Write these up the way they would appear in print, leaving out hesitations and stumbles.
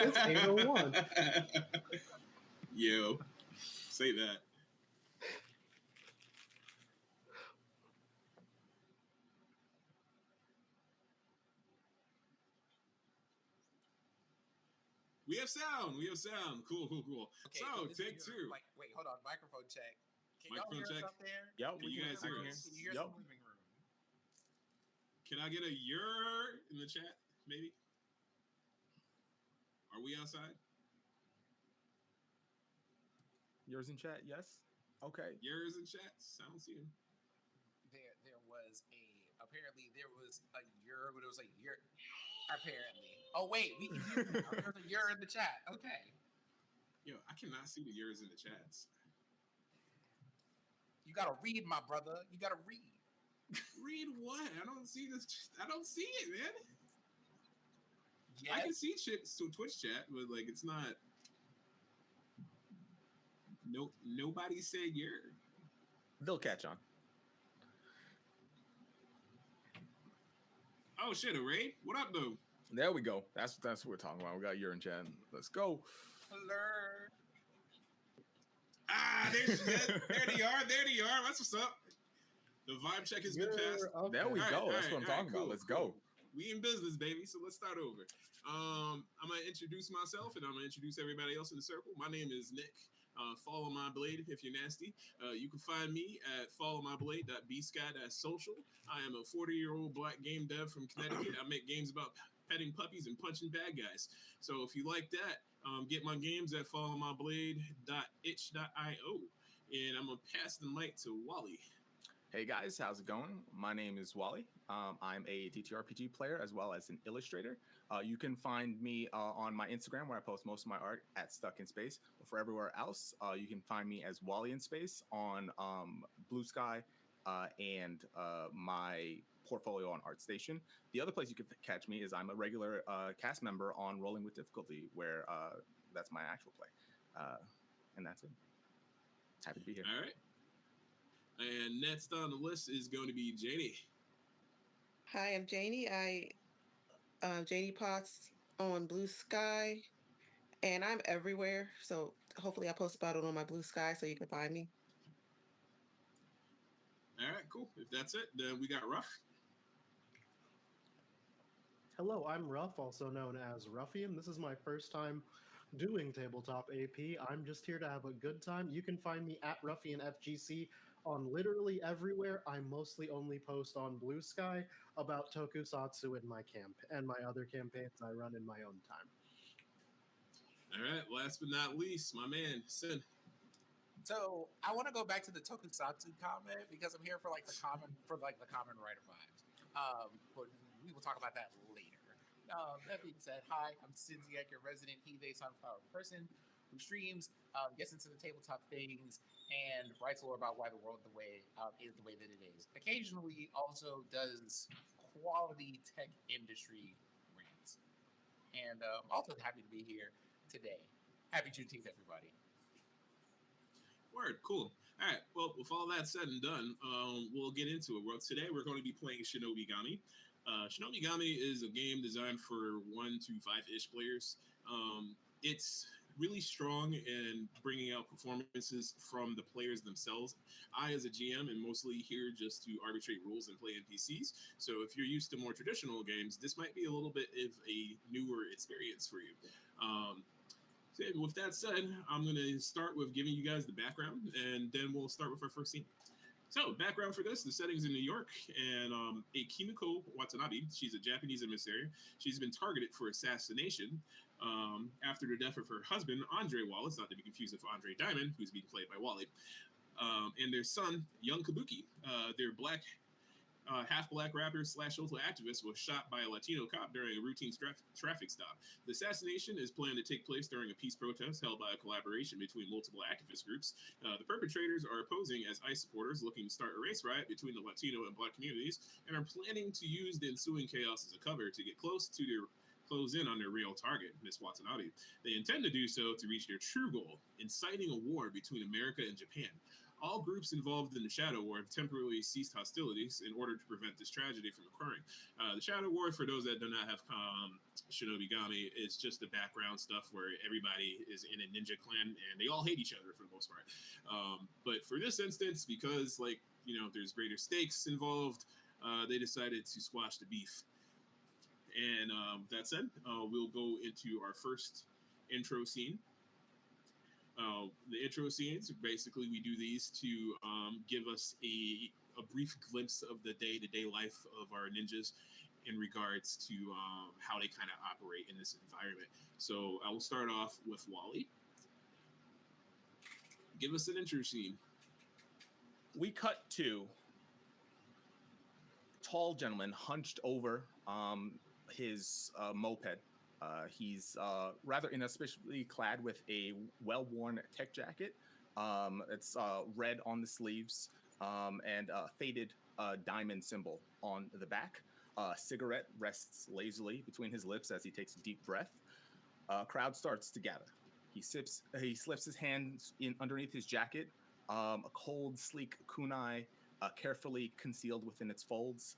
It's 8:01. Yo, say that. We have sound. Cool. Okay, so take two. Like, wait, hold on. Microphone check. Can Microphone y'all hear check. us up there? Yep, Can you guys hear us? Can you hear the living room? Can I get a "yer" in the chat, maybe? Are we outside? Yours in chat, yes. Okay. Yours in chat. Sounds you. Apparently there was a year, but it was like year. Apparently. Oh wait, we can hear now. There's a year in the chat. Okay. Yo, I cannot see the "yers" in the chats. You gotta read, my brother. You gotta read. Read what? I don't see this. I don't see it, man. Yes. I can see shit to Twitch chat, but like it's not. Nobody said "yer." They'll catch on. Oh shit, a raid? What up, though? There we go. That's what we're talking about. We got urine chat. Let's go. Alert. Ah, there they are. That's what's up. The vibe check has been passed. Okay. There we go. That's what I'm talking about. Let's go. We in business, baby. So let's start over. I'm gonna introduce myself, and I'm gonna introduce everybody else in the circle. My name is Nick. Follow my blade if you're nasty. You can find me at followmyblade.bsky.social. I am a 40-year-old black game dev from Connecticut. I make games about petting puppies and punching bad guys. So if you like that, get my games at followmyblade.itch.io. And I'm gonna pass the mic to Wally. Hey guys, how's it going? My name is Wally. I'm a TTRPG player as well as an illustrator. You can find me on my Instagram where I post most of my art at Stuck in Space. But for everywhere else, you can find me as Wally in Space on Blue Sky and my portfolio on ArtStation. The other place you can catch me is I'm a regular cast member on Rolling with Difficulty, where that's my actual play. And that's it. Happy to be here. All right. And next on the list is going to be Janie. Hi, I'm Janie. Janie Potts on Blue Sky, and I'm everywhere. So hopefully I post about it on my Blue Sky so you can find me. All right, cool. If that's it, then we got Ruff. Hello, I'm Ruff, also known as Ruffian. This is my first time doing tabletop AP. I'm just here to have a good time. You can find me at RuffianFGC on literally everywhere. I mostly only post on Blue Sky about tokusatsu in my camp and my other campaigns I run in my own time. All right, last but not least, my man, Sin. So I want to go back to the tokusatsu comment because I'm here for the common writer vibes. But we will talk about that later. That being said, hi, I'm Sinziak, your resident Hebe Sunflower person who streams, gets into the tabletop things, and writes a lot about why the world is the way that it is. Occasionally, also does quality tech industry rants. And also happy to be here today. Happy Juneteenth, everybody. Word, cool. All right, well, with all that said and done, we'll get into it. Well, today we're going to be playing Shinobigami. Shinobigami is a game designed for 1 to 5-ish players. It's really strong in bringing out performances from the players themselves. I, as a GM, am mostly here just to arbitrate rules and play NPCs. So if you're used to more traditional games, this might be a little bit of a newer experience for you. So with that said, I'm going to start with giving you guys the background, and then we'll start with our first scene. So, background for this, the setting's in New York, and a Kimiko Watanabe, she's a Japanese emissary. She's been targeted for assassination after the death of her husband, Andre Wallace, not to be confused with Andre Diamond, who's being played by Wally, and their son, young Kabuki. Their half-black rapper / social activist was shot by a Latino cop during a routine traffic stop. The assassination is planned to take place during a peace protest held by a collaboration between multiple activist groups. The perpetrators are posing as ICE supporters looking to start a race riot between the Latino and Black communities and are planning to use the ensuing chaos as a cover to get close in on their real target, Miss Watanabe. They intend to do so to reach their true goal, inciting a war between America and Japan. all groups involved in the Shadow War have temporarily ceased hostilities in order to prevent this tragedy from occurring. The Shadow War, for those that do not have Shinobigami, is just the background stuff where everybody is in a ninja clan and they all hate each other for the most part. But for this instance, because there's greater stakes involved, they decided to squash the beef. And that said, we'll go into our first intro scene. The intro scenes, basically, we do these to give us a brief glimpse of the day-to-day life of our ninjas in regards to how they kind of operate in this environment. So I will start off with Wally. Give us an intro scene. We cut to tall gentleman hunched over his moped. He's rather inauspiciously clad with a well-worn tech jacket. It's red on the sleeves and a faded diamond symbol on the back. Cigarette rests lazily between his lips as he takes a deep breath. Crowd starts to gather. He slips his hands in underneath his jacket. A cold, sleek kunai carefully concealed within its folds.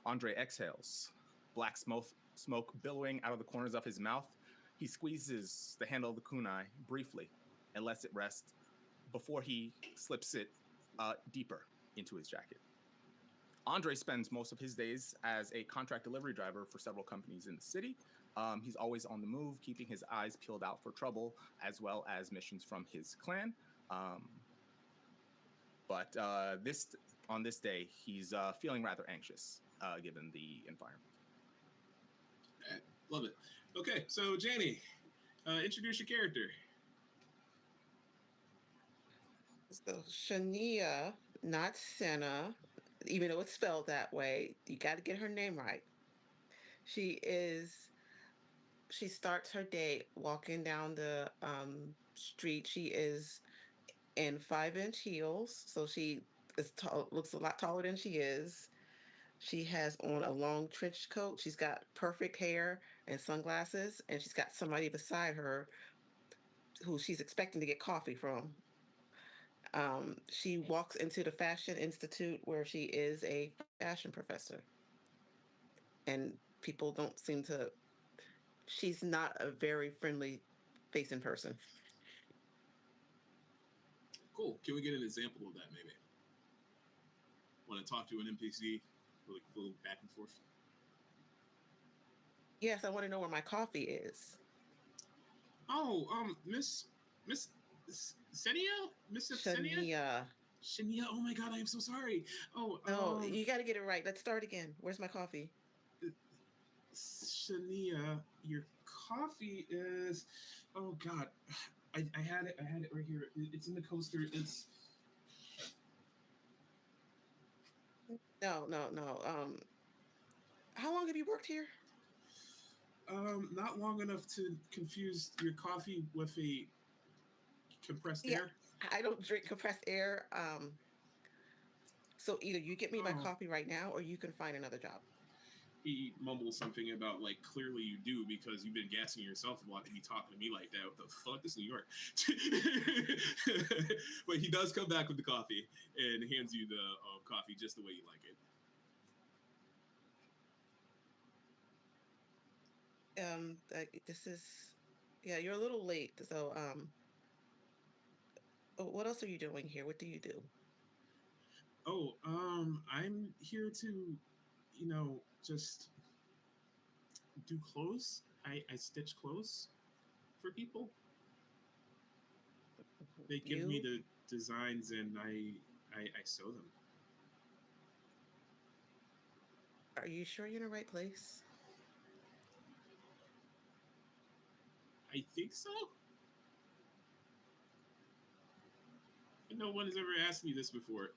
Andre exhales. Black smoke billowing out of the corners of his mouth. He squeezes the handle of the kunai briefly and lets it rest before he slips it deeper into his jacket. Andre spends most of his days as a contract delivery driver for several companies in the city. He's always on the move, keeping his eyes peeled out for trouble, as well as missions from his clan. But on this day, he's feeling rather anxious, given the environment. Love it. Okay, so Janie, introduce your character. So Shania, not Senna, even though it's spelled that way, you got to get her name right. She starts her day walking down the street. She is in 5-inch heels, so she is looks a lot taller than she is. She has on a long trench coat. She's got perfect hair and sunglasses, and she's got somebody beside her who she's expecting to get coffee from. She walks into the Fashion Institute where she is a fashion professor. And people don't seem to, she's not a very friendly facing person. Cool. Can we get an example of that, maybe? Want to talk to an NPC? Like a little back and forth? Yes, I want to know where my coffee is. Oh, Miss Senia? Miss Senia? Shania, oh my god, I am so sorry. Oh, no, you got to get it right. Let's start again. Where's my coffee? Shania, your coffee is. Oh god, I had it right here. It's in the coaster. It's. No. How long have you worked here? Not long enough to confuse your coffee with a compressed air. I don't drink compressed air. So either you get me my coffee right now, or you can find another job. He mumbles something about, like, clearly you do because you've been gassing yourself a lot to be talking to me like that. What the fuck? This is New York. But he does come back with the coffee and hands you the coffee just the way you like it. This is, you're a little late. So, what else are you doing here? What do you do? Oh, I'm here to, just do clothes. I stitch clothes for people. They give me the designs and I sew them. Are you sure you're in the right place? I think so. No one has ever asked me this before.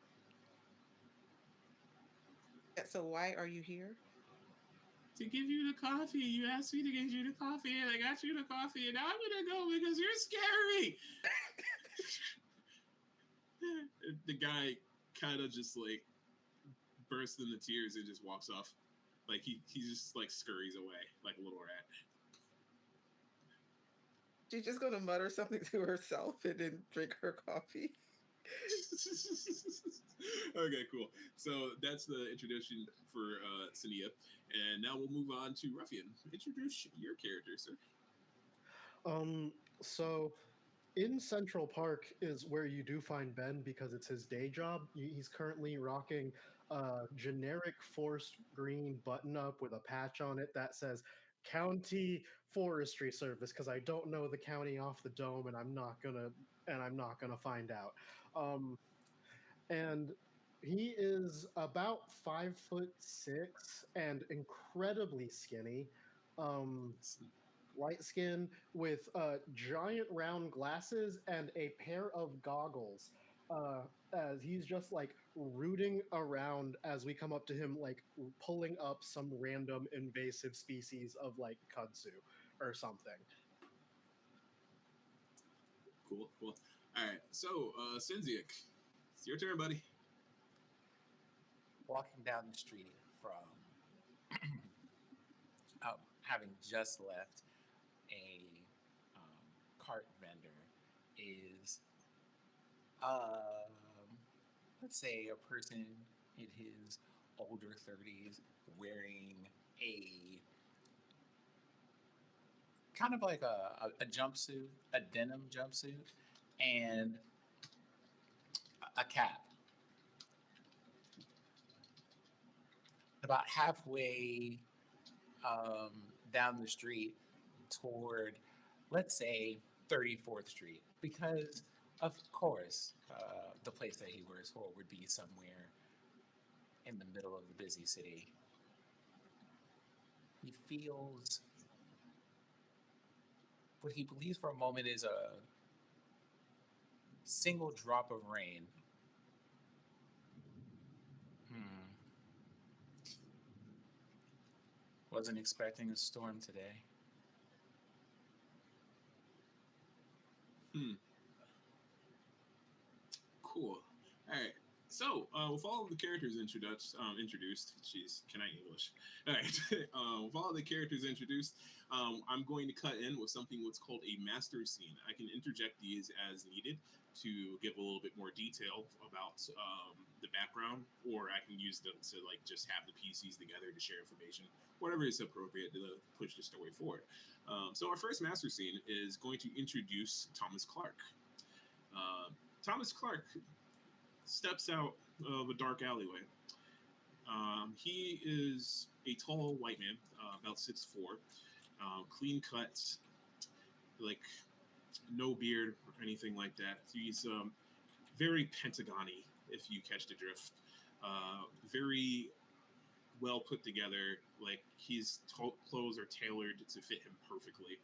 So why are you here? To give you the coffee. You asked me to get you the coffee, and I got you the coffee, and now I'm gonna go because you're scary. The guy kind of just like bursts into tears and just walks off. Like he just like scurries away like a little rat. She's just gonna mutter something to herself and then drink her coffee. Okay, cool. So that's the introduction for Sania. And now we'll move on to Ruffian. Introduce your character, sir. So in Central Park is where you do find Ben because it's his day job. He's currently rocking a generic forest green button up with a patch on it that says County Forestry Service because I don't know the county off the dome and I'm not gonna find out. Um, and he is about 5'6" and incredibly skinny. Um, Light skin with giant round glasses and a pair of goggles. As he's just like rooting around as we come up to him, like pulling up some random invasive species of like kudzu or something. Cool, cool. All right, so Sinziak, it's your turn, buddy. Walking down the street from having just left a cart vendor is, let's say, a person in his older 30s wearing a kind of like a jumpsuit, a denim jumpsuit, and a cap. About halfway down the street toward, let's say, 34th Street, because of course the place that he works for would be somewhere in the middle of the busy city. He feels what he believes for a moment is a single drop of rain. Wasn't expecting a storm today. Cool. All right. So, with all of the characters introduced, jeez, can I English? All right. With all the characters introduced, I'm going to cut in with something what's called a master scene. I can interject these as needed to give a little bit more detail about the background, or I can use them to like just have the PCs together to share information, whatever is appropriate to push the story forward. So, our first master scene is going to introduce Thomas Clark. Thomas Clark steps out of a dark alleyway. He is a tall white man, about 6'4", clean cut, like no beard or anything like that. He's very Pentagon-y, if you catch the drift. Very well put together. Like his clothes are tailored to fit him perfectly.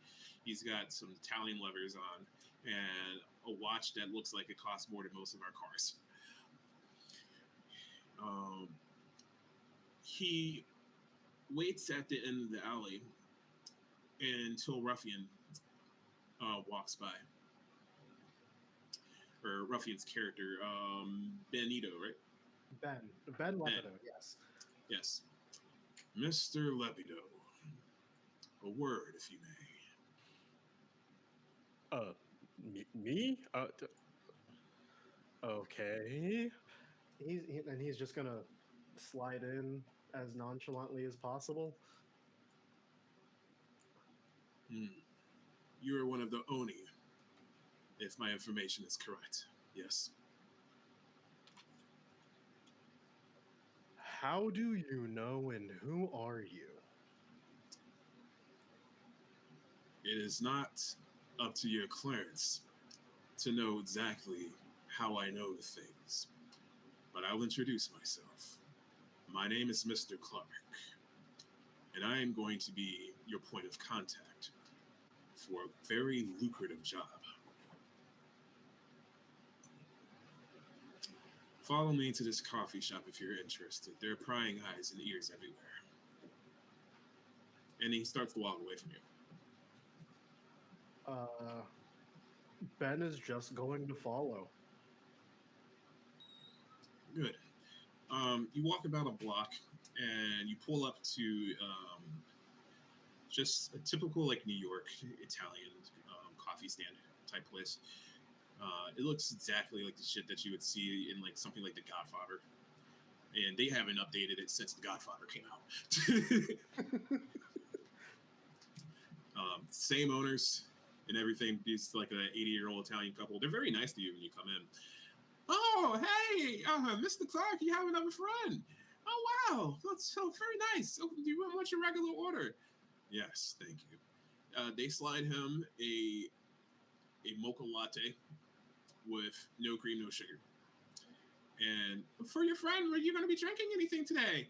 He's got some Italian levers on and a watch that looks like it costs more than most of our cars. He waits at the end of the alley until Ruffian walks by. Or Ruffian's character, Benito, right? Ben Lepido, yes. Yes. Mr. Lepido, a word, if you may. Me? Okay. He's just gonna slide in as nonchalantly as possible. You are one of the Oni, if my information is correct. Yes. How do you know and who are you? It is not up to your clearance to know exactly how I know things, but I'll introduce myself. My name is Mr. Clark, and I am going to be your point of contact for a very lucrative job. Follow me to this coffee shop if you're interested. There are prying eyes and ears everywhere. And he starts to walk away from you. Ben is just going to follow. Good. You walk about a block and you pull up to just a typical like New York Italian coffee stand type place. It looks exactly like the shit that you would see in like something like The Godfather, and they haven't updated it since The Godfather came out. Same owners and everything. It's like an 80-year-old Italian couple. They're very nice to you when you come in. Oh, hey, Mr. Clark, you have another friend. Oh, wow, that's so very nice. So, do you want your regular order? Yes, thank you. They slide him a mocha latte with no cream, no sugar. And for your friend, are you going to be drinking anything today?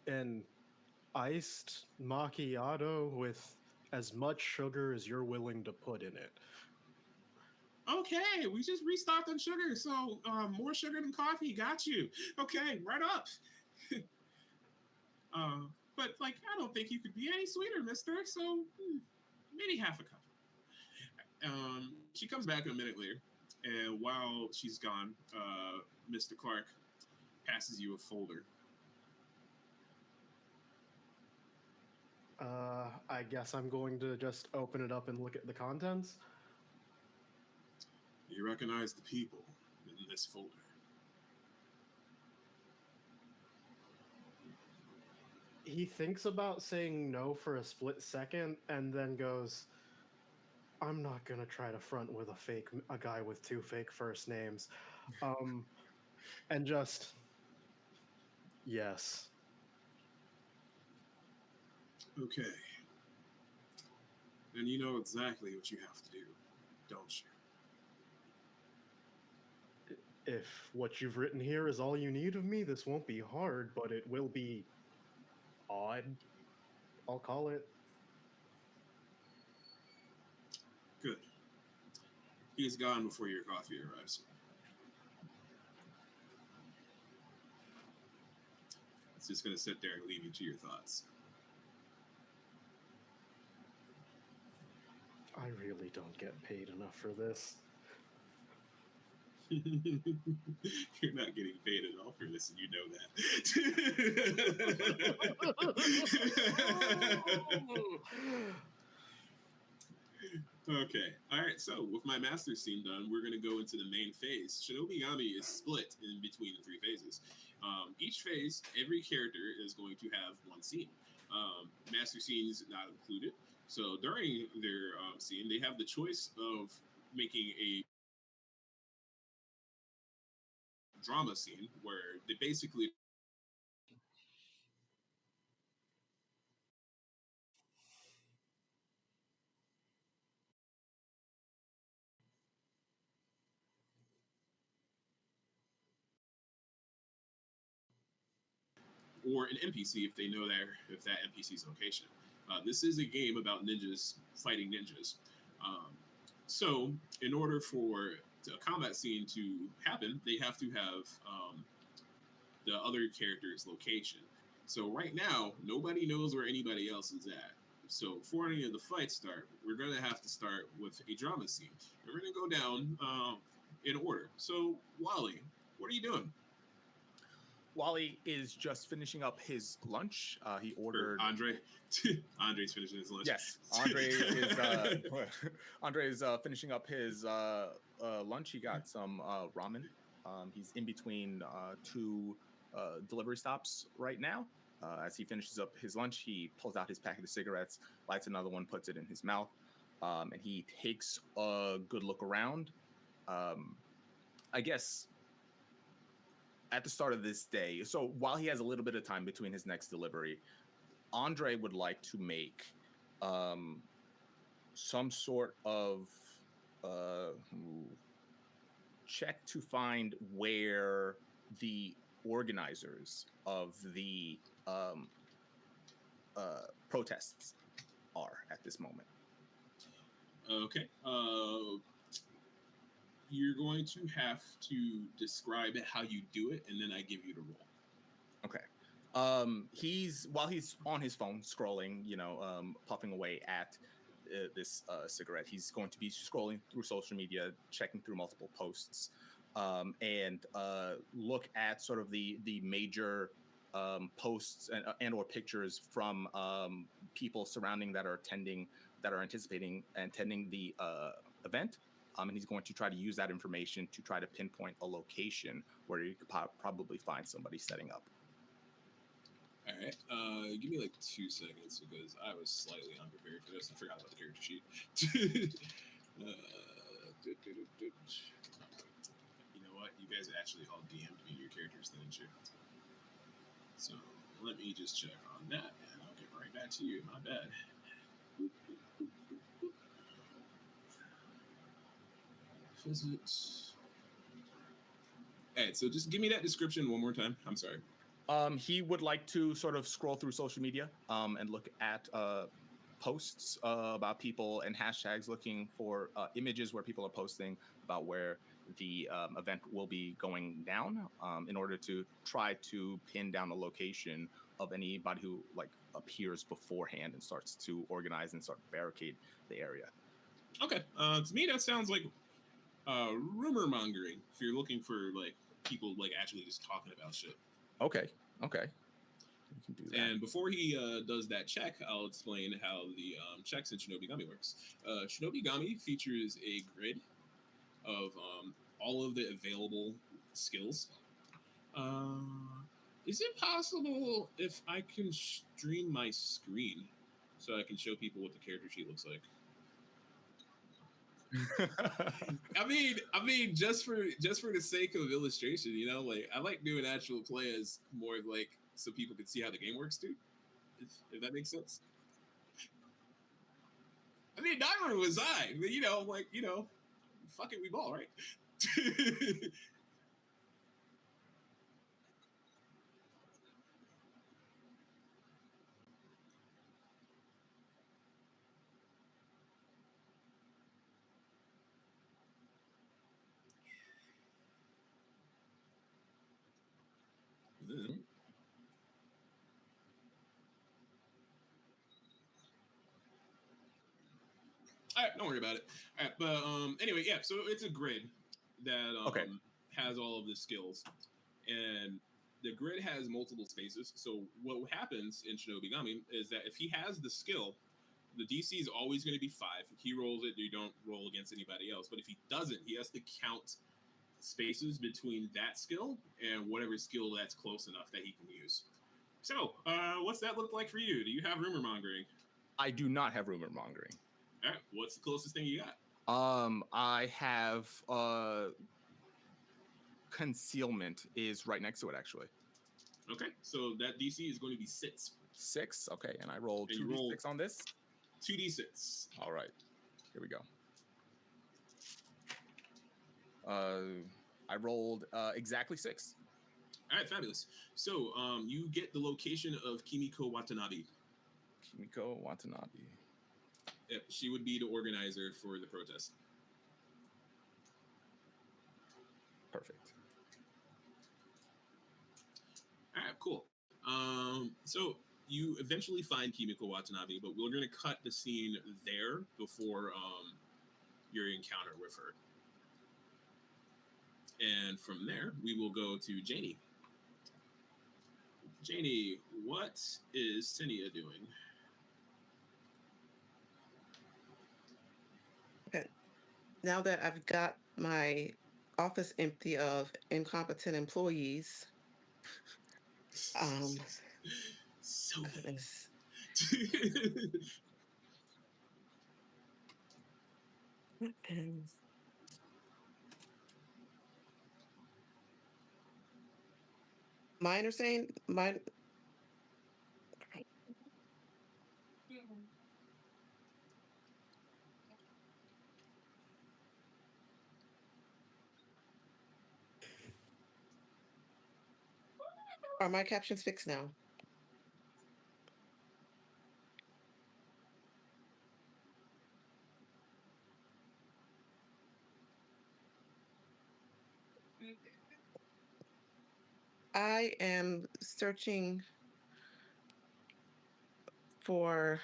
An iced macchiato with as much sugar as you're willing to put in it. Okay, we just restocked on sugar, so more sugar than coffee. Got you. Okay, right up. But like, I don't think you could be any sweeter, Mister. So maybe half a cup. She comes back a minute later, and while she's gone, Mr. Clark passes you a folder. I guess I'm going to just open it up and look at the contents. You recognize the people in this folder. He thinks about saying no for a split second and then goes, I'm not gonna try to front with a guy with 2 fake first names. And just, yes. Okay. Then you know exactly what you have to do, don't you? If what you've written here is all you need of me, this won't be hard, but it will be odd. I'll call it. Good. He's gone before your coffee arrives. It's just going to sit there and leave you to your thoughts. I really don't get paid enough for this. You're not getting paid at all for this, and you know that. Okay. All right. So with my master scene done, we're going to go into the main phase. Shinobigami is split in between the 3 phases. Each phase, every character is going to have 1 scene. Master scene is not included. So during their scene, they have the choice of making a drama scene where they basically or an NPC if they know that NPC's location. This is a game about ninjas fighting ninjas. So in order for a combat scene to happen, they have to have the other character's location. So right now, nobody knows where anybody else is at. So before any of the fights start, we're going to have to start with a drama scene. We're going to go down in order. So Wally, what are you doing? Wally is just finishing up his lunch. He ordered Andre. Andre's finishing his lunch. Yes, Andre is finishing up his lunch. He got some ramen. He's in between 2 delivery stops right now. As he finishes up his lunch, he pulls out his packet of cigarettes, lights another one, puts it in his mouth, and he takes a good look around. I guess at the start of this day, so while he has a little bit of time between his next delivery, Andre would like to make some sort of check to find where the organizers of the protests are at this moment. Okay. You're going to have to describe it how you do it, and then I give you the roll. Okay. He's on his phone scrolling, puffing away at this cigarette. He's going to be scrolling through social media, checking through multiple posts, and look at sort of the major posts and or pictures from people surrounding that are anticipating attending the event. And he's going to try to use that information to try to pinpoint a location where you could probably find somebody setting up. All right. Give me like 2 seconds because I was slightly unprepared for this and forgot about the character sheet. You know what? You guys actually all DM'd me your characters, didn't you? So let me just check on that, and I'll get right back to you. My bad. Physics. All right, so just give me that description one more time. I'm sorry. He would like to sort of scroll through social media and look at posts about people and hashtags looking for images where people are posting about where the event will be going down in order to try to pin down the location of anybody who like appears beforehand and starts to organize and start barricade the area. Okay. To me, that sounds like rumor mongering. If you're looking for like people like actually just talking about shit. Okay. We can do that. And before he does that check, I'll explain how the checks in Shinobigami works. Shinobigami features a grid of all of the available skills. Is it possible if I can stream my screen so I can show people what the character sheet looks like? I mean, just for the sake of illustration, you know, like I like doing actual play as more like so people can see how the game works too. If that makes sense. I mean, neither was I. But, you know, like fuck it, we ball, right? All right, don't worry about it. All right, but anyway, yeah. So it's a grid that has all of the skills, and the grid has multiple spaces. So what happens in Shinobigami is that if he has the skill, the DC is always going to be 5. If he rolls it, you don't roll against anybody else. But if he doesn't, he has to count spaces between that skill and whatever skill that's close enough that he can use. So, what's that look like for you? Do you have rumor mongering? I do not have rumor mongering. All right, what's the closest thing you got? I have concealment is right next to it, actually. Okay, so that DC is going to be 6. 6, okay, and I rolled 2d6 on this. 2d6. All right, here we go. I rolled exactly 6. All right, fabulous. So you get the location of Kimiko Watanabe. Kimiko Watanabe. Yep, she would be the organizer for the protest. Perfect. All right, cool. So you eventually find Kimiko Watanabe, but we're going to cut the scene there before your encounter with her. And from there, we will go to Janie. Janie, what is Tinia doing? Okay. Now that I've got my office empty of incompetent employees, so goodness. And my understanding, are my captions fixed now? I am searching for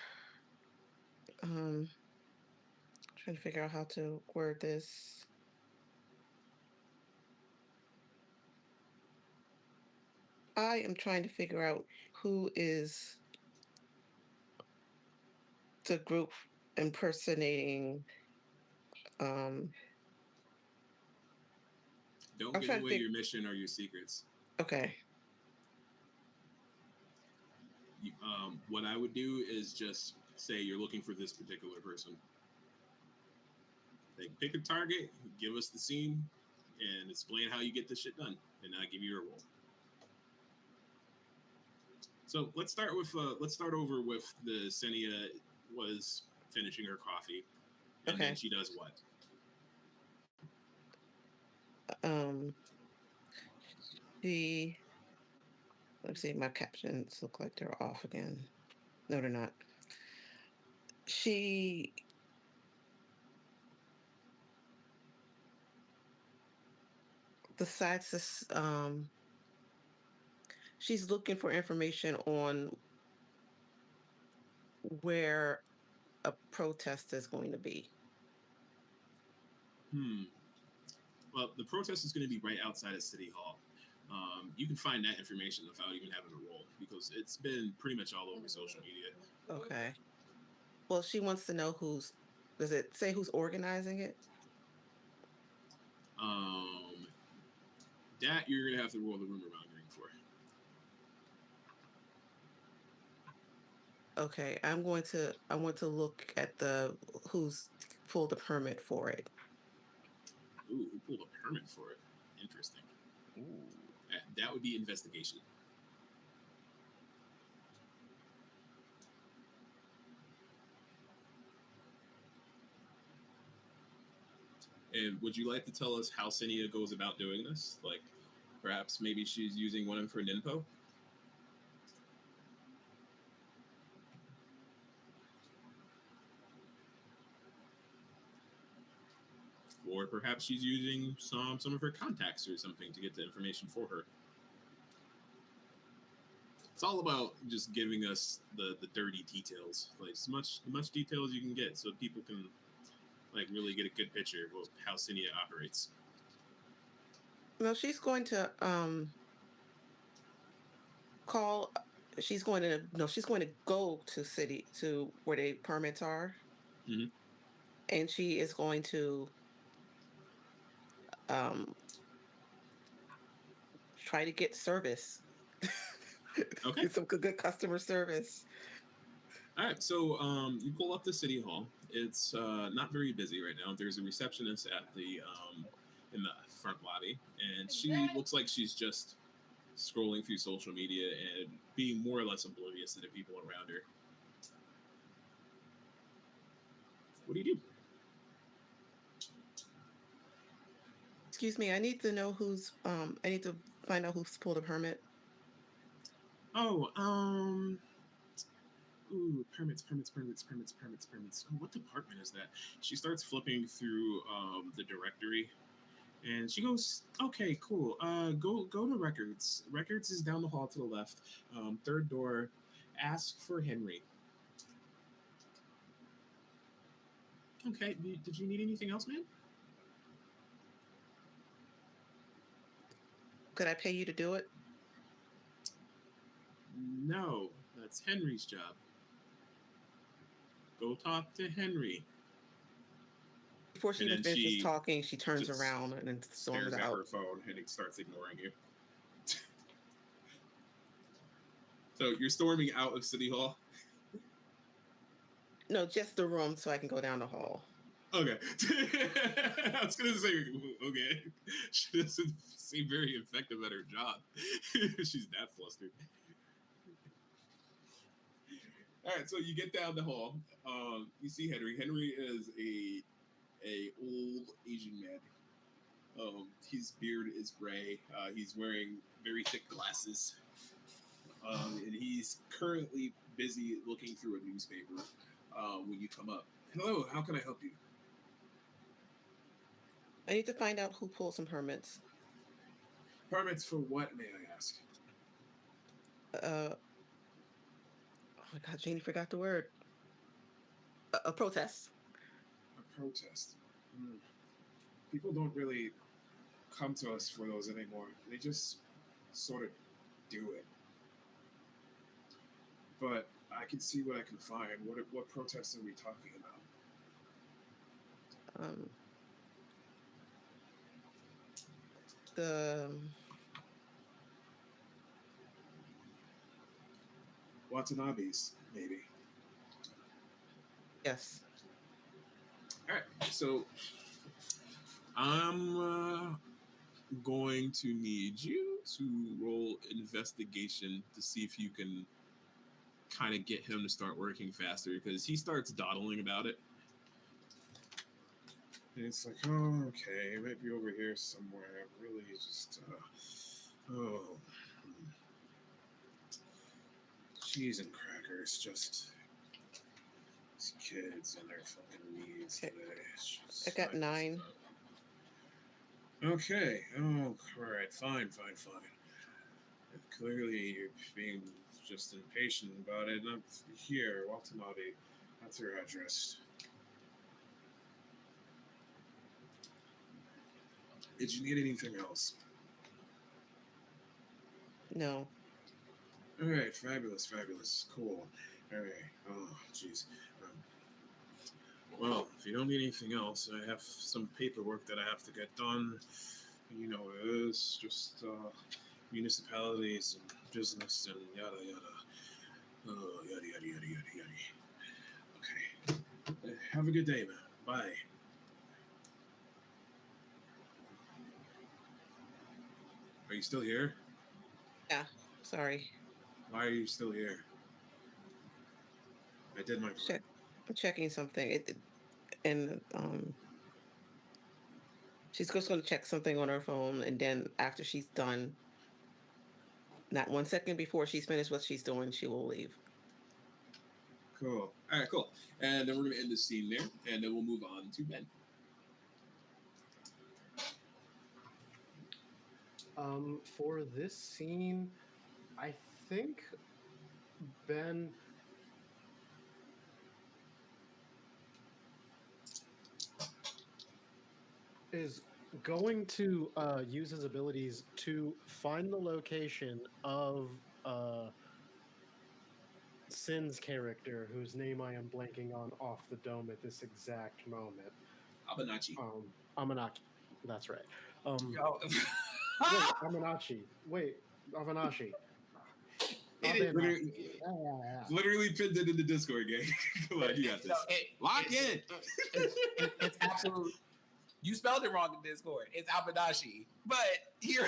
trying to figure out how to word this. I am trying to figure out who is the group impersonating Um, Don't I'm give trying to away think. your mission or your secrets. Okay. What I would do is just say you're looking for this particular person. Like, pick a target, give us the scene, and explain how you get this shit done, and I give you a roll. So let's start over with the Senia was finishing her coffee, and then Okay. she does what? Um, she. Let's see. My captions look like they're off again. No, they're not. She decides to. She's looking for information on where a protest is going to be. Well, the protest is going to be right outside of City Hall. You can find that information without even having to roll because it's been pretty much all over social media. Okay. Well, she wants to know who's. Does it say who's organizing it? That you're going to have to roll the rumor mongering for. Okay, I want to look at the who's pulled the permit for it. Ooh, who pulled a permit for it? Interesting. Ooh. That would be investigation. And would you like to tell us how Senia goes about doing this? Like, perhaps maybe she's using one of her ninpo? Or perhaps she's using some of her contacts or something to get the information for her. It's all about just giving us the dirty details, like as much detail as you can get, so people can like really get a good picture of how Senia operates. No, she's going to call. She's going to no. She's going to go to where the permits are, Mhm. and she is going to um try to get service. Okay. Get some good customer service. All right, so you pull up to City Hall. It's not very busy right now. There's a receptionist at the in the front lobby, and she looks like she's just scrolling through social media and being more or less oblivious to the people around her. What do you do? Excuse me, I need to know who's I need to find out who's pulled a permit. Oh, ooh, permits. Oh, what department is that? She starts flipping through the directory, and she goes, "Okay, cool. Go to records. Records is down the hall to the left. Third door. Ask for Henry." Okay. Did you need anything else, man? Could I pay you to do it? No, that's Henry's job. Go talk to Henry. Before she And even then finishes she talking, she turns just around and storms stares at out. her phone and it starts ignoring you. So you're storming out of City Hall. No, just the room so I can go down the hall. Okay. I was gonna say, okay. She doesn't seem very effective at her job. She's that flustered. All right, so you get down the hall. You see Henry. Henry is a old Asian man. His beard is gray. He's wearing very thick glasses, and he's currently busy looking through a newspaper. When you come up, hello, how can I help you? I need to find out who pulled some permits. Permits for what, may I ask? Oh my God, Janie forgot the word. A protest. A protest. People don't really come to us for those anymore. They just sort of do it. But I can see what I can find. What protests are we talking about? The Watanabe's, maybe. yes. All right, so I'm going to need you to roll investigation to see if you can kind of get him to start working faster, because he starts dawdling about it. And it's like, oh, okay, it might be over here somewhere. Really, just, oh, cheese and crackers, just these kids and their fucking needs today. I got 9. Okay. Oh, all right. Fine. Clearly, you're being just impatient about it. I'm here, Watanabe. That's your address. Did you need anything else? No. All right. Fabulous. Cool. All right. Oh, jeez. Well, if you don't need anything else, I have some paperwork that I have to get done. You know, it is just municipalities and business and yada yada. Oh, yada yada yada yada yada. Okay. Have a good day, man. Bye. Are you still here? Yeah. Sorry. Why are you still here? I did my part. I'm checking something. And she's just going to check something on her phone, and then after she's done, not 1 second before she's finished what she's doing, she will leave. Cool. All right, cool. And then we're going to end the scene there, and then we'll move on to Ben. For this scene, I think Ben is going to use his abilities to find the location of Sin's character, whose name I am blanking on off the dome at this exact moment. Abanachi. Amanaki. That's right. Yo. Wait, Amanachi. Wait, Avanashi. Literally pinned it in the Discord, gang. Come on, you got this. Lock in. It's absolute. You spelled it wrong in Discord. It's Abadashi, but here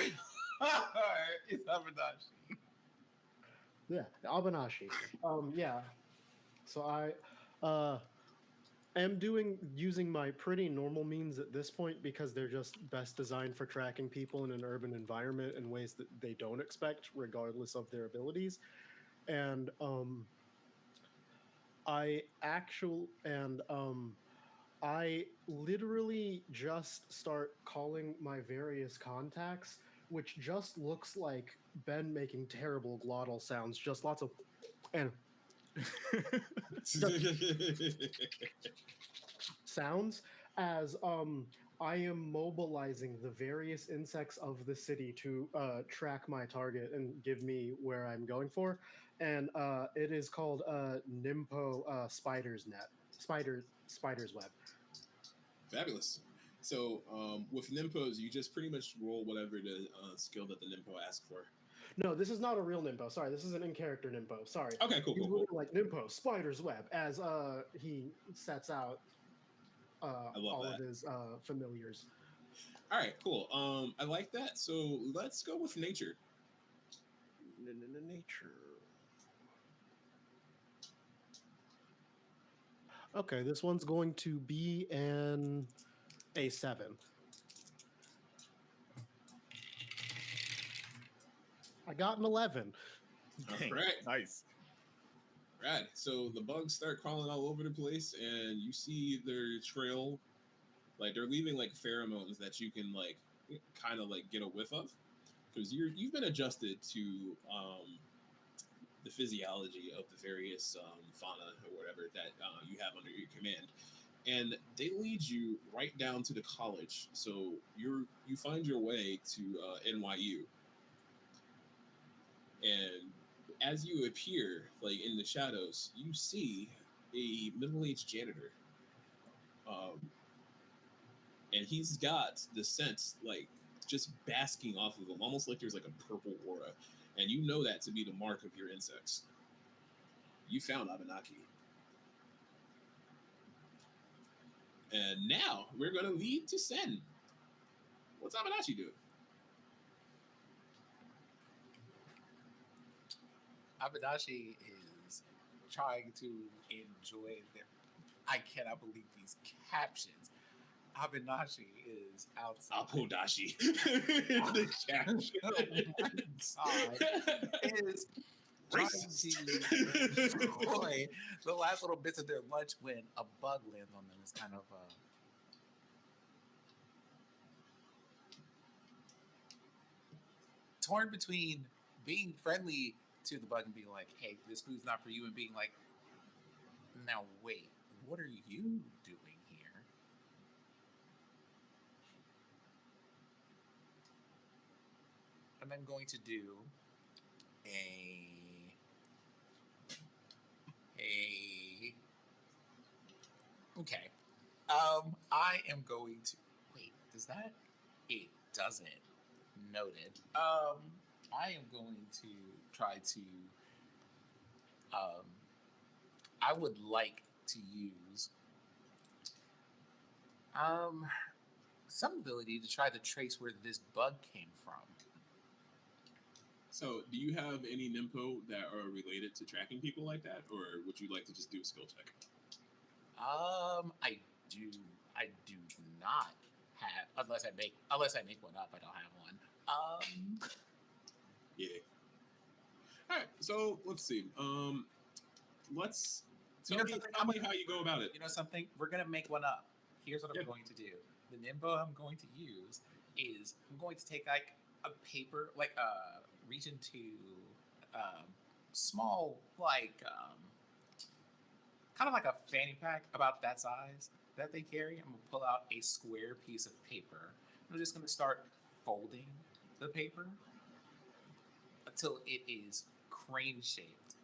it's Abadashi. Yeah, Abanashi. Yeah. So I am using my pretty normal means at this point, because they're just best designed for tracking people in an urban environment in ways that they don't expect, regardless of their abilities. And I literally just start calling my various contacts, which just looks like Ben making terrible glottal sounds, just lots of and sounds, as I am mobilizing the various insects of the city to track my target and give me where I'm going for. And it is called Nimpo Spider's Web. Fabulous. So with Nimpos, you just pretty much roll whatever the skill that the Nimpo asks for. No, this is not a real Nimpo. Sorry, this is an in-character Nimpo. Sorry. Okay, cool. Like Nimpo, Spider's Web, as he sets out all of his familiars. All right, cool. I like that. So let's go with nature. Nature. Okay, this one's going to be an A7. I got an 11. All right. Nice. Right. So the bugs start crawling all over the place, and you see their trail. Like, they're leaving like pheromones that you can like kind of like get a whiff of, because you've been adjusted to the physiology of the various fauna or whatever that you have under your command, and they lead you right down to the college. So you find your way to NYU, and as you appear like in the shadows, you see a middle-aged janitor, and he's got the scent like just basking off of them, almost like there's like a purple aura. And you know that to be the mark of your insects. You found Abenaki. And now we're going to lead to Sen. What's Abenashi doing? Abadashi is trying to enjoy their. I cannot believe these captions. Abinashi is outside. Apodashi. The caption. Oh my God. Is trying to enjoy the last little bits of their lunch when a bug lands on them. It's kind of torn between being friendly to the bug and being like, hey, this food's not for you, and being like, now wait, what are you doing here? And I'm going to do okay. I am going to wait. Does that? It doesn't. Noted. I am going to try to. I would like to use some ability to try to trace where this bug came from. So, do you have any Nimpo that are related to tracking people like that, or would you like to just do a skill check? I do not have, unless I make one up. I don't have one. Yeah. All right. So let's see. Let's tell me how you go about it. You know something? We're gonna make one up. Here's what I'm going to do. The Nimbo I'm going to use is I'm going to take like a paper, like reach into small, like kind of like a fanny pack about that size that they carry. I'm gonna pull out a square piece of paper. I'm just gonna start folding the paper until it is crane shaped.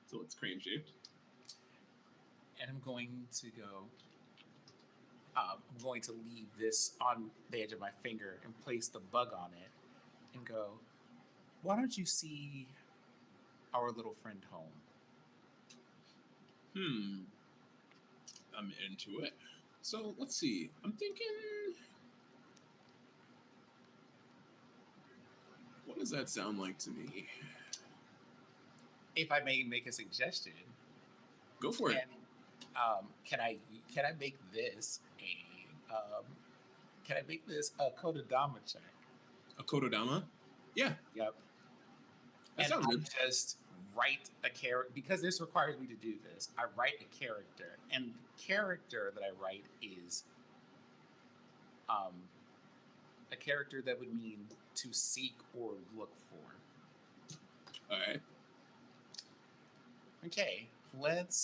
So it's crane shaped. And I'm going to go. I'm going to leave this on the edge of my finger and place the bug on it and go, why don't you see our little friend home? I'm into it. So let's see. I'm thinking, what does that sound like to me? If I may make a suggestion, go for it. Can I make this a Kodadama check? A Kodadama? Yeah. Yep. That sounds good. Just write a character, because this requires me to do this. I write a character, and the character that I write is a character that would mean to seek or look for. All right. Okay, let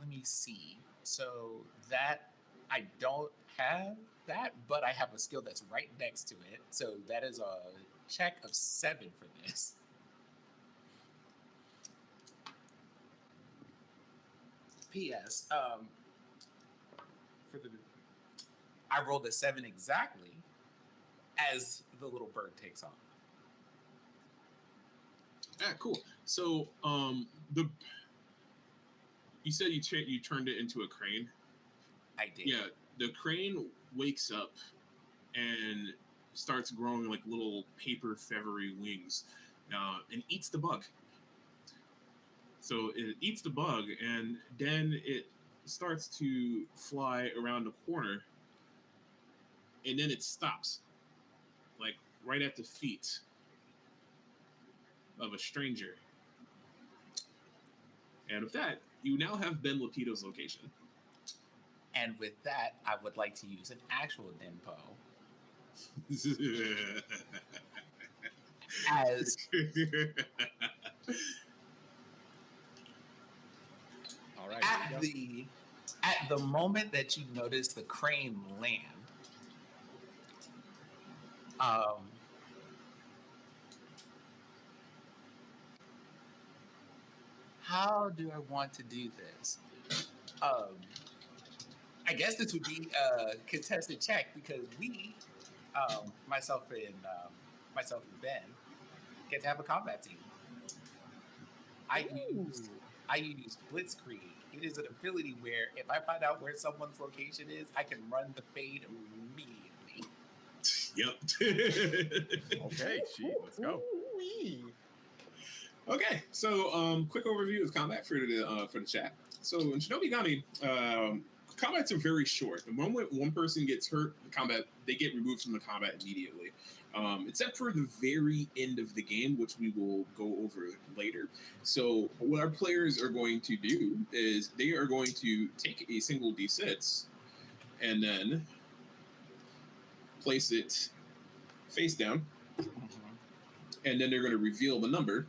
me see. So that I don't have that, but I have a skill that's right next to it. So that is a check of 7 for this. P.S. I rolled a 7 exactly as the little bird takes off. Ah, cool. So you said you turned it into a crane. I did. Yeah, the crane wakes up and starts growing like little paper feathery wings, and eats the bug. So it eats the bug, and then it starts to fly around the corner, and then it stops, like right at the feet of a stranger. And with that, you now have Ben Lapito's location. And with that, I would like to use an actual Nimpo. As all right, at the moment that you notice the crane land, how do I want to do this? I guess this would be a contested check because we, myself and Ben, get to have a combat team. I use Blitzkrieg. It is an ability where if I find out where someone's location is, I can run the fade immediately. Yep. Okay, let's go. Okay, so quick overview of combat for the chat. So in Shinobigami, combats are very short. The moment one person gets hurt, they get removed from the combat immediately. Except for the very end of the game, which we will go over later. So what our players are going to do is they are going to take a single D6 and then place it face down, and then they're going to reveal the number.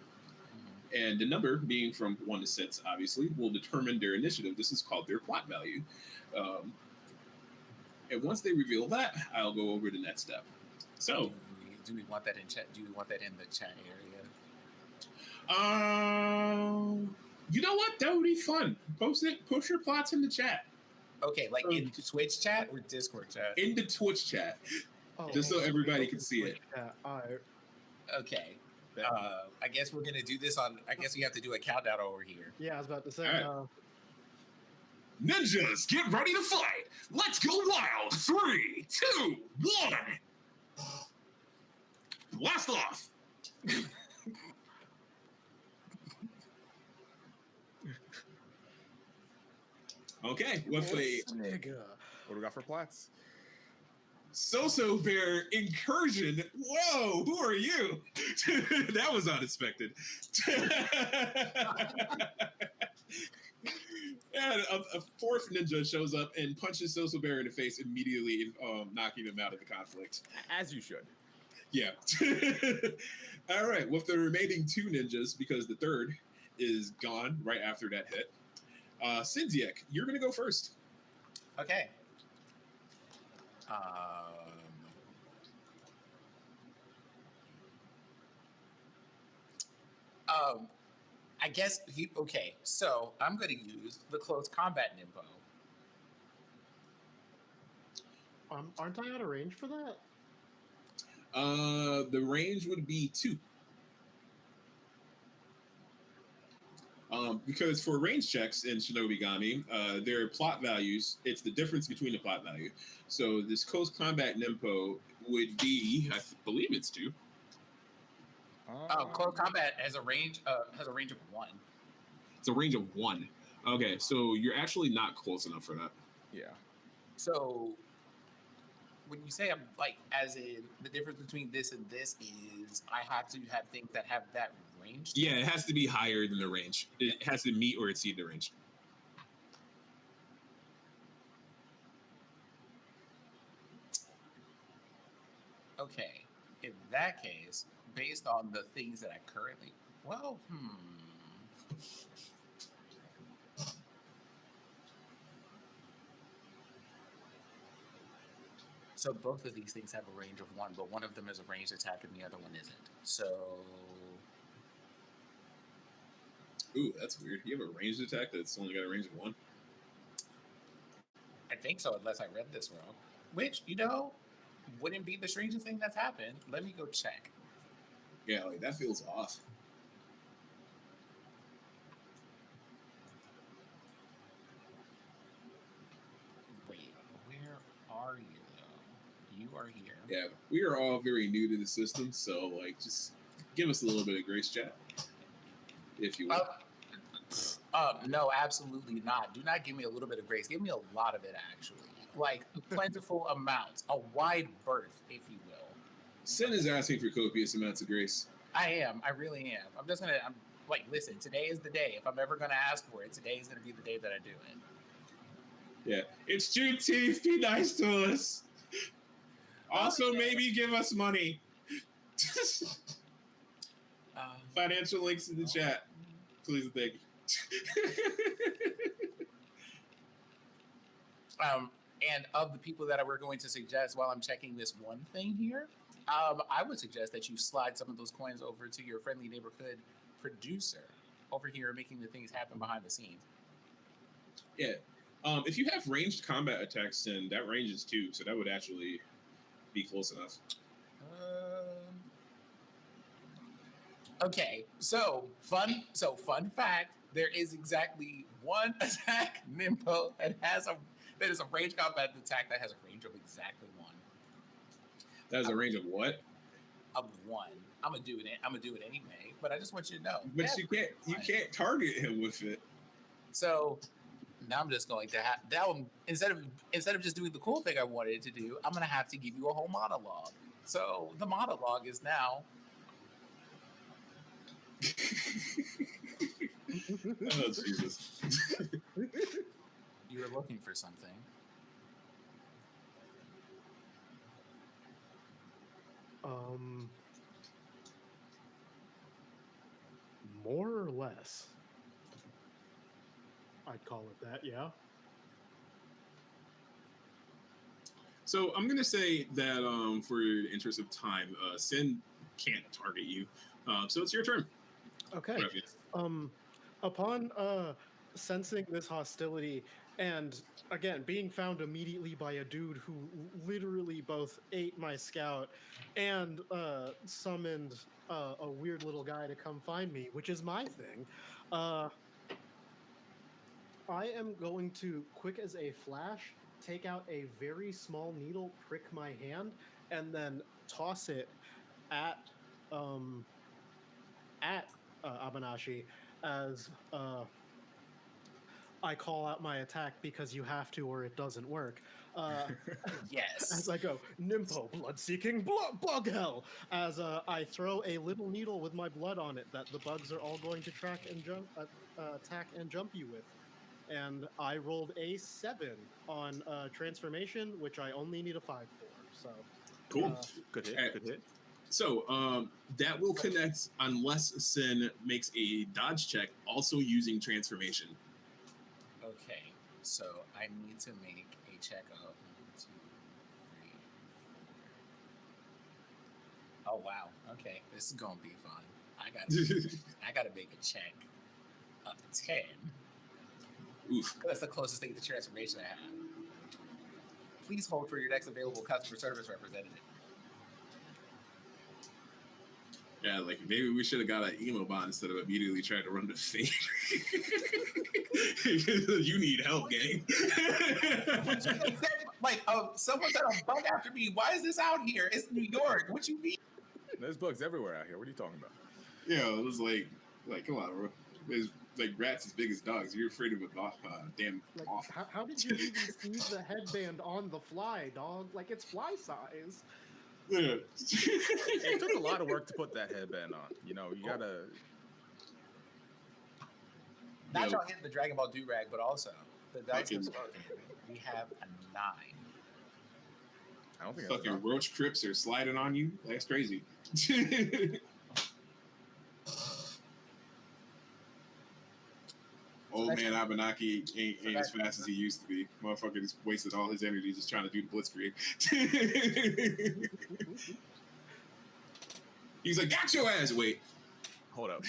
And the number, being from 1 to 6, obviously, will determine their initiative. This is called their plot value. And once they reveal that, I'll go over the next step. So, do we want that in chat? Do we want that in the chat area? You know what? That would be fun. Post your plots in the chat. Okay, like in the Twitch chat or Discord chat? In the Twitch chat, just so everybody can see it. Okay. I guess we're gonna do this on. I guess we have to do a countdown over here. Yeah, I was about to say. Right. Ninjas, get ready to fight! Let's go wild! 3, 2, 1. Blast off! Okay, with a What do we got for plots? So Bear incursion. Whoa, who are you? That was unexpected. And a fourth ninja shows up and punches So Bear in the face immediately, knocking him out of the conflict. As you should. Yeah. All right, with the remaining 2 ninjas, because the third is gone right after that hit. Sinziak, you're going to go first. Okay. I guess okay. So I'm going to use the close combat Nimbo. Aren't I out of range for that? The range would be 2. Because for range checks in Shinobigami, their plot values, it's the difference between the plot value. So this close combat Nimpo would be, I believe it's 2. Close combat has a range of 1. It's a range of 1. Okay, so you're actually not close enough for that. Yeah. So when you say I'm like, as in the difference between this and this is I have to have things that have that range. Yeah, it has to be higher than the range. It has to meet or exceed the range. Okay, in that case, based on the things that I currently, So both of these things have a range of 1, but one of them is a ranged attack and the other one isn't. So, ooh, that's weird. You have a ranged attack that's only got a range of 1? I think so, unless I read this wrong. Which, wouldn't be the strangest thing that's happened. Let me go check. Yeah, like that feels off. Wait, where are you though? You are here. Yeah, we are all very new to the system, so like just give us a little bit of grace, chat, if you will. No, absolutely not. Do not give me a little bit of grace. Give me a lot of it, actually. Like plentiful amounts, a wide berth, if you will. Sin is asking for copious amounts of grace. I am. I really am. I'm like, listen, today is the day. If I'm ever going to ask for it, today is going to be the day that I do it. Yeah. It's Juneteenth. Be nice to us. Also, maybe give us money. Financial links in the chat. Please and thank you. And of the people that we're going to suggest while I'm checking this one thing here, I would suggest that you slide some of those coins over to your friendly neighborhood producer over here, making the things happen behind the scenes. Yeah. If you have ranged combat attacks, then that range is 2, so that would actually be close enough. Okay, so fun fact: there is exactly one attack Nimbo that is a range combat attack that has a range of exactly 1. That has a range of what? Of 1. I'm gonna do it anyway, but I just want you to know. But you can't target him with it. So now I'm just going to have that one instead of just doing the cool thing I wanted it to do. I'm gonna have to give you a whole monologue. So the monologue is now. Oh Jesus! You were looking for something. More or less. I'd call it that, yeah. So I'm gonna say that for the interest of time, Sin can't target you. So it's your turn. Okay. Upon sensing this hostility and again being found immediately by a dude who literally both ate my scout and summoned a weird little guy to come find me, which is my thing, I am going to, quick as a flash, take out a very small needle, prick my hand, and then toss it at Abanashi as I call out my attack because you have to or it doesn't work. Yes. As I go, Nimpo, blood-seeking bug hell, as I throw a little needle with my blood on it that the bugs are all going to attack and jump you with. And I rolled a 7 on transformation, which I only need a 5 for. So cool. Good hit. So that will connect unless Sin makes a dodge check, also using transformation. Okay, so I need to make a check of 1, 2, 3, 4. Oh wow. Okay, this is gonna be fun. I gotta make a check of 10. Oof. That's the closest thing to transformation I have. Please hold for your next available customer service representative. Yeah, like maybe we should have got an emo bot instead of immediately trying to run to fate. You need help, gang. Like, someone said a bug after me. Why is this out here? It's New York. What you mean? There's bugs everywhere out here. What are you talking about? Yeah, it was like come on, bro. There's like rats as big as dogs. You're afraid of a damn moth. How did you even see the headband on the fly, dog? Like, it's fly size. Yeah. It took a lot of work to put that headband on. You know, you gotta. Not y'all hitting the Dragon Ball do-rag, but also the dice have spoken. We have a 9. I don't think fucking roach crips are sliding on you. That's crazy. Old man Abenaki ain't as fast as he used to be. Motherfucker just wasted all his energy just trying to do the blitzkrieg. He's like, got your ass. Wait. Hold up.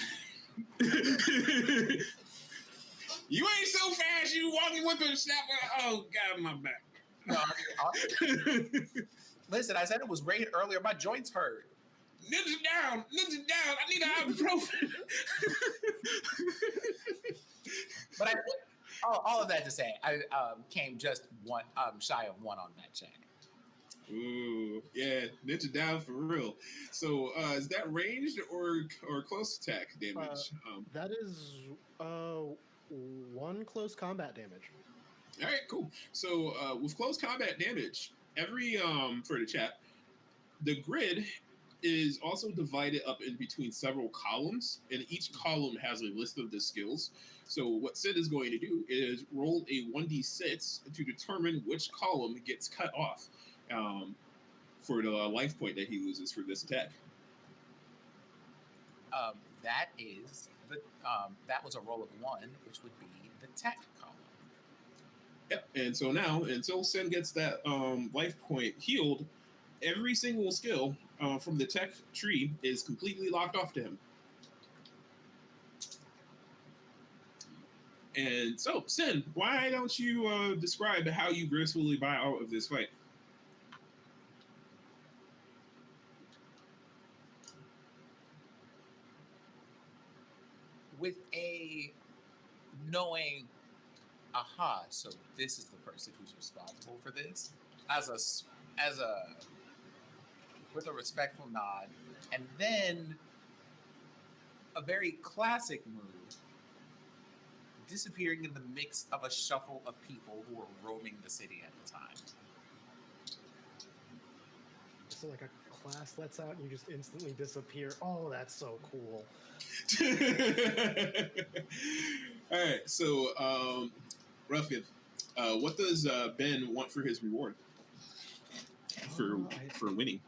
You ain't so fast. You walking with a snap. Oh, God, my back. No, listen, I said it was rain earlier. My joints hurt. Ninja down. I need an ibuprofen. But all of that to say, I came just one shy of 1 on that check. Ooh, yeah, ninja down for real. So, is that ranged or close attack damage? That is 1 close combat damage. All right, cool. So, with close combat damage, every for the chat, the grid is also divided up in between several columns, and each column has a list of the skills. So what Sid is going to do is roll a 1d6 to determine which column gets cut off for the life point that he loses for this attack. That was a roll of 1, which would be the tech column. Yep. And so now, until Sin gets that life point healed, every single skill from the tech tree is completely locked off to him. And so, Sin, why don't you describe how you gracefully buy out of this fight? With a knowing, aha, so this is the person who's responsible for this, with a respectful nod, and then a very classic move, disappearing in the mix of a shuffle of people who are roaming the city at the time. So like a class lets out and you just instantly disappear. Oh, that's so cool. All right, so Ruffian, what does Ben want for his reward for winning?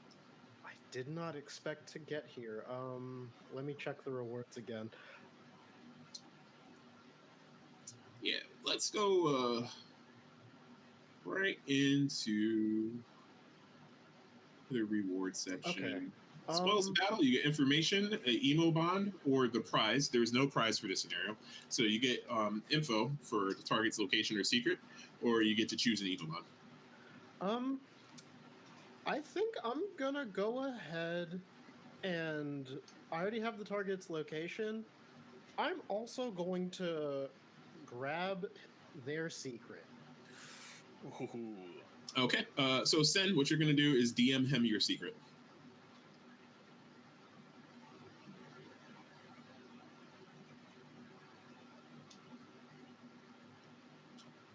I did not expect to get here. Let me check the rewards again. Yeah, let's go right into the reward section. Okay. Spoils battle, you get information, an emo bond, or the prize. There's no prize for this scenario. So you get info for the target's location or secret, or you get to choose an emo bond. I think I'm gonna go ahead and I already have the target's location. I'm also going to grab their secret. Ooh. Okay, so Sen, what you're gonna do is DM him your secret.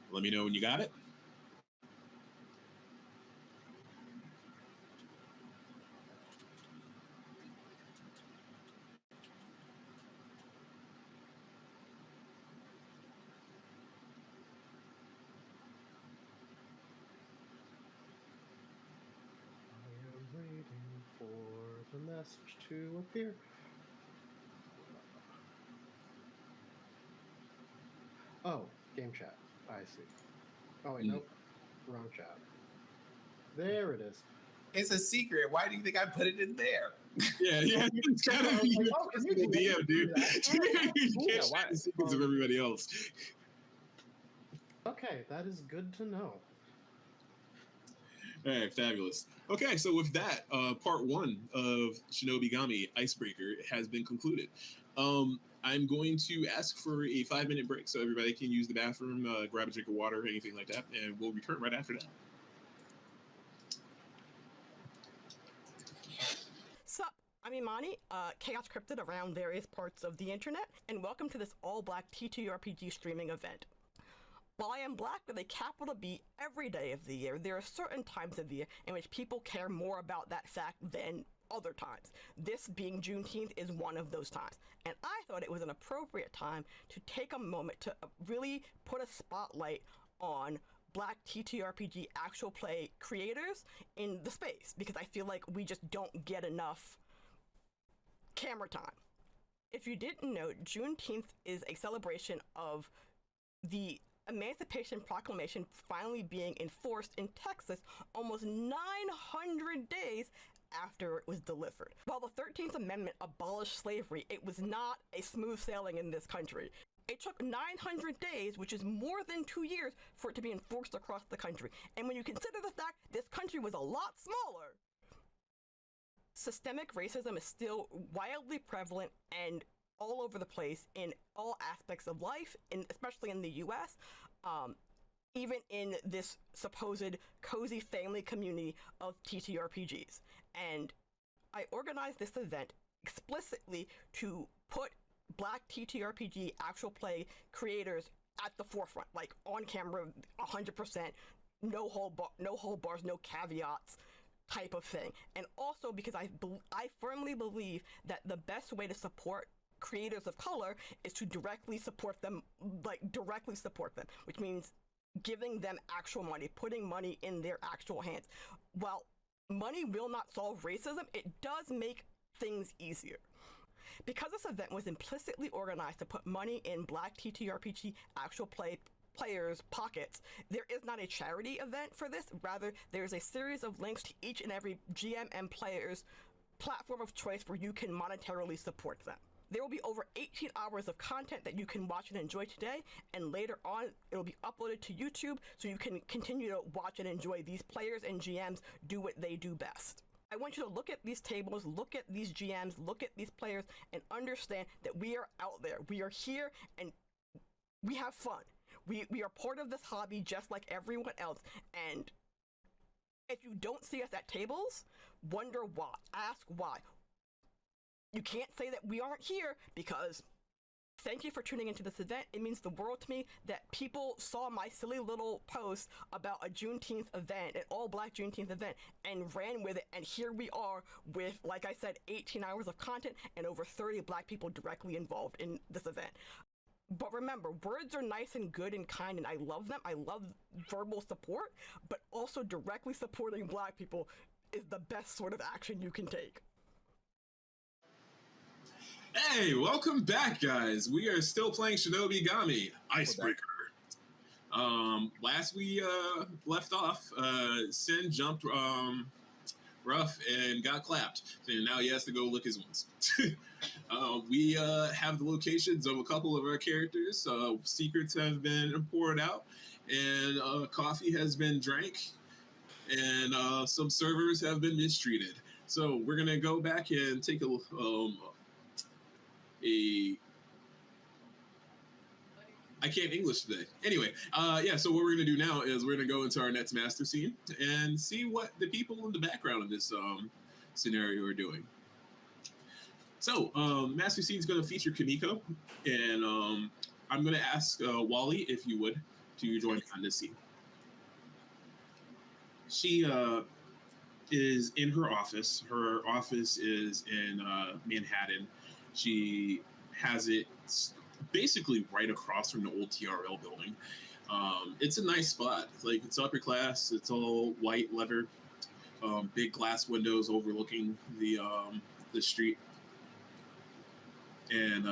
Let me know when you got it. For the message to appear. Oh, game chat. I see. Oh wait, nope. Wrong chat. There it is. It's a secret. Why do you think I put it in there? Yeah, it's kind of the DM, dude. You can't share the secrets of everybody else. Okay, that is good to know. All right, fabulous. Okay, so with that, part one of Shinobigami Icebreaker has been concluded. I'm going to ask for a 5-minute break so everybody can use the bathroom, grab a drink of water, anything like that, and we'll return right after that. Sup, I'm Imani, chaos cryptid around various parts of the internet, and welcome to this all-black TTRPG streaming event. While I am black with a capital B every day of the year, there are certain times of the year in which people care more about that fact than other times. This being Juneteenth is one of those times, and I thought it was an appropriate time to take a moment to really put a spotlight on black TTRPG actual play creators in the space, because I feel like we just don't get enough camera time. If you didn't know, Juneteenth is a celebration of the Emancipation Proclamation finally being enforced in Texas almost 900 days after it was delivered. While the 13th Amendment abolished slavery, it was not a smooth sailing in this country. It took 900 days, which is more than 2 years, for it to be enforced across the country. And when you consider the fact this country was a lot smaller, systemic racism is still wildly prevalent and all over the place in all aspects of life, especially in the US, even in this supposed cozy family community of TTRPGs. And I organized this event explicitly to put black TTRPG actual play creators at the forefront, like on camera, 100%, no hold bars, no caveats type of thing. And also because I firmly believe that the best way to support creators of color is to directly support them, which means giving them actual money, putting money in their actual hands. While money will not solve racism, it does make things easier. Because this event was implicitly organized to put money in black TTRPG actual players' pockets, there is not a charity event for this. Rather, there's a series of links to each and every GM and player's platform of choice where you can monetarily support them. There will be over 18 hours of content that you can watch and enjoy today, and later on it'll be uploaded to YouTube so you can continue to watch and enjoy these players and GMs do what they do best. I want you to look at these tables, look at these GMs, look at these players, and understand that we are out there. We are here and we have fun. We are part of this hobby just like everyone else, and if you don't see us at tables, wonder why. Ask why. You can't say that we aren't here because thank you for tuning into this event. It means the world to me that people saw my silly little post about a Juneteenth event, an all-black Juneteenth event, and ran with it, and here we are with, like I said, 18 hours of content and over 30 black people directly involved in this event. But remember, words are nice and good and kind, and I love them. I love verbal support, but also directly supporting black people is the best sort of action you can take. Hey, welcome back, guys. We are still playing Shinobigami, Icebreaker. Last we left off, Sin jumped rough and got clapped, and now he has to go lick his wounds. We have the locations of a couple of our characters. Secrets have been poured out, and coffee has been drank, and some servers have been mistreated. So we're gonna go back and take I can't English today. Anyway, so what we're going to do now is we're going to go into our next master scene and see what the people in the background of this scenario are doing. So, master scene is going to feature Kimiko, and I'm going to ask Wally, if you would, to join on this scene. She is in her office. Her office is in Manhattan. She has it basically right across from the old TRL building. It's a nice spot. Like, it's upper class. It's all white leather, big glass windows overlooking the street. And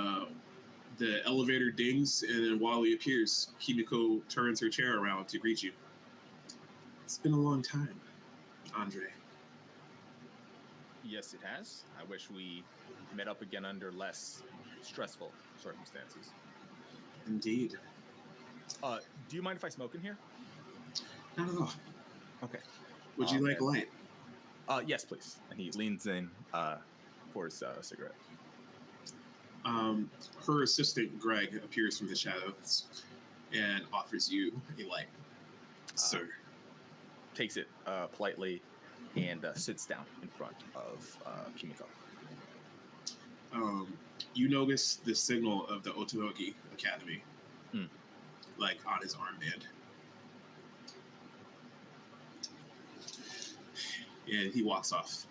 the elevator dings, and then Wally appears. Kimiko turns her chair around to greet you. It's been a long time, Andre. Yes, it has. I wish we met up again under less stressful circumstances. Indeed. Do you mind if I smoke in here? Not at all. Okay. Would you like light? Yes, please. And he leans in for his cigarette. Her assistant, Greg, appears from the shadows and offers you a light. Sir. Takes it politely and sits down in front of Kimiko. You notice the signal of the Otonogi Academy, like on his armband. And he walks off.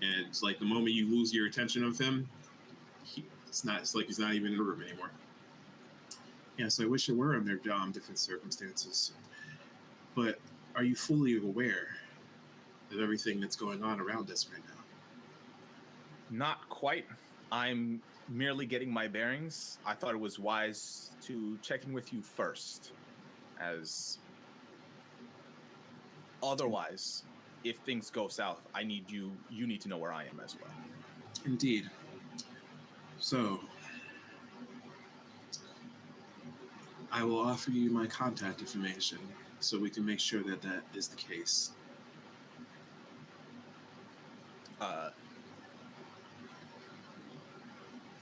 And it's like the moment you lose your attention of him, it's like he's not even in the room anymore. Yes, I wish it were under different circumstances. But are you fully aware of everything that's going on around us right now? Not quite. I'm merely getting my bearings. I thought it was wise to check in with you first, as otherwise, if things go south, you need to know where I am as well. Indeed. So, I will offer you my contact information so we can make sure that that is the case.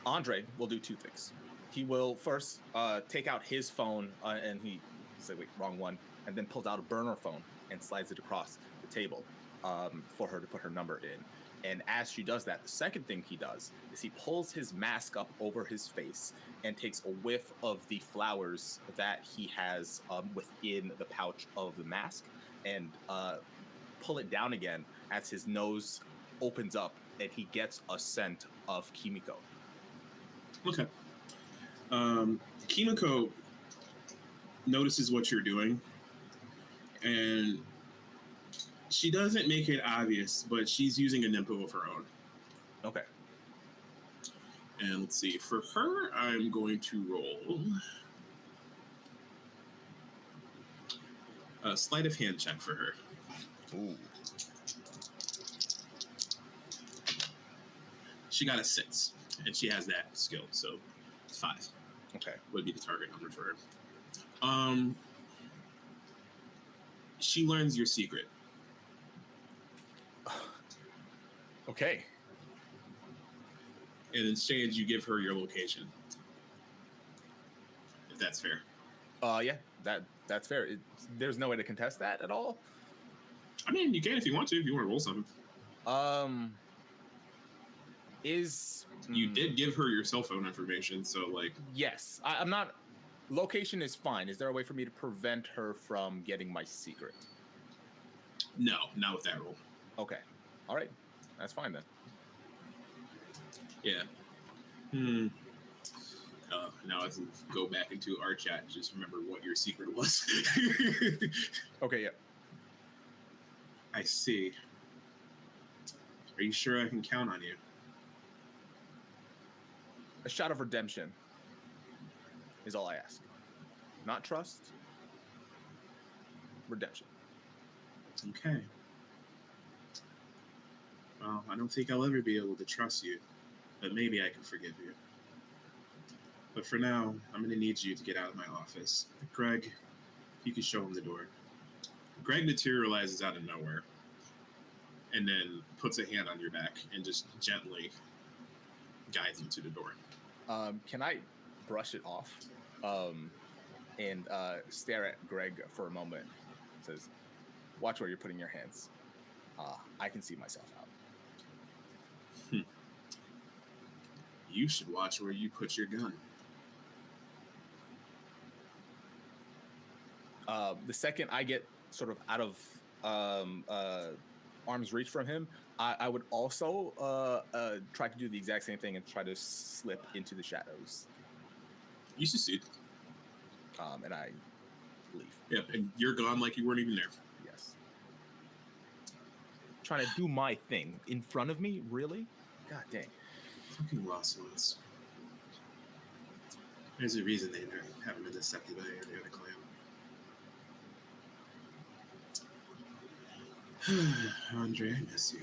Andre will do two things. He will first take out his phone and he's like, wait, wrong one, and then pulls out a burner phone and slides it across the table for her to put her number in. And as she does that, the second thing he does is he pulls his mask up over his face and takes a whiff of the flowers that he has within the pouch of the mask and pull it down again as his nose opens up and he gets a scent of Kimiko. Okay. Kimiko notices what you're doing, and she doesn't make it obvious, but she's using a nimbo of her own. Okay. And let's see. For her, I'm going to roll a sleight of hand check for her. Ooh. She got a 6, and she has that skill, so it's 5. Okay. Would be the target number for her. She learns your secret. Okay. And in exchange, you give her your location. If that's fair. Yeah, that's fair. There's no way to contest that at all. I mean, you can if you want to. If you want to roll something. You did give her your cell phone information, so like. Yes, I'm not. Location is fine. Is there a way for me to prevent her from getting my secret? No, not with that roll. Okay. All right. That's fine then. Yeah. Now as we go back into our chat, just remember what your secret was. Okay, yeah. I see. Are you sure I can count on you? A shot of redemption is all I ask. Not trust. Redemption. Okay. Well, I don't think I'll ever be able to trust you, but maybe I can forgive you. But for now, I'm going to need you to get out of my office. Greg, you can show him the door. Greg materializes out of nowhere and then puts a hand on your back and just gently guides you to the door. Can I brush it off and stare at Greg for a moment? It says, watch where you're putting your hands. I can see myself out. You should watch where you put your gun. The second I get sort of out of arm's reach from him, I would also try to do the exact same thing and try to slip into the shadows. You succeed. And I leave. Yep, and you're gone like you weren't even there. Yes. Trying to do my thing in front of me? Really? God dang. Fucking lost ones. There's a reason they haven't been accepted by any other clan. Andre, I miss you.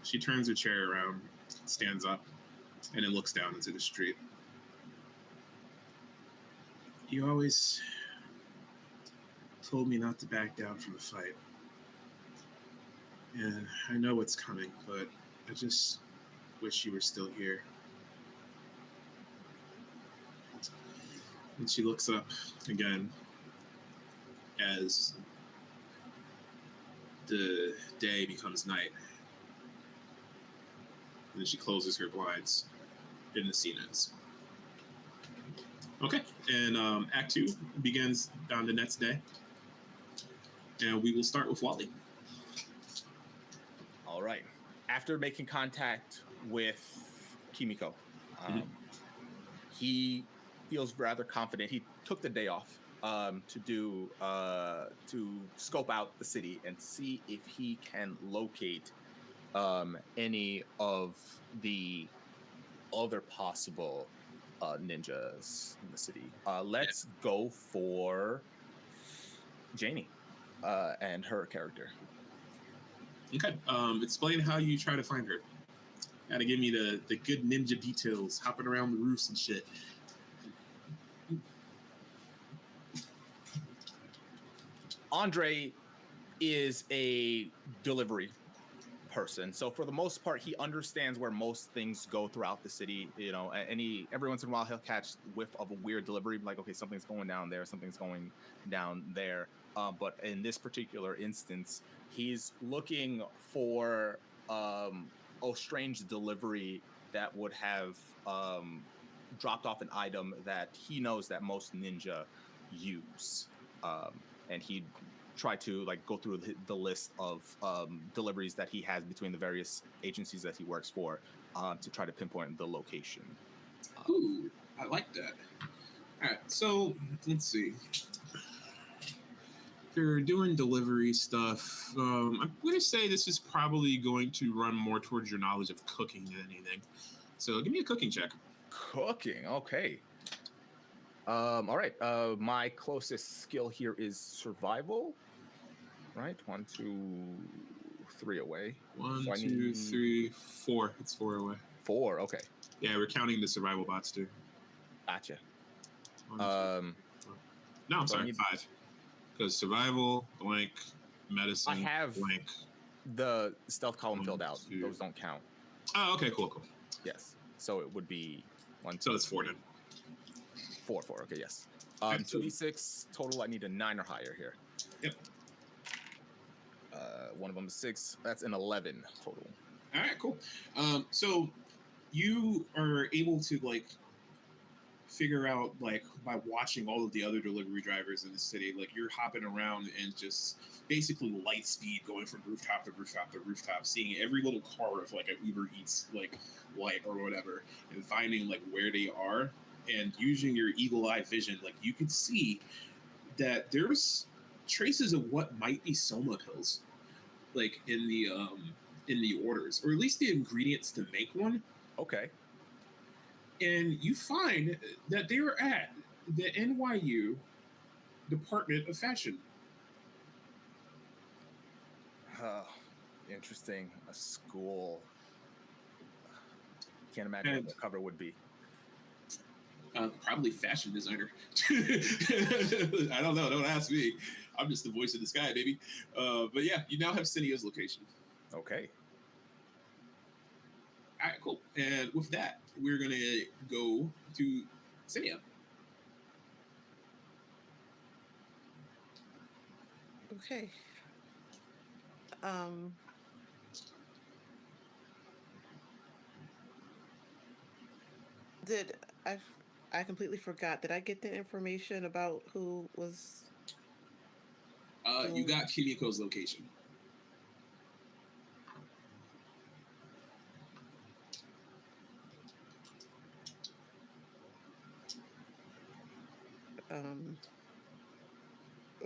She turns her chair around, stands up, and then looks down into the street. You always told me not to back down from a fight. And I know what's coming, but I just wish you were still here. And she looks up again as the day becomes night. And then she closes her blinds and the scene ends. Okay, and Act 2 begins on the next day. And we will start with Wally. All right. After making contact with Kimiko, he feels rather confident. He took the day off to scope out the city and see if he can locate any of the other possible ninjas in the city. Let's go for Janie and her character. Okay. Explain how you try to find her. Gotta give me the good ninja details, hopping around the roofs and shit. Andre is a delivery person, so for the most part, he understands where most things go throughout the city. You know, every once in a while he'll catch whiff of a weird delivery, like, okay, something's going down there, something's going down there. But in this particular instance, he's looking for a strange delivery that would have dropped off an item that he knows that most ninja use. And he'd try to like go through the list of deliveries that he has between the various agencies that he works for to try to pinpoint the location. Ooh, I like that. All right, so let's see. They're doing delivery stuff. I'm going to say this is probably going to run more towards your knowledge of cooking than anything. So give me a cooking check. Cooking, okay. All right. My closest skill here is survival. Right, 1, 2, 3 away. One, So I two, need 3, 4. It's 4 away. 4. Okay, Yeah, we're counting the survival bots too. gotcha. 1, 2, 4. No, I'm so I sorry, need- 5. Because survival, blank, medicine, I have blank. the stealth column 1, filled out. 2. Those don't count. Oh, okay, cool. Yes. So it would be 1. So it's 4 then. 4. Okay, yes. Okay, so- 2d6 total. I need a 9 or higher here. Yep. One of them is 6. That's an 11 total. All right, cool. So you are able to like figure out like by watching all of the other delivery drivers in the city, like you're hopping around and just basically light speed going from rooftop to rooftop to rooftop, seeing every little car of like an Uber Eats like light or whatever, and finding like where they are, and using your eagle eye vision, like you could see that there's traces of what might be soma pills, like in the orders, or at least the ingredients to make one. Okay. And you find that they're at the NYU Department of Fashion. Interesting. A school. Can't imagine what the cover would be. Probably fashion designer. I don't know. Don't ask me. I'm just the voice of the sky, baby. But yeah, you now have Cinea's location. Okay. All right, cool. And with that, we're going to go to Cinea. Okay. Did I completely forgot. Did I get the information about who was You got Kimiko's location.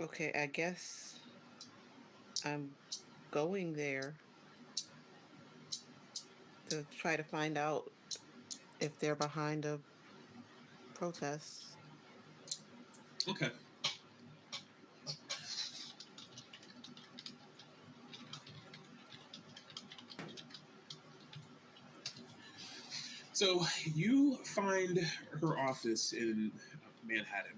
okay, I guess I'm going there to try to find out if they're behind a protest. Okay. So you find her office in Manhattan.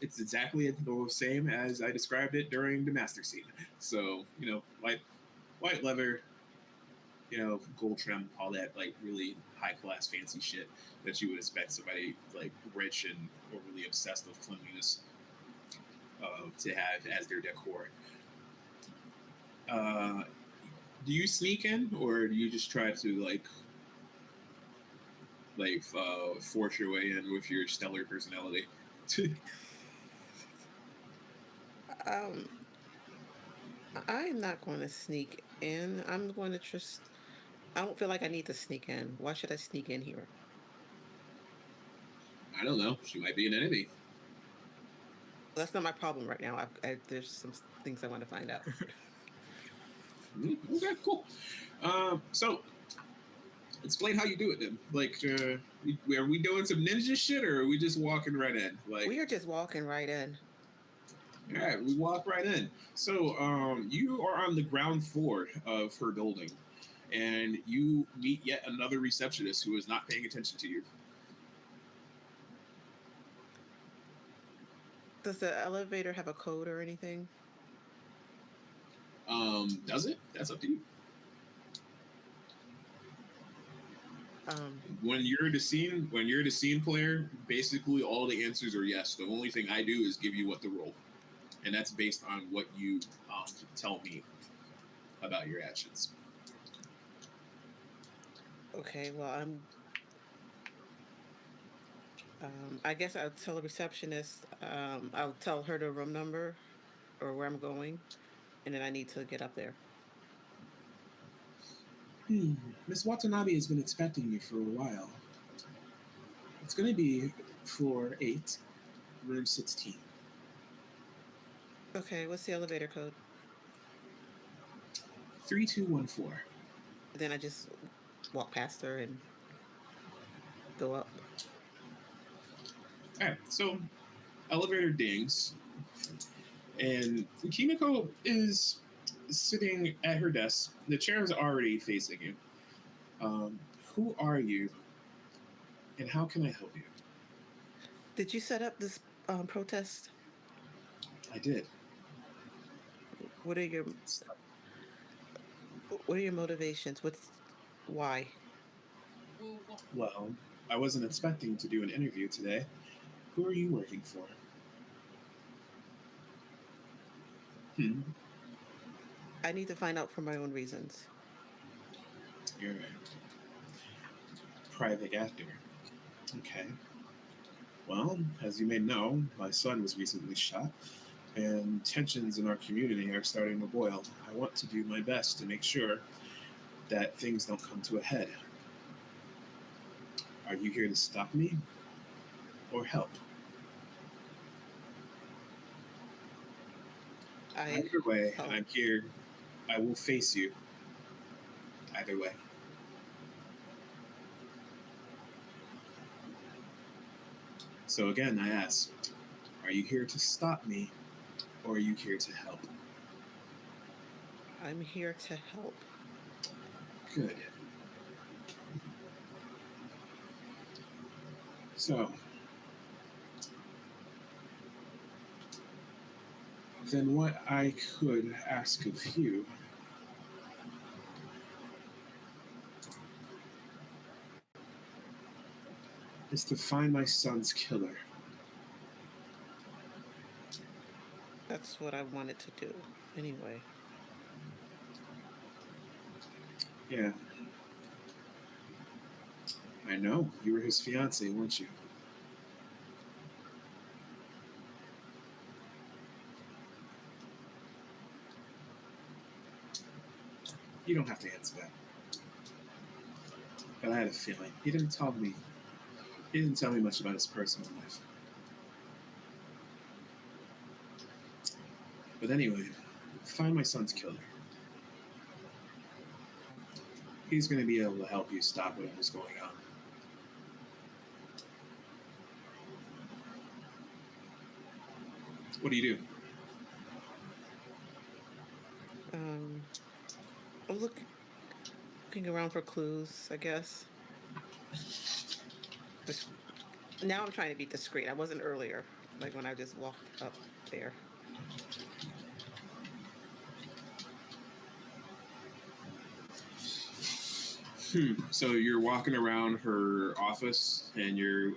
It's exactly the same as I described it during the master scene. So, white leather, gold trim, all that like really high class fancy shit that you would expect somebody like rich and overly obsessed with cleanliness to have as their decor. Do you sneak in, or do you just try to force your way in with your stellar personality? I'm not going to sneak in. I'm going to just. I don't feel like I need to sneak in. Why should I sneak in here? I don't know. She might be an enemy. That's not my problem right now. There's some things I want to find out. Okay, cool. So explain how you do it then. Like, are we doing some ninja shit, or are we just walking right in? Like, We are just walking right in. all right, we walk right in. So, you are on the ground floor of her building, and you meet yet another receptionist who is not paying attention to you. Does the elevator have a code or anything? Does it? That's up to you. When you're the scene player, basically all the answers are yes. The only thing I do is give you what to roll, and that's based on what you tell me about your actions. Okay, well, I guess I'll tell the receptionist. I'll tell her the room number or where I'm going, and then I need to get up there. Miss Watanabe has been expecting you for a while. It's going to be floor 8, room 16. Okay, what's the elevator code? 3214. Then I just walk past her and go up. All right, so elevator dings, and Kimiko is sitting at her desk. The chair is already facing you. Who are you, and how can I help you? Did you set up this protest? I did. What are your motivations? Why? Well, I wasn't expecting to do an interview today. Who are you working for? I need to find out for my own reasons. You're a private actor. Okay. Well, as you may know, my son was recently shot, and tensions in our community are starting to boil. I want to do my best to make sure that things don't come to a head. Are you here to stop me or help? Either way, I'm here. I will face you. Either way. So again, I ask, are you here to stop me or are you here to help? I'm here to help. Good. So, then what I could ask of you is to find my son's killer. That's what I wanted to do, anyway. Yeah. I know. You were his fiance, weren't you? You don't have to answer that. But I had a feeling. He didn't tell me much about his personal life. But anyway, find my son's killer. He's going to be able to help you stop whatever's going on. What do you do? I'm looking around for clues, I guess. Now I'm trying to be discreet. I wasn't earlier, like when I just walked up there. So you're walking around her office and you're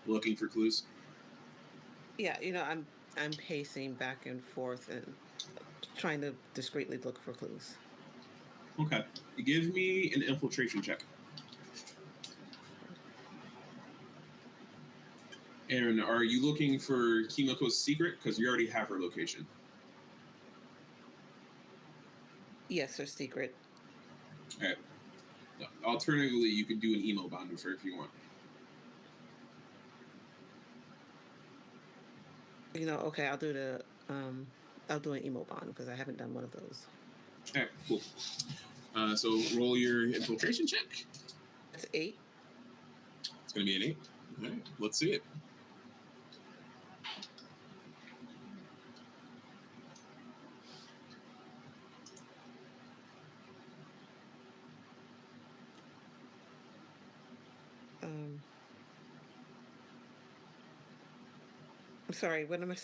looking for clues? Yeah, I'm pacing back and forth and trying to discreetly look for clues. Okay. Give me an infiltration check. And are you looking for Kimiko's secret? Because you already have her location. Yes, her secret. All right. Alternatively, you could do an emo bond with her if you want. Okay, I'll do an emo bond because I haven't done one of those. All right, cool. So roll your infiltration check. That's 8. It's going to be an 8. All right, let's see it. I'm sorry. What am I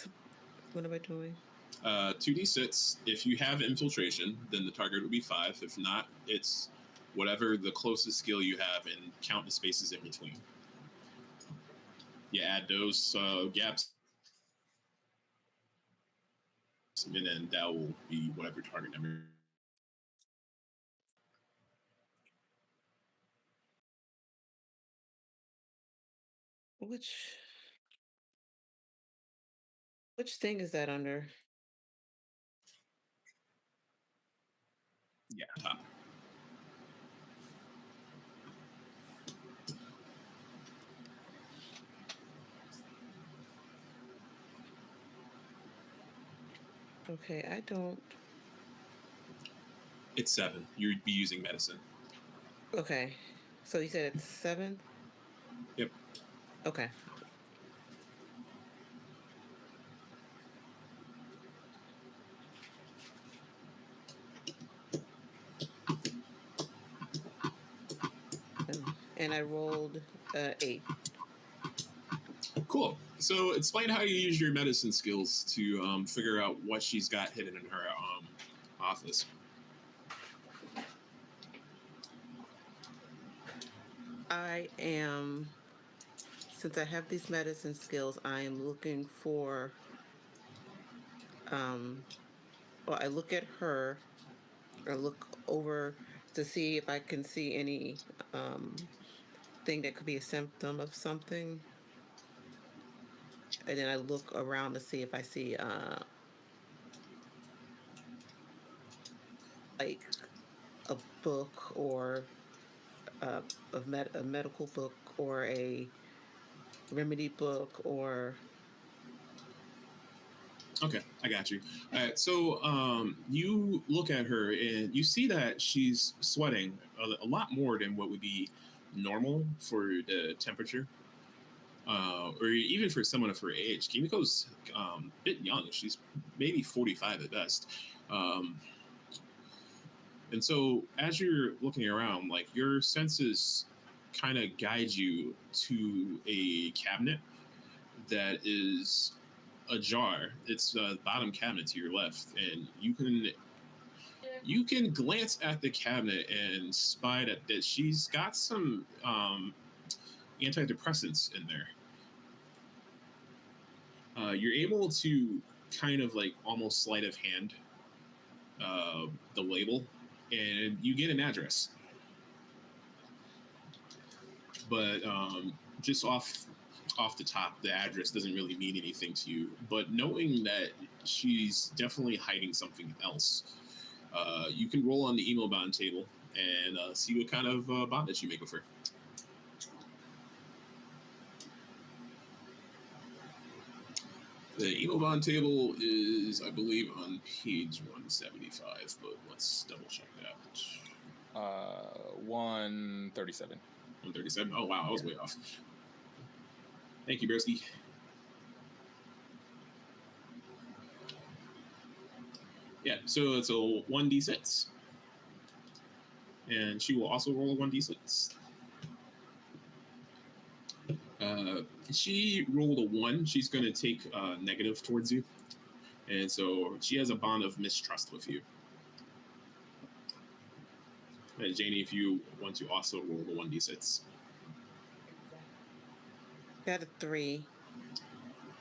doing? 2d6. If you have infiltration, then the target would be 5. If not, it's whatever the closest skill you have and count the spaces in between. You add those gaps, and then that will be whatever target number. Which thing is that under? Yeah, top. Okay, I don't. It's 7. You'd be using medicine. Okay, so you said it's 7? Yep. Okay. and I rolled 8. Cool. So explain how you use your medicine skills to figure out what she's got hidden in her office. Since I have these medicine skills, I am looking for, well, I look at her, or look over to see if I can see any thing that could be a symptom of something. And then I look around to see if I see like a book or a medical book or a remedy book or. Okay, I got you. All right, so you look at her and you see that she's sweating a lot more than what would be normal for the temperature, or even for someone of her age. Kimiko's a bit young; she's maybe 45 at best. And so, as you're looking around, like your senses kind of guide you to a cabinet that is ajar. It's the bottom cabinet to your left, and you can glance at the cabinet and spy that she's got some antidepressants in there. You're able to kind of like almost sleight of hand the label, and you get an address. But just off the top, the address doesn't really mean anything to you. But knowing that she's definitely hiding something else, you can roll on the emo bond table and see what kind of bond that you make with her. The emo bond table is, I believe, on page 175, but let's double check that. 137. 137? Oh, wow, I was way off. Thank you, Broski. Yeah, so it's a 1d6. And she will also roll a 1d6. She rolled a 1. She's going to take negative towards you. And so she has a bond of mistrust with you. And Janie, if you want to also roll the 1d6. Got a 3.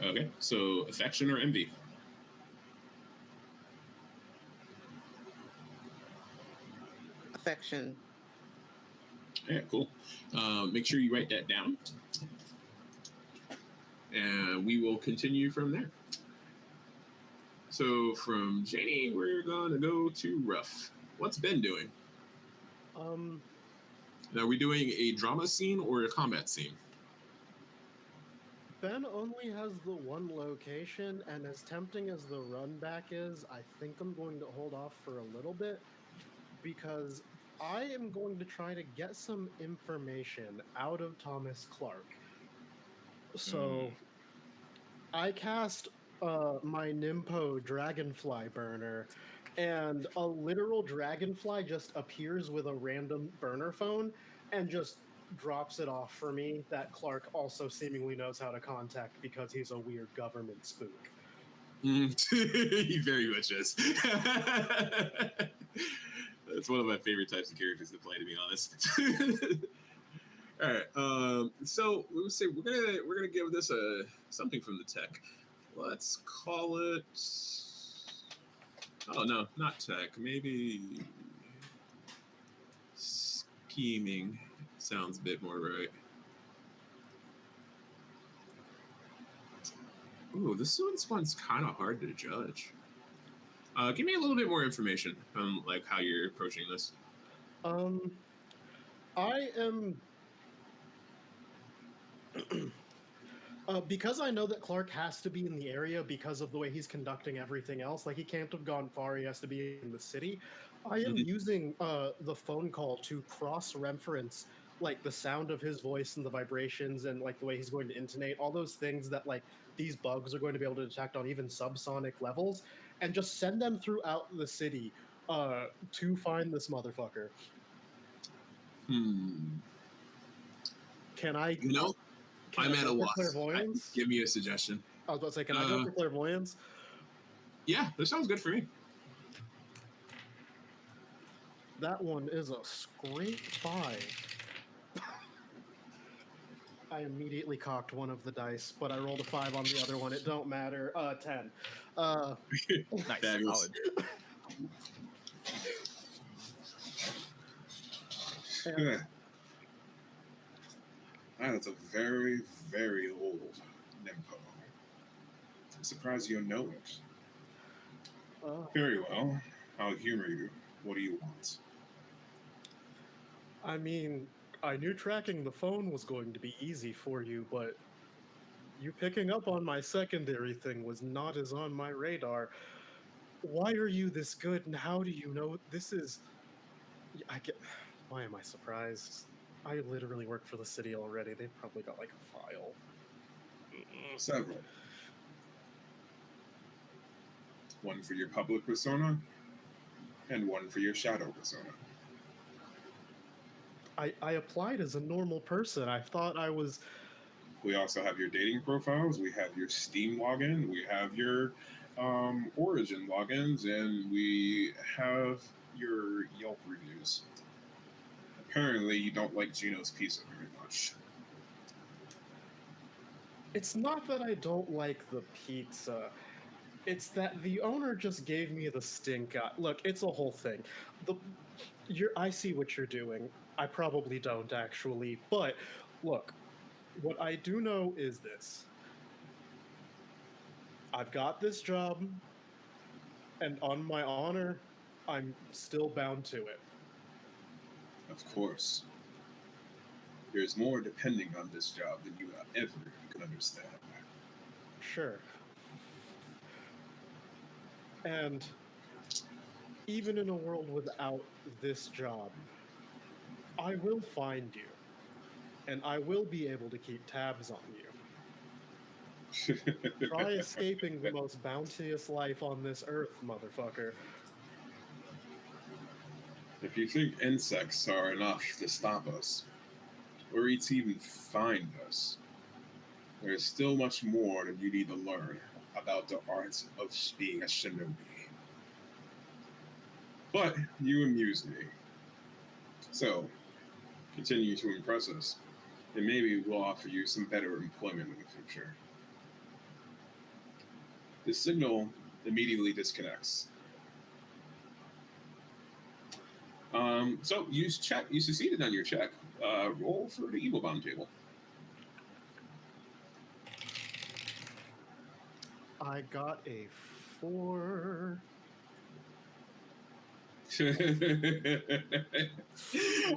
Okay, so affection or envy? Affection. Yeah, cool. Make sure you write that down. And we will continue from there. So from Janie, we're going to go to Ruff. What's Ben doing? Now, are we doing a drama scene or a combat scene? Ben only has the one location, and as tempting as the run back is, I think I'm going to hold off for a little bit, because I am going to try to get some information out of Thomas Clark. So, I cast my Nimpo Dragonfly Burner, and a literal dragonfly just appears with a random burner phone and just drops it off for me that Clark also seemingly knows how to contact because he's a weird government spook. He very much is. That's one of my favorite types of characters to play, to be honest. All right. So let's say we're gonna give this something from the tech. Let's call it. Oh no, not tech. Maybe scheming sounds a bit more right. Ooh, this one's kind of hard to judge. Give me a little bit more information on like how you're approaching this. I am. Because I know that Clark has to be in the area because of the way he's conducting everything else, like he can't have gone far, he has to be in the city. I am using the phone call to cross-reference like the sound of his voice and the vibrations and like the way he's going to intonate, all those things that like these bugs are going to be able to detect on even subsonic levels, and just send them throughout the city to find this motherfucker. Can I? You know, Can I'm I at a go for loss. clairvoyance? Give me a suggestion. I was about to say, can I go for clairvoyance? Yeah, that sounds good for me. That one is a scrape 5. I immediately cocked one of the dice, but I rolled a 5 on the other one. It don't matter. 10. Nice, Fabulous. And That's a very, very old Nimpo. I'm surprised you know it. Very well. I'll humor you. What do you want? I mean, I knew tracking the phone was going to be easy for you, but you picking up on my secondary thing was not as on my radar. Why are you this good, and how do you know this is... Why am I surprised? I literally work for the city already. They've probably got like a file. Several. One for your public persona, and one for your shadow persona. I applied as a normal person. I thought I was... We also have your dating profiles, we have your Steam login, we have your Origin logins, and we have your Yelp reviews. Apparently, you don't like Gino's pizza very much. It's not that I don't like the pizza. It's that the owner just gave me the stink eye. Look, it's a whole thing. I see what you're doing. I probably don't, actually. But, look, what I do know is this. I've got this job, and on my honor, I'm still bound to it. Of course. There's more depending on this job than you ever can understand. Sure. And even in a world without this job, I will find you, and I will be able to keep tabs on you. Try escaping the most bounteous life on this earth, motherfucker. If you think insects are enough to stop us, or to even find us, there is still much more that you need to learn about the art of being a shinobi. But you amuse me. So, continue to impress us, and maybe we'll offer you some better employment in the future. The signal immediately disconnects. So you succeeded on your check. Roll for the evil bomb table. I got a 4.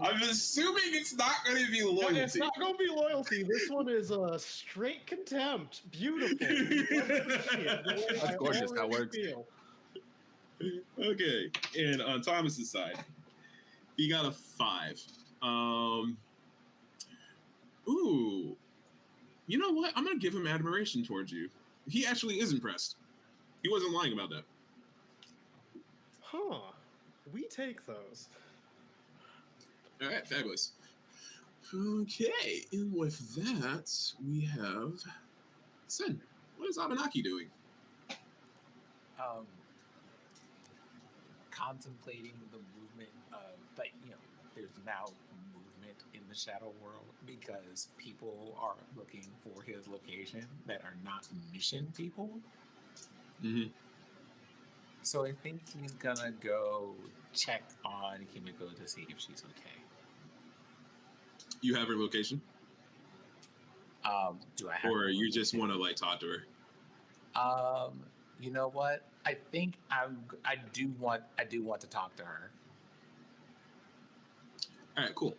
I'm assuming it's not going to be loyalty. It's not going to be loyalty. This one is straight contempt. Beautiful. That's gorgeous. That works. Okay, and on Thomas's side, he got a 5. Ooh, you know what? I'm gonna give him admiration towards you. He actually is impressed. He wasn't lying about that. Huh. We take those. All right, fabulous. Okay, and with that, we have Sen. What is Abenaki doing? Contemplating the movement of, like, there's now movement in the shadow world because people are looking for his location that are not mission people. Mm-hmm. So I think he's gonna go check on Kimiko to see if she's okay. You have her location? Do I have? Or you just want to like talk to her? You know what? I think I do want to talk to her. All right, cool.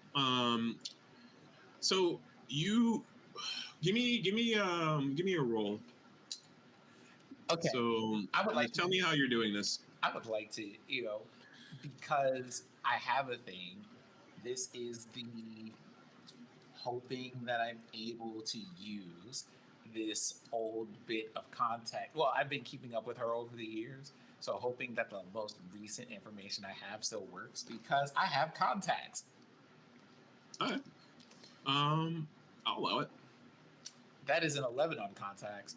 So you give me a roll. Okay. So I would like tell me how you're doing this. I would like to, because I have a thing. This is the hoping that I'm able to use this old bit of contact. Well, I've been keeping up with her over the years, so hoping that the most recent information I have still works because I have contacts. All right. I'll allow it. That is an 11 on contacts.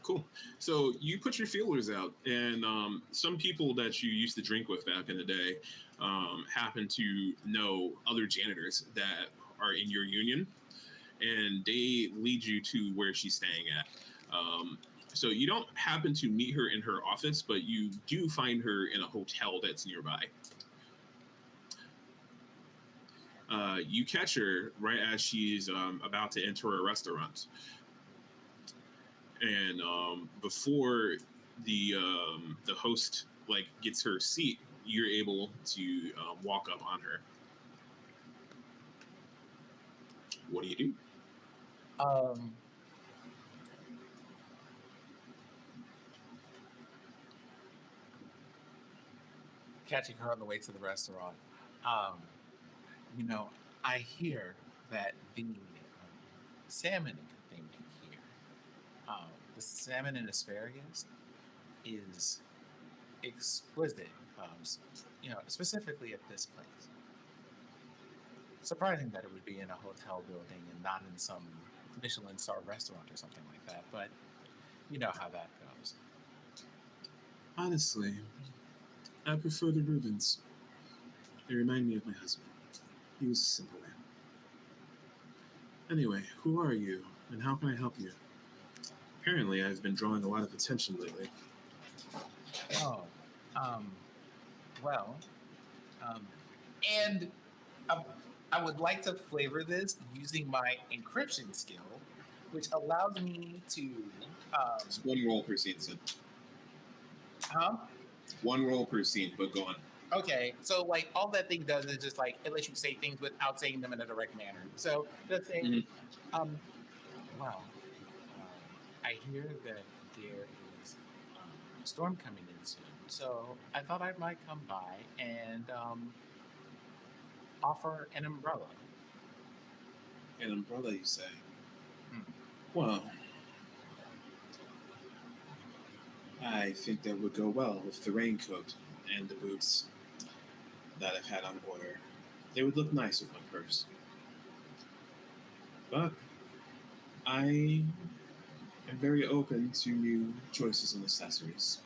Cool. So you put your feelers out, and some people that you used to drink with back in the day happen to know other janitors that are in your union, and they lead you to where she's staying at. So you don't happen to meet her in her office, but you do find her in a hotel that's nearby. You catch her right as she's about to enter a restaurant. And before the host like gets her seat, you're able to walk up on her. What do you do? Catching her on the way to the restaurant. I hear that the salmon thing here, the salmon and asparagus, is exquisite. Specifically at this place. Surprising that it would be in a hotel building and not in some Michelin star restaurant or something like that, but you know how that goes. Honestly, I prefer the Rubens. They remind me of my husband. He was a simple man. Anyway, who are you, and how can I help you? Apparently, I've been drawing a lot of attention lately. And I would like to flavor this using my encryption skill, which allows me to. It's one roll per scene, Sid. Huh? One roll per scene, but go on. Okay, so like all that thing does is just like it lets you say things without saying them in a direct manner. So let's say, I hear that there is a storm coming in soon, so I thought I might come by and offer an umbrella. An umbrella, you say? Well, I think that would go well with the raincoat and the boots that I've had on order. They would look nice with my purse. But I am very open to new choices and accessories.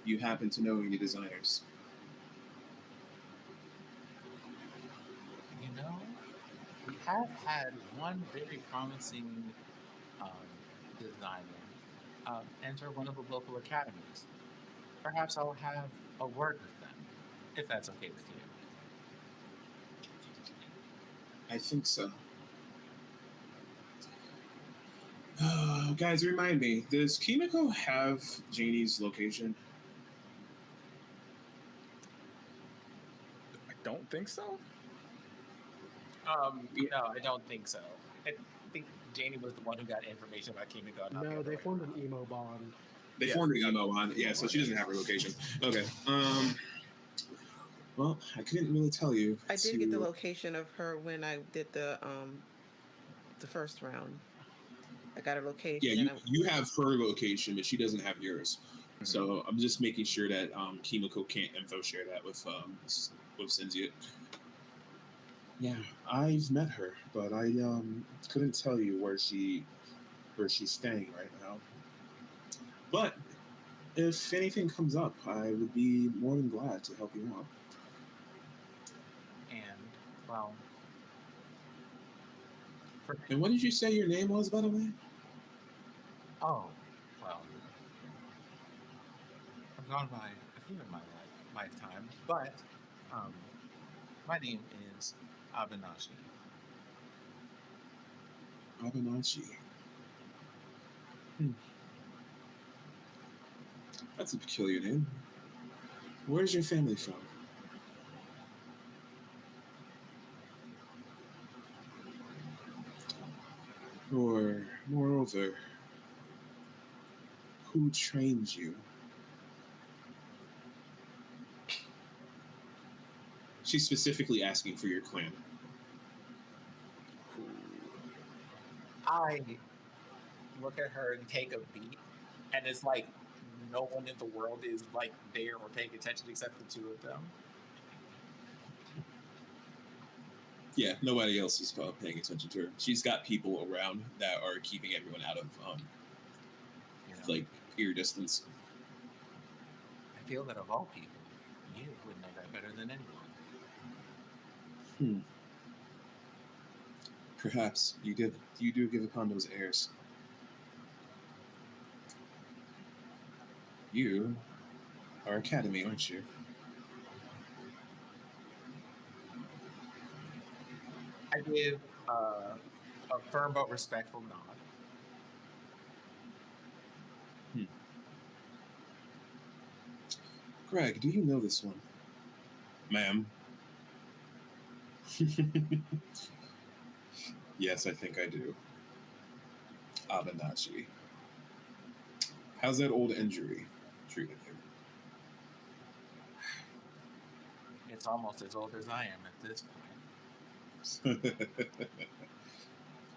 You happen to know any designers? We have had one very promising designer enter one of the local academies. Perhaps I'll have a word with them, if that's okay with you. I think so. Guys, remind me, does Kimiko have Janie's location? I don't think so. No, I don't think so. I think Janie was the one who got information about Kimiko. No, they formed an emo bond. They formed an emo bond. Yeah, so she doesn't have her location. Okay. Well, I couldn't really tell you. I did get the location of her when I did the first round. I got her location. Yeah, you have her location, but she doesn't have yours. Mm-hmm. So I'm just making sure that Kimiko can't info share that with Sinziet. Yeah, I've met her, but I couldn't tell you where she's staying right now. But if anything comes up, I would be more than glad to help you out. And what did you say your name was, by the way? I've gone by a few in my lifetime, but my name is Abinashi. Abinashi. That's a peculiar name. Where's your family from? Or, moreover, who trained you? She's specifically asking for your clan. I look at her and take a beat, and it's like no one in the world is like there or paying attention except the two of them. Yeah, nobody else is paying attention to her. She's got people around that are keeping everyone out of like ear distance. I feel that of all people, you would know that better than anyone. Perhaps you do give upon those airs. You are Academy, aren't you? I give a firm but respectful nod. Greg, do you know this one? Ma'am. Yes, I think I do. Abanachi. How's that old injury treating you? It's almost as old as I am at this point.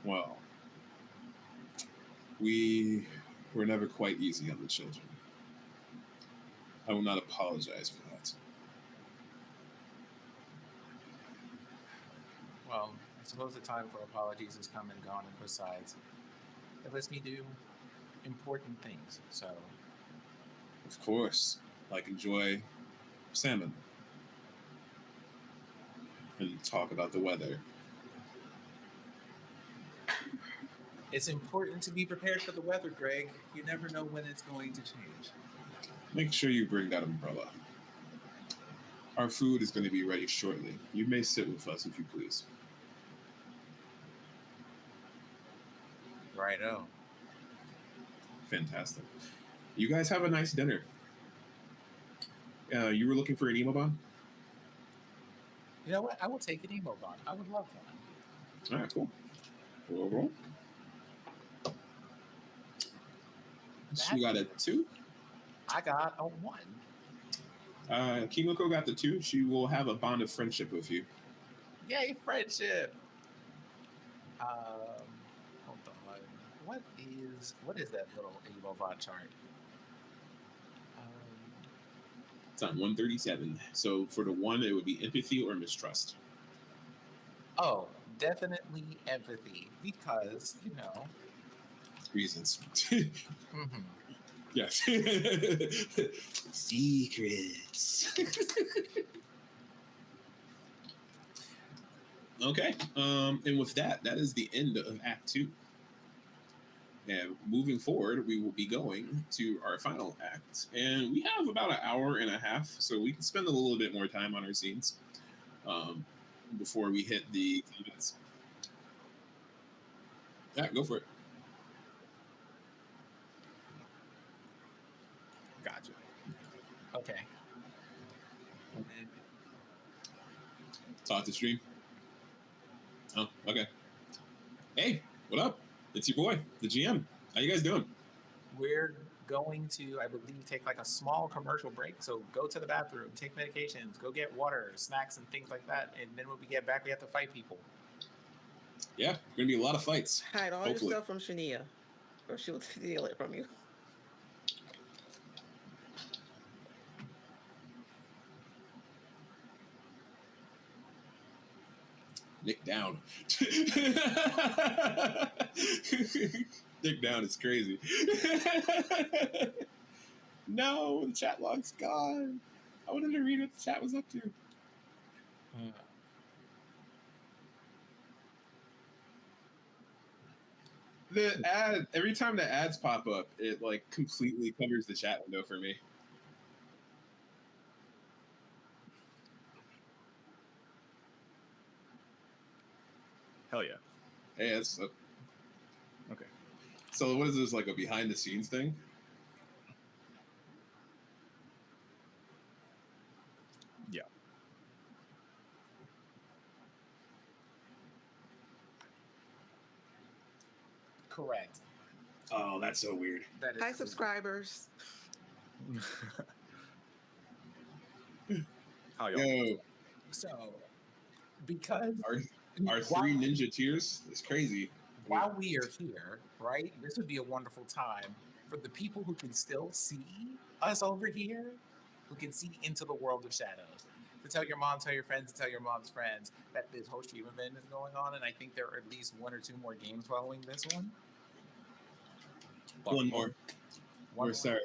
Well, we were never quite easy on the children. I will not apologize for that. Well, I suppose the time for apologies has come and gone, and besides, it lets me do important things, so... Of course, like enjoy salmon. And talk about the weather. It's important to be prepared for the weather, Greg. You never know when it's going to change. Make sure you bring that umbrella. Our food is going to be ready shortly. You may sit with us if you please. Righto. Fantastic. You guys have a nice dinner. You were looking for an Emobon? You know what? I will take an Emobon. I would love that. All right, cool. Roll. She got a 2? I got a 1. Kimiko got the 2. She will have a bond of friendship with you. Yay, friendship! Hold on. What is that little Emobon chart? It's on 137. So for the 1, it would be empathy or mistrust. Oh, definitely empathy, because, Reasons. Mm-hmm. Yes. Secrets. Okay. And with that is the end of Act 2. And moving forward, we will be going to our final act. And we have about an hour and a half, so we can spend a little bit more time on our scenes before we hit the comments. Yeah, go for it. Gotcha. Okay. Talk to stream. Oh, okay. Hey, what up? It's your boy, the GM. How you guys doing? We're going to, I believe, take like a small commercial break. So go to the bathroom, take medications, go get water, snacks, and things like that. And then when we get back, we have to fight people. Yeah, going to be a lot of fights. Hide all hopefully. your stuff from Shania, or she'll steal it from you. Nick down. Nick down is crazy. No, the chat log's gone. I wanted to read what the chat was up to. The ad, every time the ads pop up, it like completely covers the chat window for me. Hell yeah. Hey, that's Okay. So what is this, like a behind the scenes thing? Yeah. Correct. Oh, that's so weird. That is Hi, subscribers. How y'all? Yo, So, because our three ninja tears is crazy. while we are here, right, this would be a wonderful time for the people who can still see us over here, who can see into the world of shadows. to tell your mom, tell your friends, to tell your mom's friends that this whole stream event is going on, and I think there are at least 1 or 2 more games following this one. One more. One We're sorry.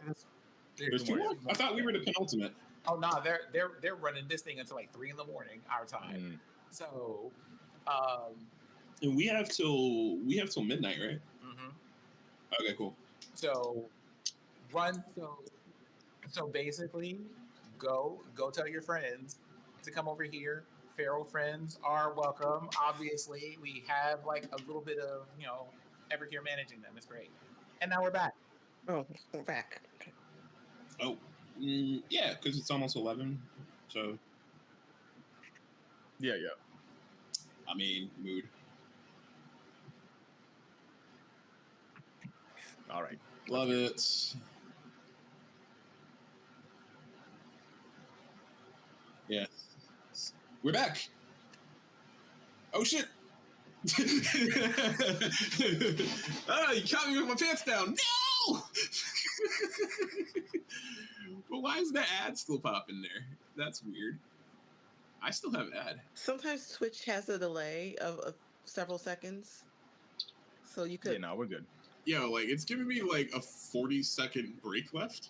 There's 2 more? I thought we were the penultimate. Oh no, they're running this thing until like 3 in the morning our time. So, and we have till midnight, right? Mm-hmm. Okay, cool. So so basically, go tell your friends to come over here. Feral friends are welcome. Obviously, we have like a little bit of Evercare managing them. It's great. And now we're back. Oh, we're back. Oh, yeah, because it's almost 11. So, yeah. I mean, mood. All right. Love it. Yeah. We're back. Oh, shit. Oh, you caught me with my pants down. No! But why is the ad still popping there? That's weird. I still have ad. Sometimes Twitch has a delay of several seconds. So you could... Yeah, no, we're good. Yeah, like, it's giving me, like, a 40-second break left.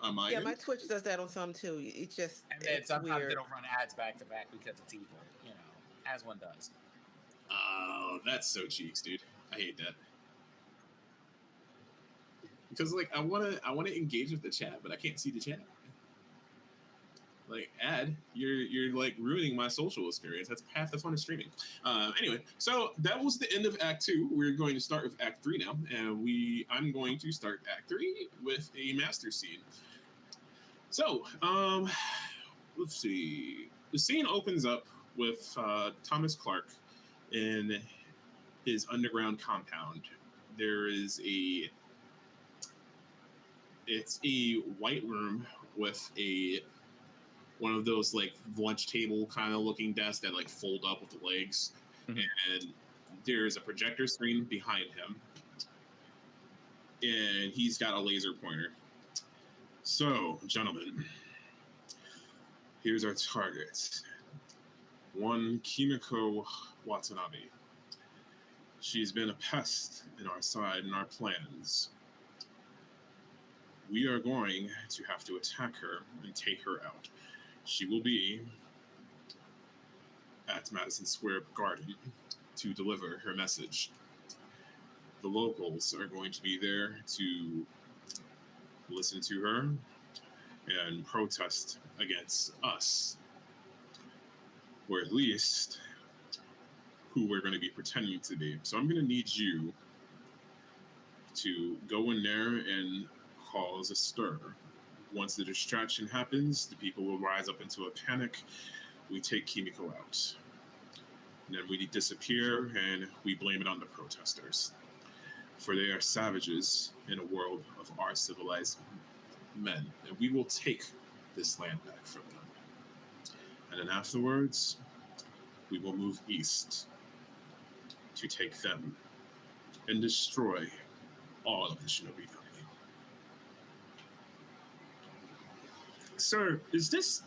On my end. My Twitch does that on some, too. It's just... And then sometimes weird. they don't run ads back-to-back because it's evil, as one does. Oh, that's so cheeks, dude. I hate that. Because like I wanna engage with the chat, but I can't see the chat. Like ad, you're like ruining my social experience. That's half the fun of streaming. Anyway, so that was the end of Act 2. We're going to start with Act 3 now, and I'm going to start Act 3 with a master scene. So, let's see. The scene opens up with Thomas Clark in his underground compound. There is it's a white room with one of those like lunch table kind of looking desks that like fold up with the legs. Mm-hmm. And there's a projector screen behind him. And he's got a laser pointer. So, gentlemen, here's our target. One Kimiko Watanabe. She's been a pest in our side and our plans. We are going to have to attack her and take her out. She will be at Madison Square Garden to deliver her message. The locals are going to be there to listen to her and protest against us. Or at least who we're going to be pretending to be. So I'm going to need you to go in there and cause a stir. Once the distraction happens, the people will rise up into a panic. We take Kimiko out. And then we disappear and we blame it on the protesters. For they are savages in a world of our civilized men. And we will take this land back from them. And then afterwards, we will move east to take them and destroy all of the Shinobigami. Sir, is this...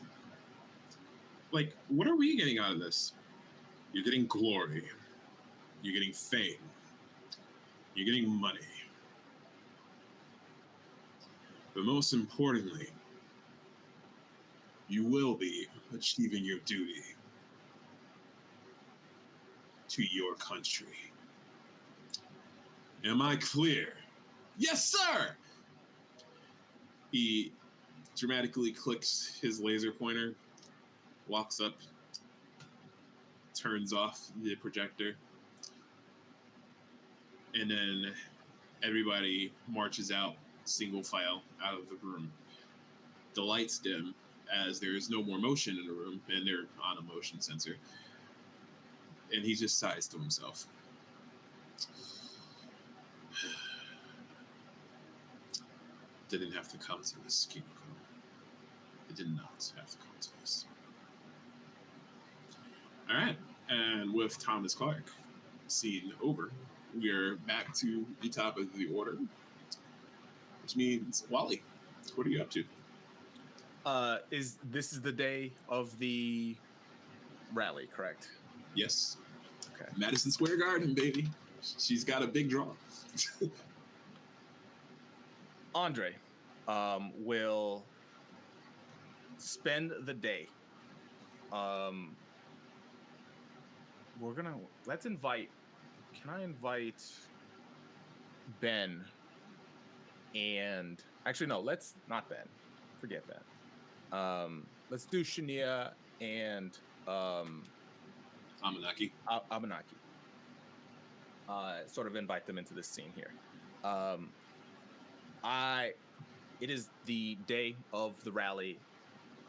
like, what are we getting out of this? You're getting glory. You're getting fame. You're getting money. But most importantly, you will be achieving your duty to your country. Am I clear? Yes, sir! He dramatically clicks his laser pointer, walks up, turns off the projector, and then everybody marches out, single file, out of the room. The lights dim as there is no more motion in the room, and they're on a motion sensor. And he just sighs to himself. Didn't have to come to this, Kimiko. It did not have to come to this. All right, and with Thomas Clark, scene over, we're back to the top of the order, which means Wally, what are you up to? This is the day of the rally, correct? Yes. Okay. Madison Square Garden, baby. She's got a big draw. Andre will spend the day. Let's invite. Can I invite Ben? And actually, no. Let's not Ben. Forget that. Let's do Shania and Amanaki. Abenaki. Sort of invite them into this scene here. It is the day of the rally.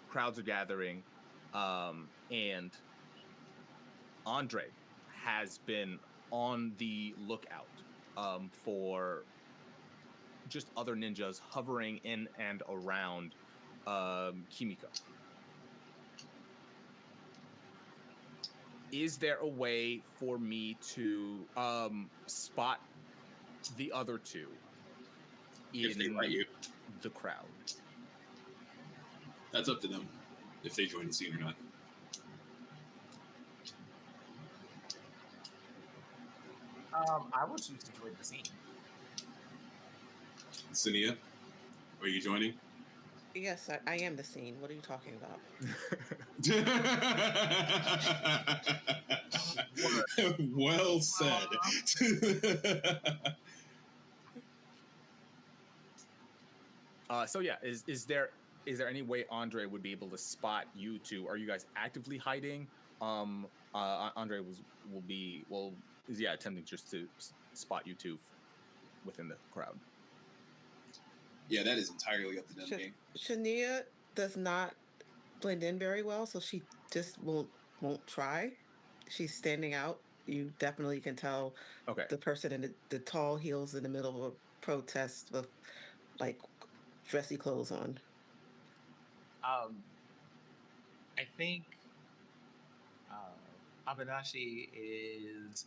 Crowds are gathering, and Andre has been on the lookout for just other ninjas hovering in and around Kimiko. Is there a way for me to spot the other two If they invite you. The crowd? That's up to them, if they join the scene or not. I will choose to join the scene. Sania, are you joining? Yes, I am the scene. What are you talking about? Well said. So yeah, is there any way Andre would be able to spot you two? Are you guys actively hiding? Andre is attempting just to spot you two within the crowd. Yeah, that is entirely up to them. Shania does not blend in very well, so she just won't try. She's standing out. You definitely can tell the person in the tall heels in the middle of a protest with like dressy clothes on. I think Abanashi is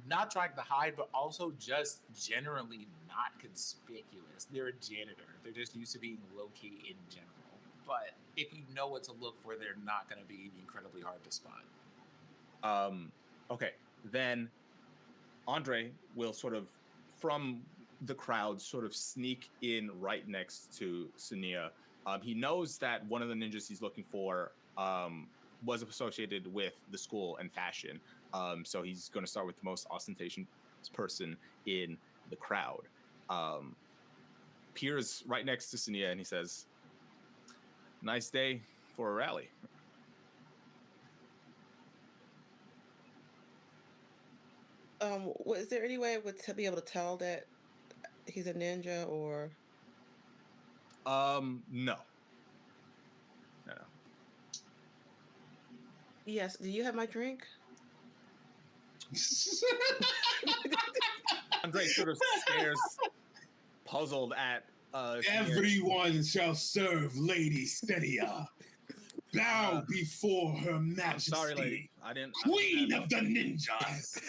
not trying to hide, but also just generally not conspicuous. They're a janitor. They're just used to being low-key in general. But if you know what to look for, they're not going to be incredibly hard to spot. Okay. Then Andre will sort of, from the crowd, sort of sneak in right next to Sunia. He knows that one of the ninjas he's looking for was associated with the school and fashion. So he's going to start with the most ostentatious person in the crowd. Peers right next to Sunia, and he says, "Nice day for a rally." Is there any way to be able to tell that he's a ninja or? No. Yes. Do you have my drink? Andre sort of stares, puzzled at. Everyone shall serve Lady Stedia. Bow before her majesty. I'm sorry, lady. Queen of the ninjas.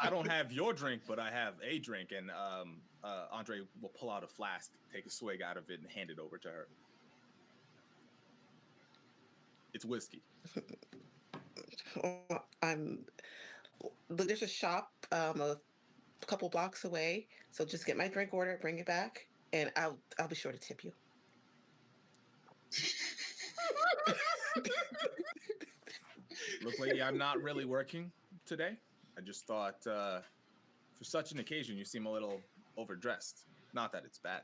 I don't have your drink, but I have a drink, and Andre will pull out a flask, take a swig out of it, and hand it over to her. It's whiskey. There's a shop a couple blocks away, so just get my drink order, bring it back, and I'll be sure to tip you. Look, lady, I'm not really working today. I just thought for such an occasion, you seem a little overdressed. Not that it's bad.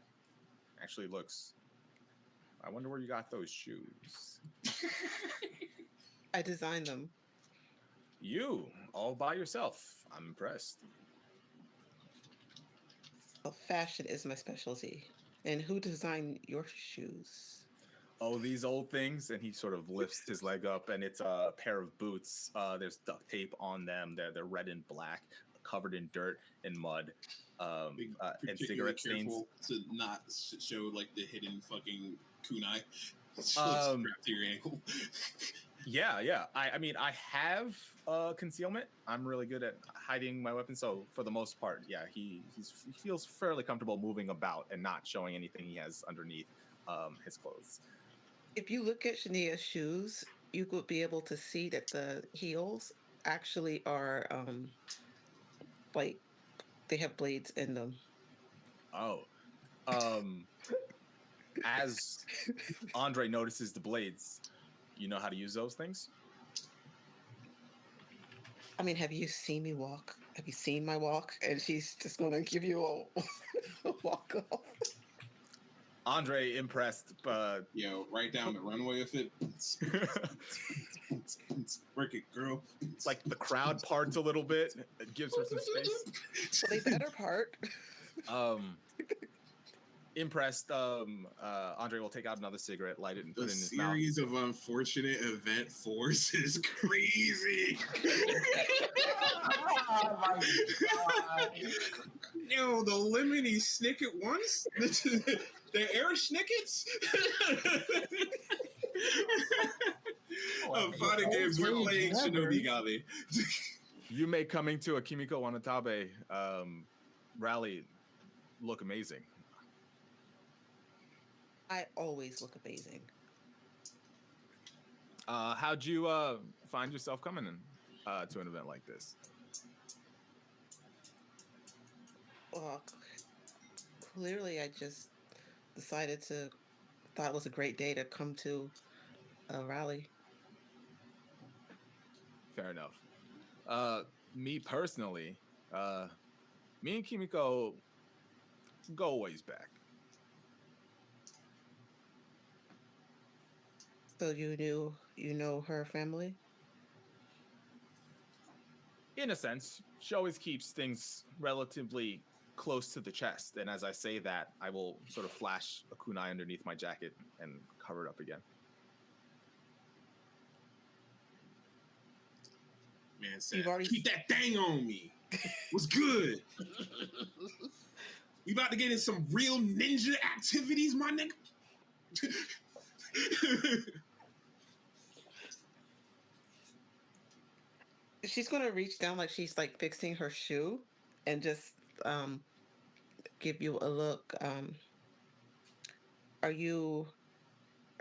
Actually looks... I wonder where you got those shoes. I designed them. You, all by yourself. I'm impressed. Well, fashion is my specialty. And who designed your shoes? Oh, these old things. And he sort of lifts his leg up, and it's a pair of boots. There's duct tape on them. They're red and black, covered in dirt and mud, and cigarette stains. To not show like the hidden fucking kunai. Strapped to your ankle. Yeah. I mean, I have concealment. I'm really good at hiding my weapon. So for the most part, yeah, he feels fairly comfortable moving about and not showing anything he has underneath his clothes. If you look at Shania's shoes, you would be able to see that the heels actually are like they have blades in them. Oh, as Andre notices the blades, you know how to use those things? I mean, have you seen me walk? Have you seen my walk? And she's just going to give you a walk off. Andre impressed. Right down the runway with it. Work it, girl. It's like the crowd parts a little bit. It gives her some space. Well, they better part. Impressed, Andre will take out another cigarette, light it, and put it in his mouth. The series of unfortunate event force is crazy. Oh my god. Yo, the lemony snicket ones? The air snickets? Fighting games, we're playing Shinobigami. You make coming to a Kimiko Wanatabe rally look amazing. I always look amazing. How'd you find yourself coming to an event like this? Well, clearly I just decided thought it was a great day to come to a rally. Fair enough. Me personally, me and Kimiko go ways back. So you know her family? In a sense, she always keeps things relatively close to the chest, and as I say that, I will sort of flash a kunai underneath my jacket and cover it up again. Man said, keep that thing on me. What's good? You about to get in some real ninja activities, my nigga? She's gonna reach down like she's like fixing her shoe and just give you a look. Are you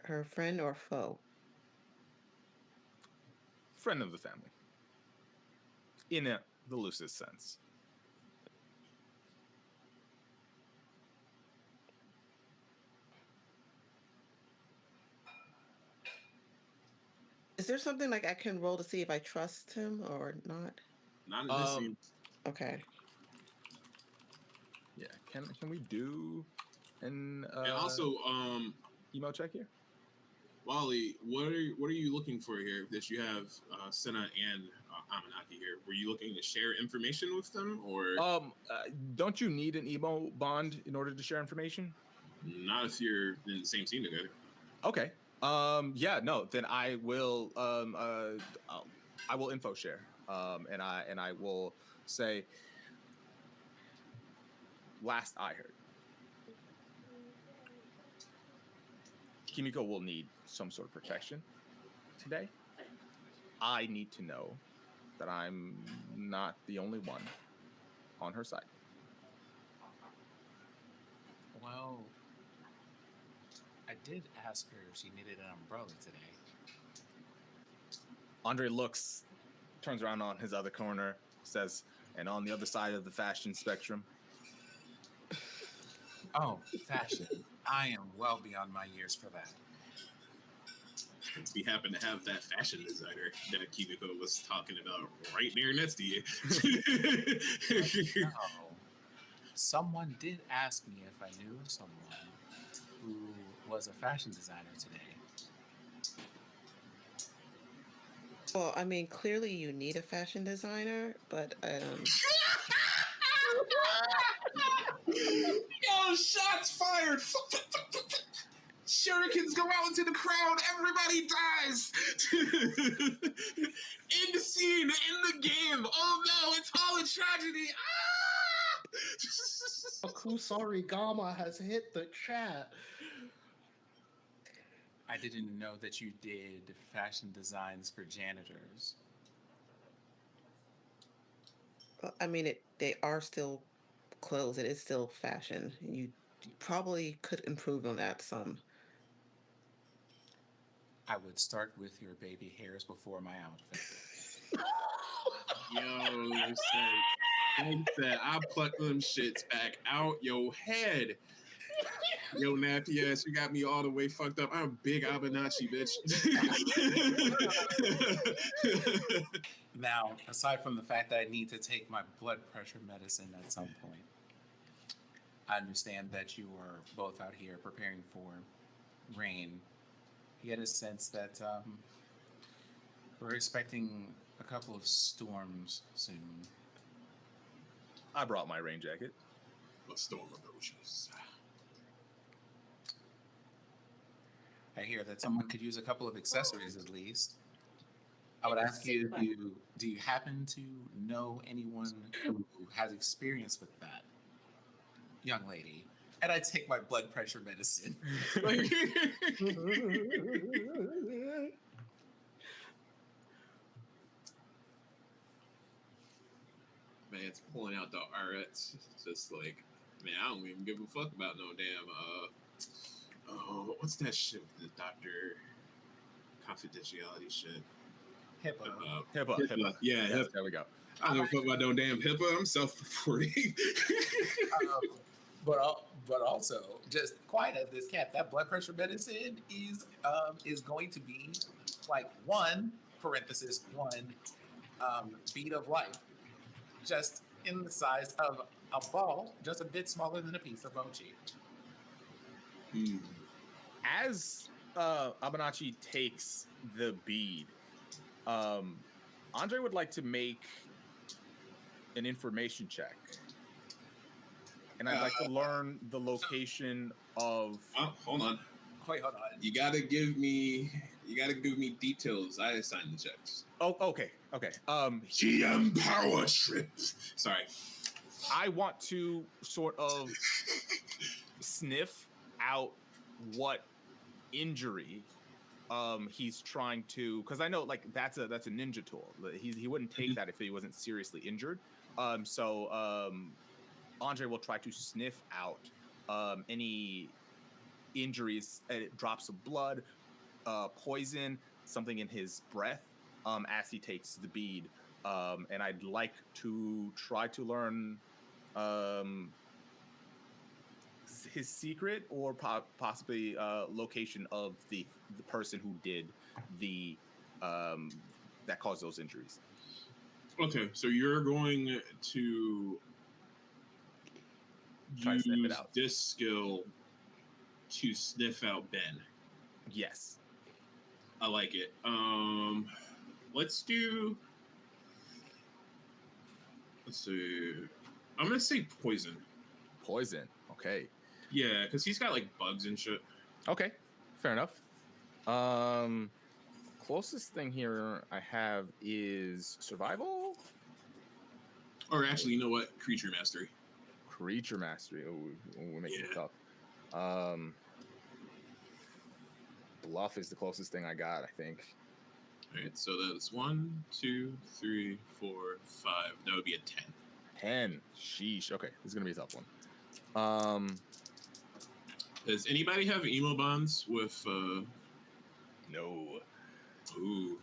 her friend or foe? Friend of the family. In the loosest sense. Is there something like I can roll to see if I trust him or not? Not in this scene. Okay. Yeah, can we do an and also emo check here? Wally, what are you looking for here that you have Senna and Amanaki here? Were you looking to share information with them, or don't you need an emo bond in order to share information? Not if you're in the same team together. Okay. Yeah, no, then I will I will info share. And I will say, last I heard, Kimiko will need some sort of protection today. I need to know that I'm not the only one on her side. Well, I did ask her if she needed an umbrella today. Andre looks, turns around on his other corner, says, and on the other side of the fashion spectrum. Oh, fashion. I am well beyond my years for that. We happen to have that fashion designer that Kimiko was talking about right there next to you. No. Someone did ask me if I knew someone who was a fashion designer today. Well, I mean, clearly you need a fashion designer, but Yo, shots fired! Shurikens go out into the crowd, everybody dies! In the scene, in the game, oh no, it's all a tragedy! Kusari Gama has hit the chat. I didn't know that you did fashion designs for janitors. Well, I mean, they are still clothes. It is still fashion. You probably could improve on that some. I would start with your baby hairs before my outfit. Yo, said I plucked them shits back out your head. Yo, nappy ass, you got me all the way fucked up. I'm big Abanachi, bitch. Now, aside from the fact that I need to take my blood pressure medicine at some point, I understand that you are both out here preparing for rain. You get a sense that we're expecting a couple of storms soon. I brought my rain jacket. A storm approaches. I hear that someone could use a couple of accessories at least. I would ask you, do you happen to know anyone who has experience with that, young lady? And I take my blood pressure medicine. Man, it's pulling out the RX. It's just like, man, I don't even give a fuck about no damn what's that shit with the doctor confidentiality shit? HIPAA. Yeah, yes, HIPAA. there we go. I don't give a fuck about no damn HIPAA. I'm self-reporting. But also, just quiet as this cat. That blood pressure medicine is going to be like one bead of life, just in the size of a ball, just a bit smaller than a piece of mochi. As Abanachi takes the bead, Andre would like to make an information check. And I'd like to learn the location of... Oh, hold on. Wait, hold on. You gotta give me details. I assign the checks. Oh, okay. GM power trip. Sorry. I want to sort of sniff out what injury he's trying to, because I know like that's a ninja tool. He wouldn't take that if he wasn't seriously injured. So Andre will try to sniff out any injuries, drops of blood, poison, something in his breath as he takes the bead. And I'd like to try to learn his secret or possibly location of the person who did the that caused those injuries. Okay, so you're going to Try to sniff it use out. this skill to sniff out Ben. Yes. I like it. Let's see. I'm gonna say poison. Poison. Okay. Yeah, because he's got like bugs and shit. Okay. Fair enough. Closest thing here I have is survival. Or actually, you know what? Creature mastery. Creature mastery. Oh, we're making it tough. Bluff is the closest thing I got, I think. All right, so that's 1, 2, 3, 4, 5. That would be a 10. 10. Sheesh. Okay, this is gonna be a tough one. Does anybody have emo bonds with? No. Ooh,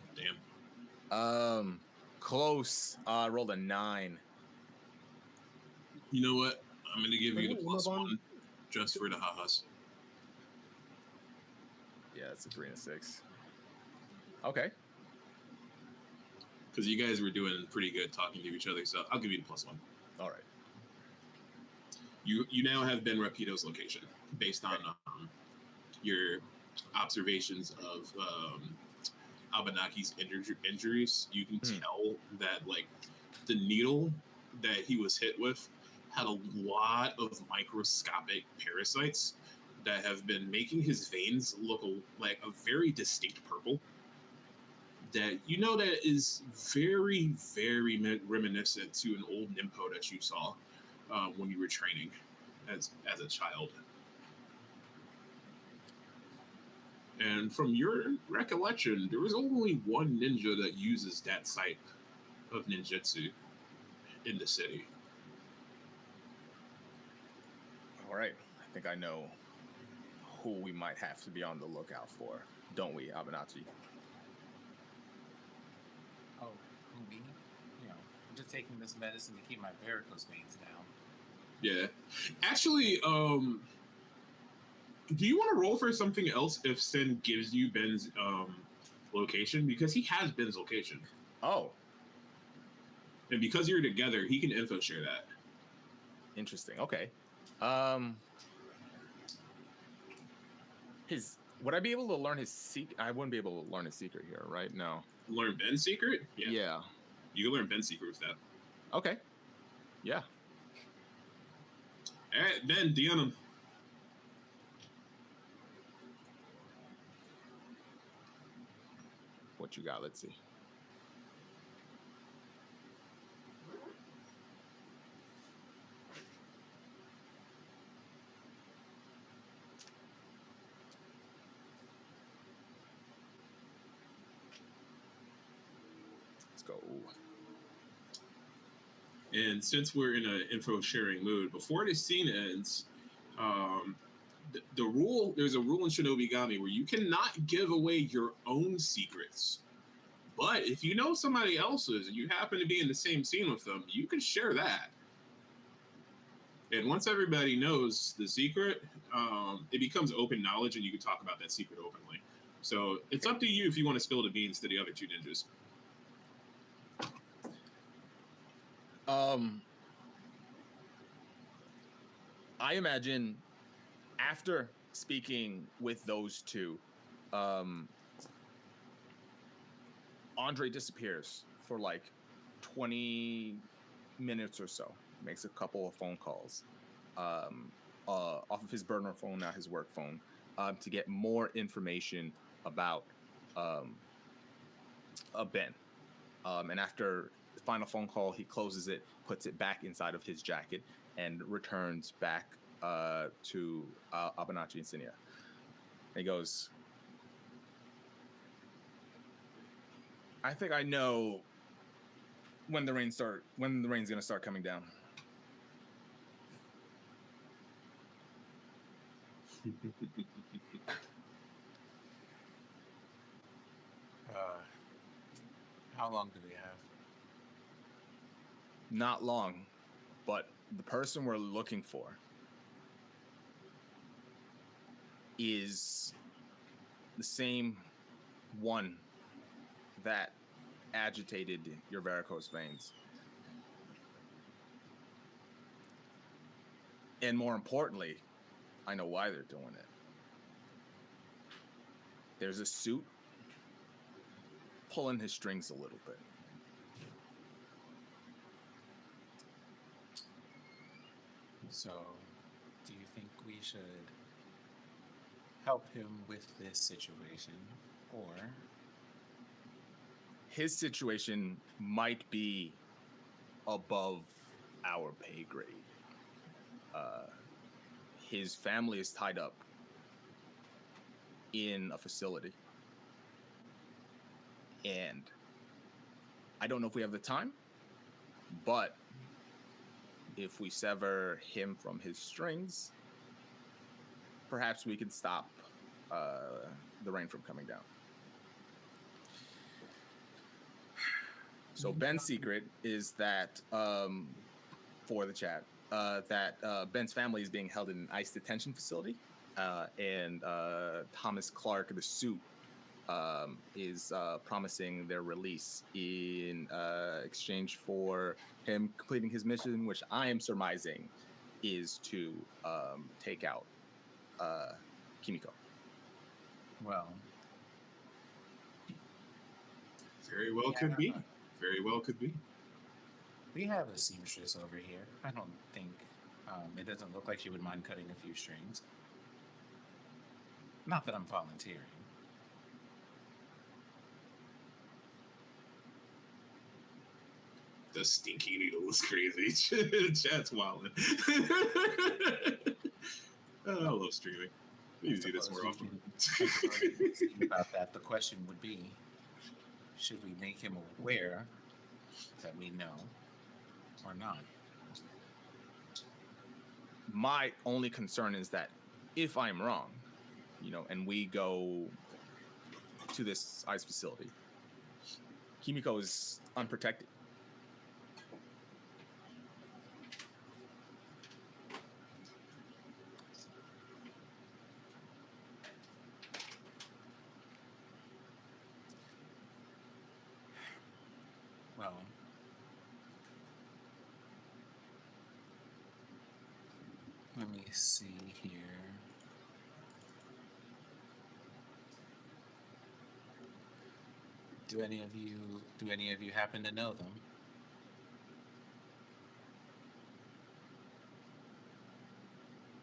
damn. Close. I rolled a 9. You know what? I'm gonna give you the Emo plus bond? 1 just for the ha-has. Yeah, it's a 3 and a 6. Okay. Because you guys were doing pretty good talking to each other, so I'll give you the plus 1. All right. You now have Ben Rapido's location based on your observations of Abanaki's injuries. You can tell that like the needle that he was hit with had a lot of microscopic parasites that have been making his veins look like a very distinct purple. That you know that is very, very reminiscent to an old Nimpo that you saw when you were training as a child. And from your recollection, there is only one ninja that uses that type of ninjutsu in the city. All right. I think I know who we might have to be on the lookout for, don't we, Abanachi? Oh, who, me? You know, I'm just taking this medicine to keep my varicose veins down. Yeah. Actually, do you want to roll for something else if Sin gives you Ben's location? Because he has Ben's location. Oh. And because you're together, he can info share that. Interesting. Okay. Would I be able to learn his secret? I wouldn't be able to learn his secret here, right? No. Learn Ben's secret? Yeah. You can learn Ben's secret with that. Okay. Yeah. All right, Ben, DM him. What you got? Let's see. Let's go. And since we're in an info sharing mood, before the scene ends, there's a rule in Shinobigami where you cannot give away your own secrets. But if you know somebody else's and you happen to be in the same scene with them, you can share that. And once everybody knows the secret, it becomes open knowledge and you can talk about that secret openly. So it's up to you if you want to spill the beans to the other two ninjas. I imagine after speaking with those two, Andre disappears for like 20 minutes or so, makes a couple of phone calls off of his burner phone, not his work phone, to get more information about Ben. And after the final phone call, he closes it, puts it back inside of his jacket, and returns back to Abanachi and Sinia. He goes, I think I know when the rain's gonna start coming down. How long do we have? Not long, but the person we're looking for is the same one that agitated your varicose veins. And more importantly, I know why they're doing it. There's a suit pulling his strings a little bit. So, do you think we should help him with this situation, or his situation might be above our pay grade? His family is tied up in a facility, and I don't know if we have the time, but if we sever him from his strings, perhaps we can stop the rain from coming down. So Ben's secret is that, for the chat, that Ben's family is being held in an ICE detention facility, and Thomas Clark, the suit, is promising their release in exchange for him completing his mission, which I am surmising is to take out Kimiko. well, Very well could be. Very well could be. we have a seamstress over here. I don't think it doesn't look like she would mind cutting a few strings. Not that I'm volunteering. The stinky needle is crazy. Chat's wildin'. I love streaming. We need to do this more often. About that, the question would be, should we make him aware that we know or not? My only concern is that if I'm wrong, and we go to this ice facility, Kimiko is unprotected. Well, let me see here. Do any of you happen to know them?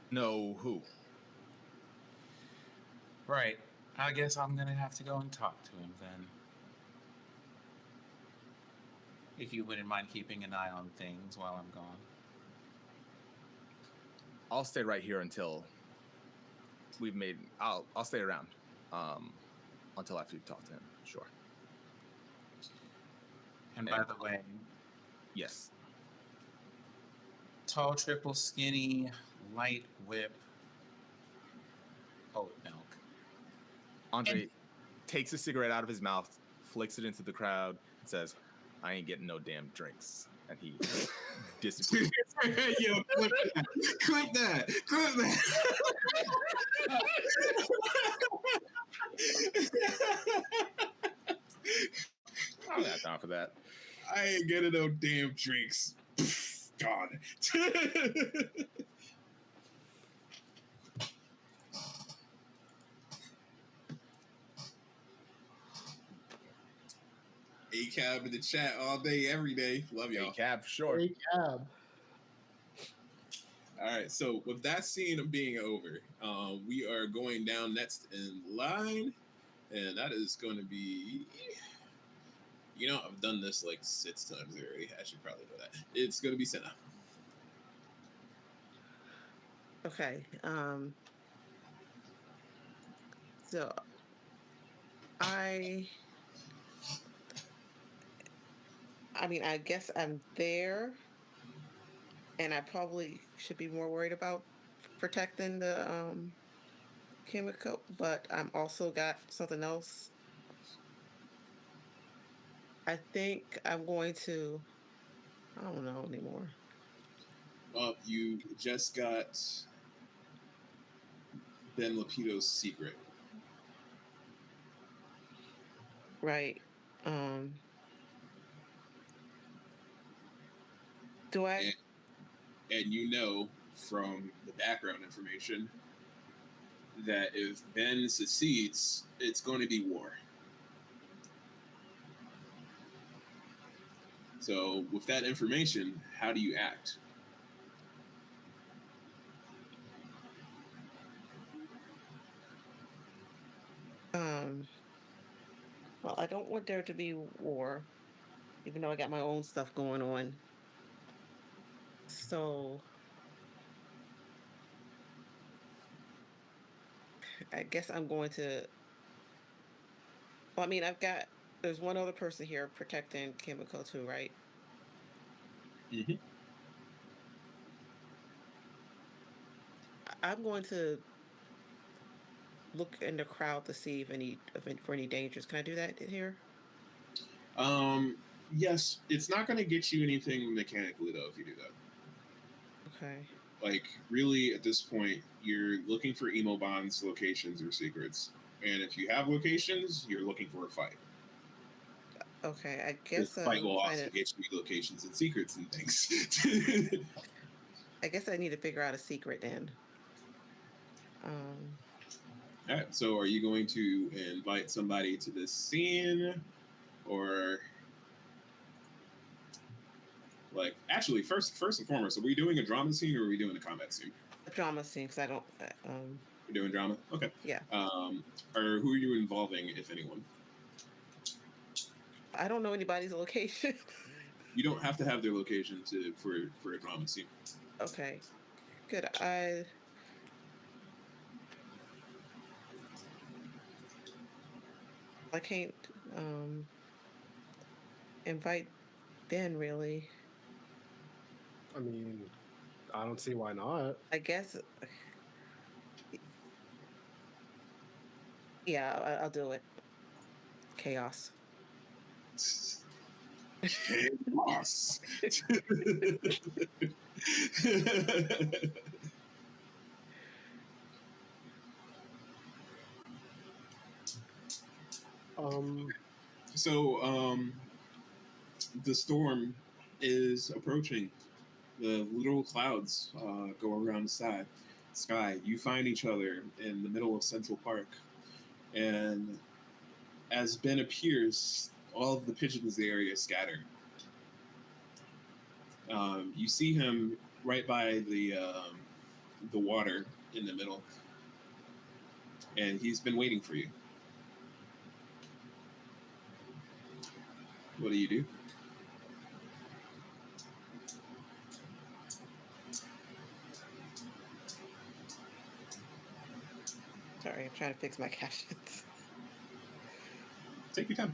No, who? Right. I guess I'm gonna have to go and talk to him then. If you wouldn't mind keeping an eye on things while I'm gone. I'll stay right here until I'll stay around until after you talk to him. Sure. And by the way, yes. Tall, triple, skinny, light whip, oat milk. Andre takes a cigarette out of his mouth, flicks it into the crowd, and says, "I ain't getting no damn drinks." And he disappears. Yo, clip that. I don't got time for that. I ain't getting no damn drinks. God. A-Cab in the chat all day, every day. Love y'all. A-Cab, sure. A-Cab. All right, so with that scene being over, we are going down next in line, and that is going to be... I've done this like 6 times already. I should probably know that. It's going to be Senna. Okay. So I mean, I guess I'm there, and I probably should be more worried about protecting the chemical, but I'm also got something else. I think I'm going to, I don't know anymore. Well, you just got Ben Lapito's secret. Right. Do I? And you know from the background information that if Ben succeeds, it's going to be war. So with that information, how do you act? Well, I don't want there to be war, even though I got my own stuff going on. So I guess I'm going to, well, I mean, there's one other person here protecting Kimiko too, right? Mm-hmm. I'm going to look in the crowd to see for any dangers. Can I do that here? Yes, it's not going to get you anything mechanically though if you do that. Okay. Like really, at this point, you're looking for emo bonds, locations, or secrets. And if you have locations, you're looking for a fight. Okay, I guess the fight will also get you locations and secrets and things. I guess I need to figure out a secret then. All right. So, are you going to invite somebody to this scene, or like actually first and foremost, are we doing a drama scene or are we doing a combat scene? A drama scene, because I don't. We're doing drama. Okay. Yeah. Or who are you involving, if anyone? I don't know anybody's location. You don't have to have their location for a drama scene. Okay. Good. I can't invite Ben, really. I mean, I don't see why not. I guess, yeah, I'll do it. Chaos. Chaos. Um, So, the storm is approaching. The little clouds go around the sky. You find each other in the middle of Central Park, and as Ben appears, all of the pigeons in the area scatter. You see him right by the water in the middle, and he's been waiting for you. What do you do? Sorry, I'm trying to fix my captions. Take your time.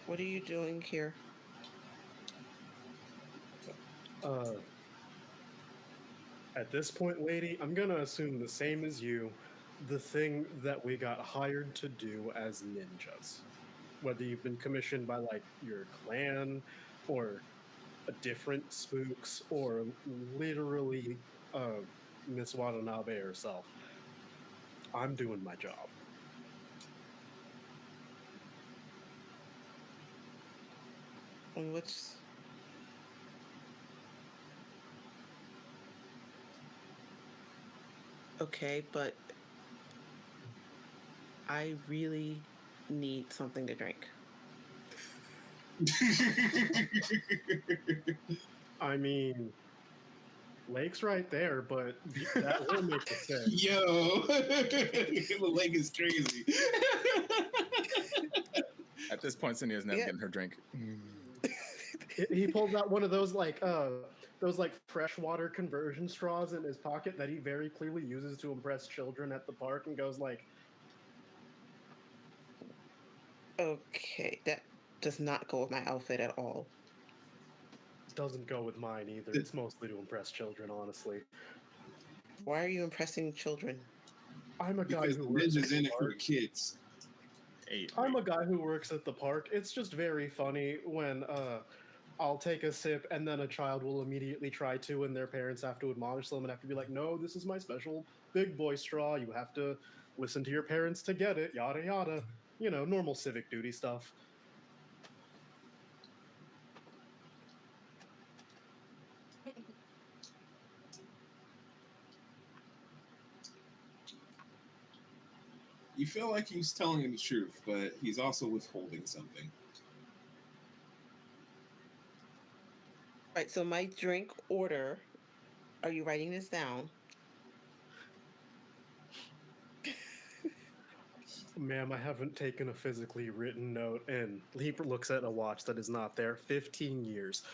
What are you doing here? At this point, lady, I'm gonna assume the same as you. The thing that we got hired to do as ninjas. Whether you've been commissioned by like your clan or a different spooks or literally Miss Watanabe herself. I'm doing my job. And which? Okay, but I really need something to drink. I mean, lake's right there, but that will make it sense. Yo, the lake is crazy. At this point, Cindy never Yeah. getting her drink. He pulls out one of those like freshwater conversion straws in his pocket that he very clearly uses to impress children at the park and goes like, Okay, that does not go with my outfit at all. doesn't go with mine either. It's mostly to impress children, honestly. Why are you impressing children? I'm a guy Because who works at ninjas the in it for park. the kids. Hey, I'm a guy who works at the park. It's just very funny when I'll take a sip and then a child will immediately try to, and their parents have to admonish them and have to be like, no, this is my special big boy straw. You have to listen to your parents to get it, yada yada. You know, normal civic duty stuff. You feel like he's telling you the truth, but he's also withholding something. Right, so my drink order, are you writing this down? Ma'am, I haven't taken a physically written note, and he looks at a watch that is not there. 15 years.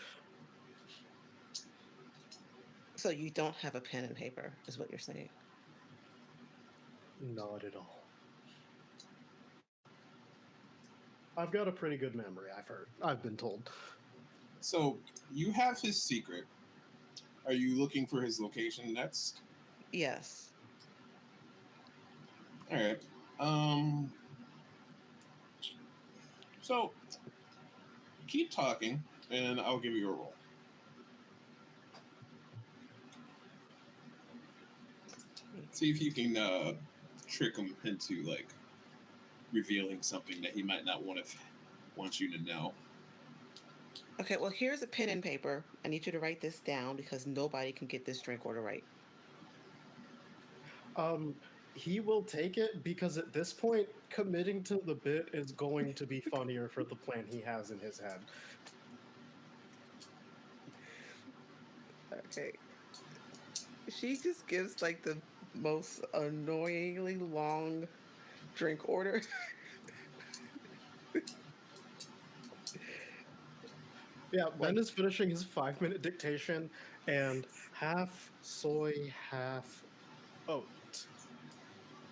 So you don't have a pen and paper, is what you're saying. Not at all. I've got a pretty good memory, I've been told. So you have his secret. Are you looking for his location next? Yes. All right. So keep talking, and I'll give you a roll. See if you can trick him into like revealing something that he might not want you to know. Okay, well, here's a pen and paper. I need you to write this down because nobody can get this drink order right. He will take it because at this point, committing to the bit is going to be funnier for the plan he has in his head. Okay. She just gives like the most annoyingly long drink order. Yeah, Ben is finishing his 5-minute dictation and half soy, half oat.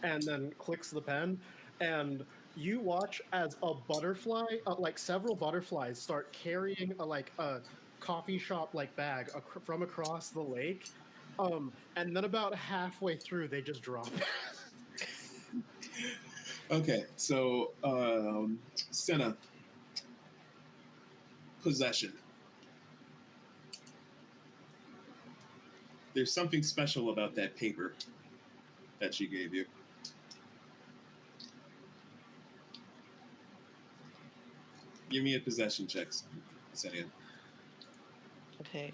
And then clicks the pen, and you watch as a butterfly, like several butterflies, start carrying a coffee shop like bag from across the lake. And then about halfway through, they just drop. Okay, so Senna, possession. There's something special about that paper that she gave you. Give me a possession check, Senna. Okay.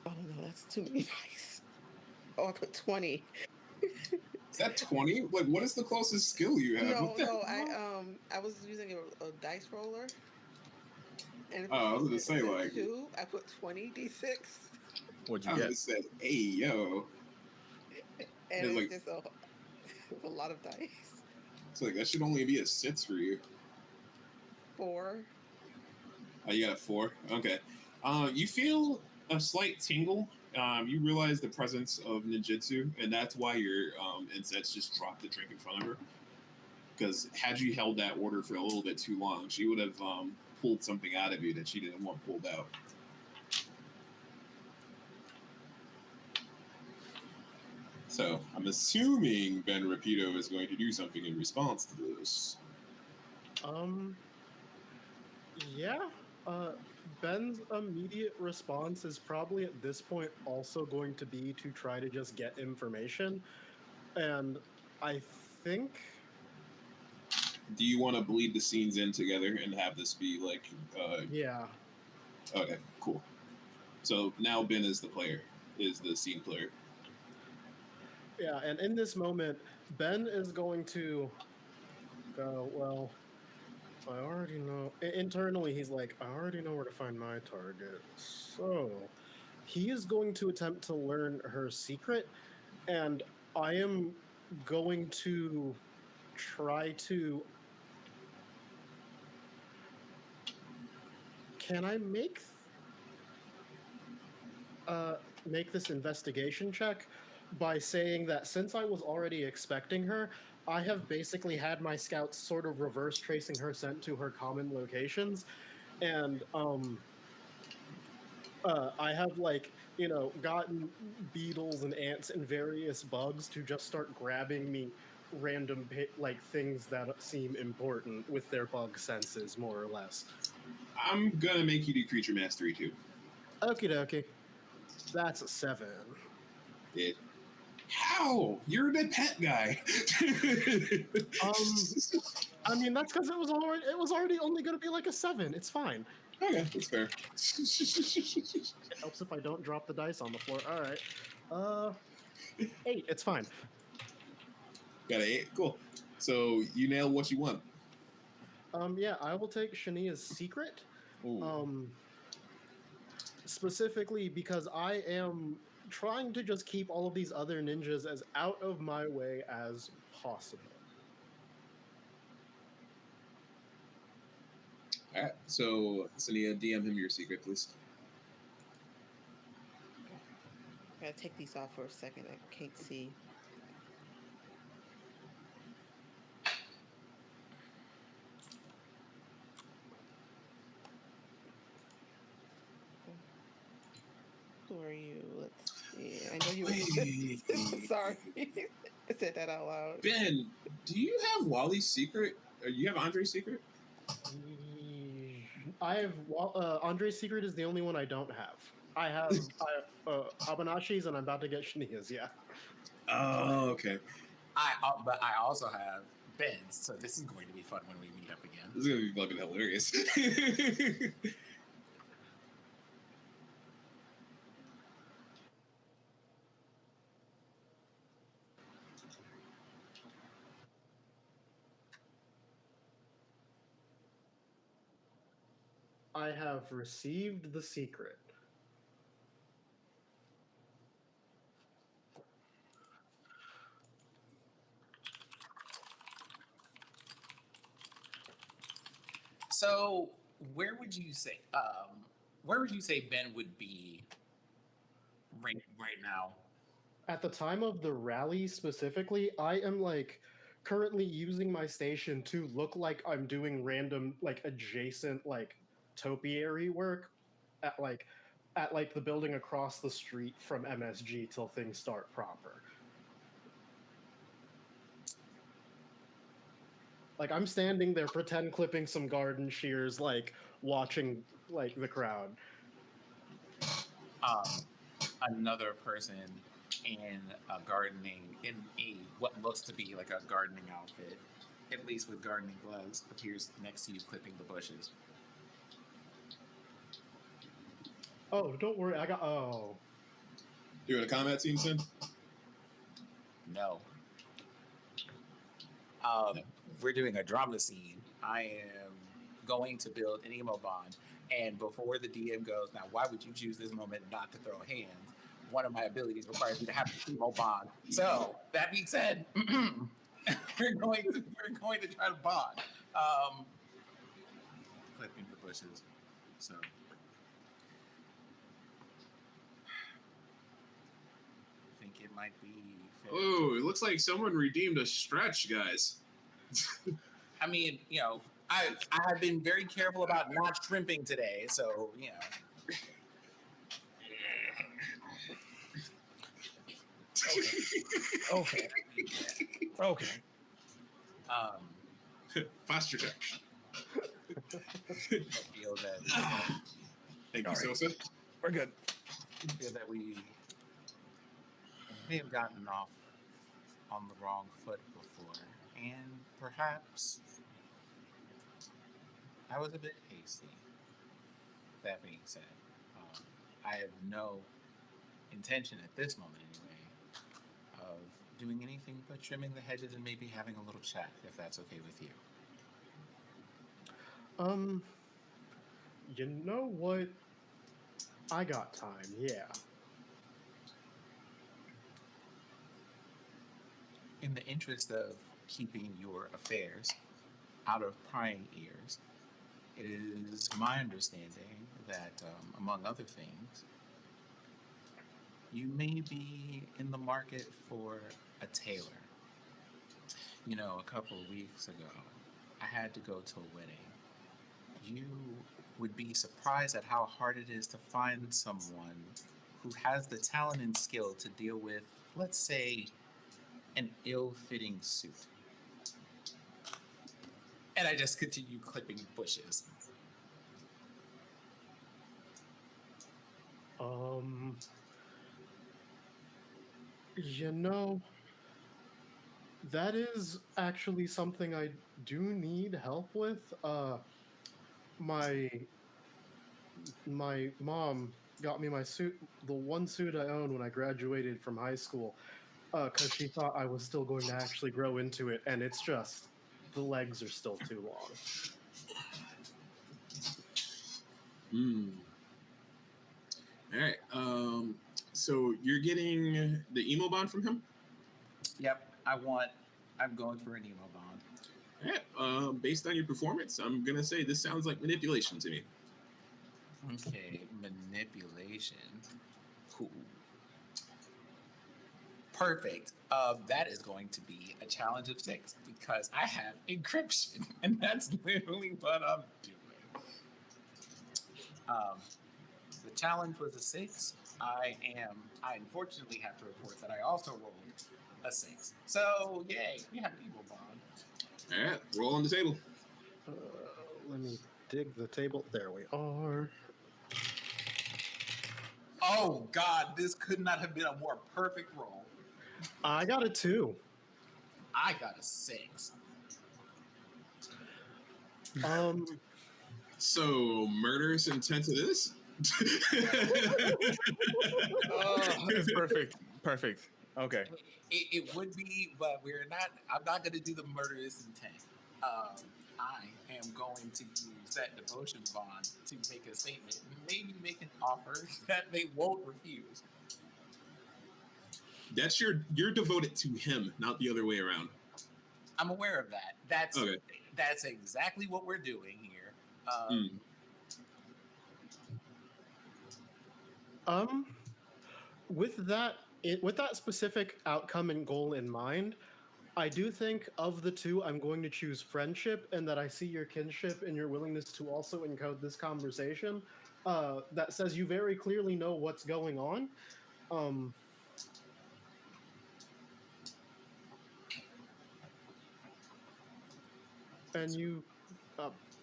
Oh no, that's too many dice. Oh, I put 20. Is that 20? Like, what is the closest skill you have? No, I was using a dice roller. And Oh, I was gonna say, like, 2, I put 20 d6. What'd I you was get? gonna say, hey, yo. And It's it's like, just a lot of dice. it's like, that should only be a 6 for you. 4. Oh, you got a 4? Okay. You feel a slight tingle. You realize the presence of ninjutsu, and that's why your insets just dropped the drink in front of her. Because had you held that order for a little bit too long, she would have pulled something out of you that she didn't want pulled out. So I'm assuming Ben Rapido is going to do something in response to this. Yeah. Ben's immediate response is probably at this point also going to be to try to just get information. And I think... Do you want to bleed the scenes in together and have this be like... yeah. Okay, cool. So now Ben is the player, is the scene player. Yeah, and in this moment, Ben is going to go, well, I already know. Internally, he's like, I already know where to find my target. So he is going to attempt to learn her secret, and I am going to try to... Can I make this investigation check by saying that since I was already expecting her, I have basically had my scouts sort of reverse tracing her scent to her common locations, and I have, like, you know, gotten beetles and ants and various bugs to just start grabbing me random like things that seem important with their bug senses, more or less. I'm gonna make you do creature mastery too. Okie dokie. That's a 7. Yeah. How? You're the pet guy. I mean, that's because it was already only going to be like a 7. It's fine. Okay, that's fair. It helps if I don't drop the dice on the floor. All right. 8. It's fine. Got an 8. Cool. So you nail what you want. Yeah, I will take Shania's secret. Ooh. Specifically because I am trying to just keep all of these other ninjas as out of my way as possible. All right. So, Sonia, DM him your secret, please. I gotta take these off for a second. I can't see. Who are you? Let's see. I know you. Sorry, I said that out loud. Ben, do you have Wally's secret? Or you have Andre's secret? I have Andre's secret is the only one I don't have. I have Habanashi's, and I'm about to get Shania's. Yeah. Oh, okay. But I also have Ben's, so this is going to be fun when we meet up again. This is gonna be fucking hilarious. I have received the secret. So where would you say Ben would be right now? At the time of the rally specifically, I am like currently using my station to look like I'm doing random like adjacent like topiary work at the building across the street from MSG till things start proper. Like I'm standing there pretend clipping some garden shears, like watching like the crowd. Another person in what looks to be like a gardening outfit, at least with gardening gloves, appears next to you clipping the bushes. Oh, don't worry, I got Doing a combat scene, Sin? No. We're doing a drama scene. I am going to build an emo bond, and before the DM goes, now why would you choose this moment not to throw hands? One of my abilities requires me to have an emo bond. So that being said, we're going to try to bond. Clipping the bushes. So I think it might be fair. Oh, it looks like someone redeemed a stretch, guys. I mean, I have been very careful about not shrimping today, so Okay. Posture check. I feel that Thank you, Sosa. We're good. we may have gotten off on the wrong foot before, and perhaps I was a bit hasty. That being said, I have no intention at this moment anyway of doing anything but trimming the hedges and maybe having a little chat, if that's okay with you. You know what? I got time, yeah. In the interest of keeping your affairs out of prying ears, it is my understanding that, among other things, you may be in the market for a tailor. A couple of weeks ago, I had to go to a wedding. You would be surprised at how hard it is to find someone who has the talent and skill to deal with, let's say, an ill-fitting suit. And I just continue clipping bushes. That is actually something I do need help with. My mom got me my suit, the one suit I own when I graduated from high school, because she thought I was still going to actually grow into it, and it's just the legs are still too long. All right. So you're getting the emo bond from him? Yep. I'm going for an emo bond. All right. Based on your performance, I'm gonna say this sounds like manipulation to me. Okay, manipulation. Cool. Perfect. That is going to be a challenge of 6 because I have encryption, and that's literally what I'm doing. The challenge was a 6. I unfortunately have to report that I also rolled a 6. So, yay, we have an evil bond. All right, roll on the table. Let me dig the table. There we are. Oh, God, this could not have been a more perfect roll. I got a 2. I got a 6. So, murderous intent it is? It's perfect. Okay. It would be, but I'm not going to do the murderous intent. I am going to use that devotion bond to make a statement, maybe make an offer that they won't refuse. That's you're devoted to him, not the other way around. I'm aware of that. That's exactly what we're doing here. With that specific outcome and goal in mind, I do think of the two, I'm going to choose friendship, and that I see your kinship and your willingness to also encode this conversation. That says you very clearly know what's going on. And you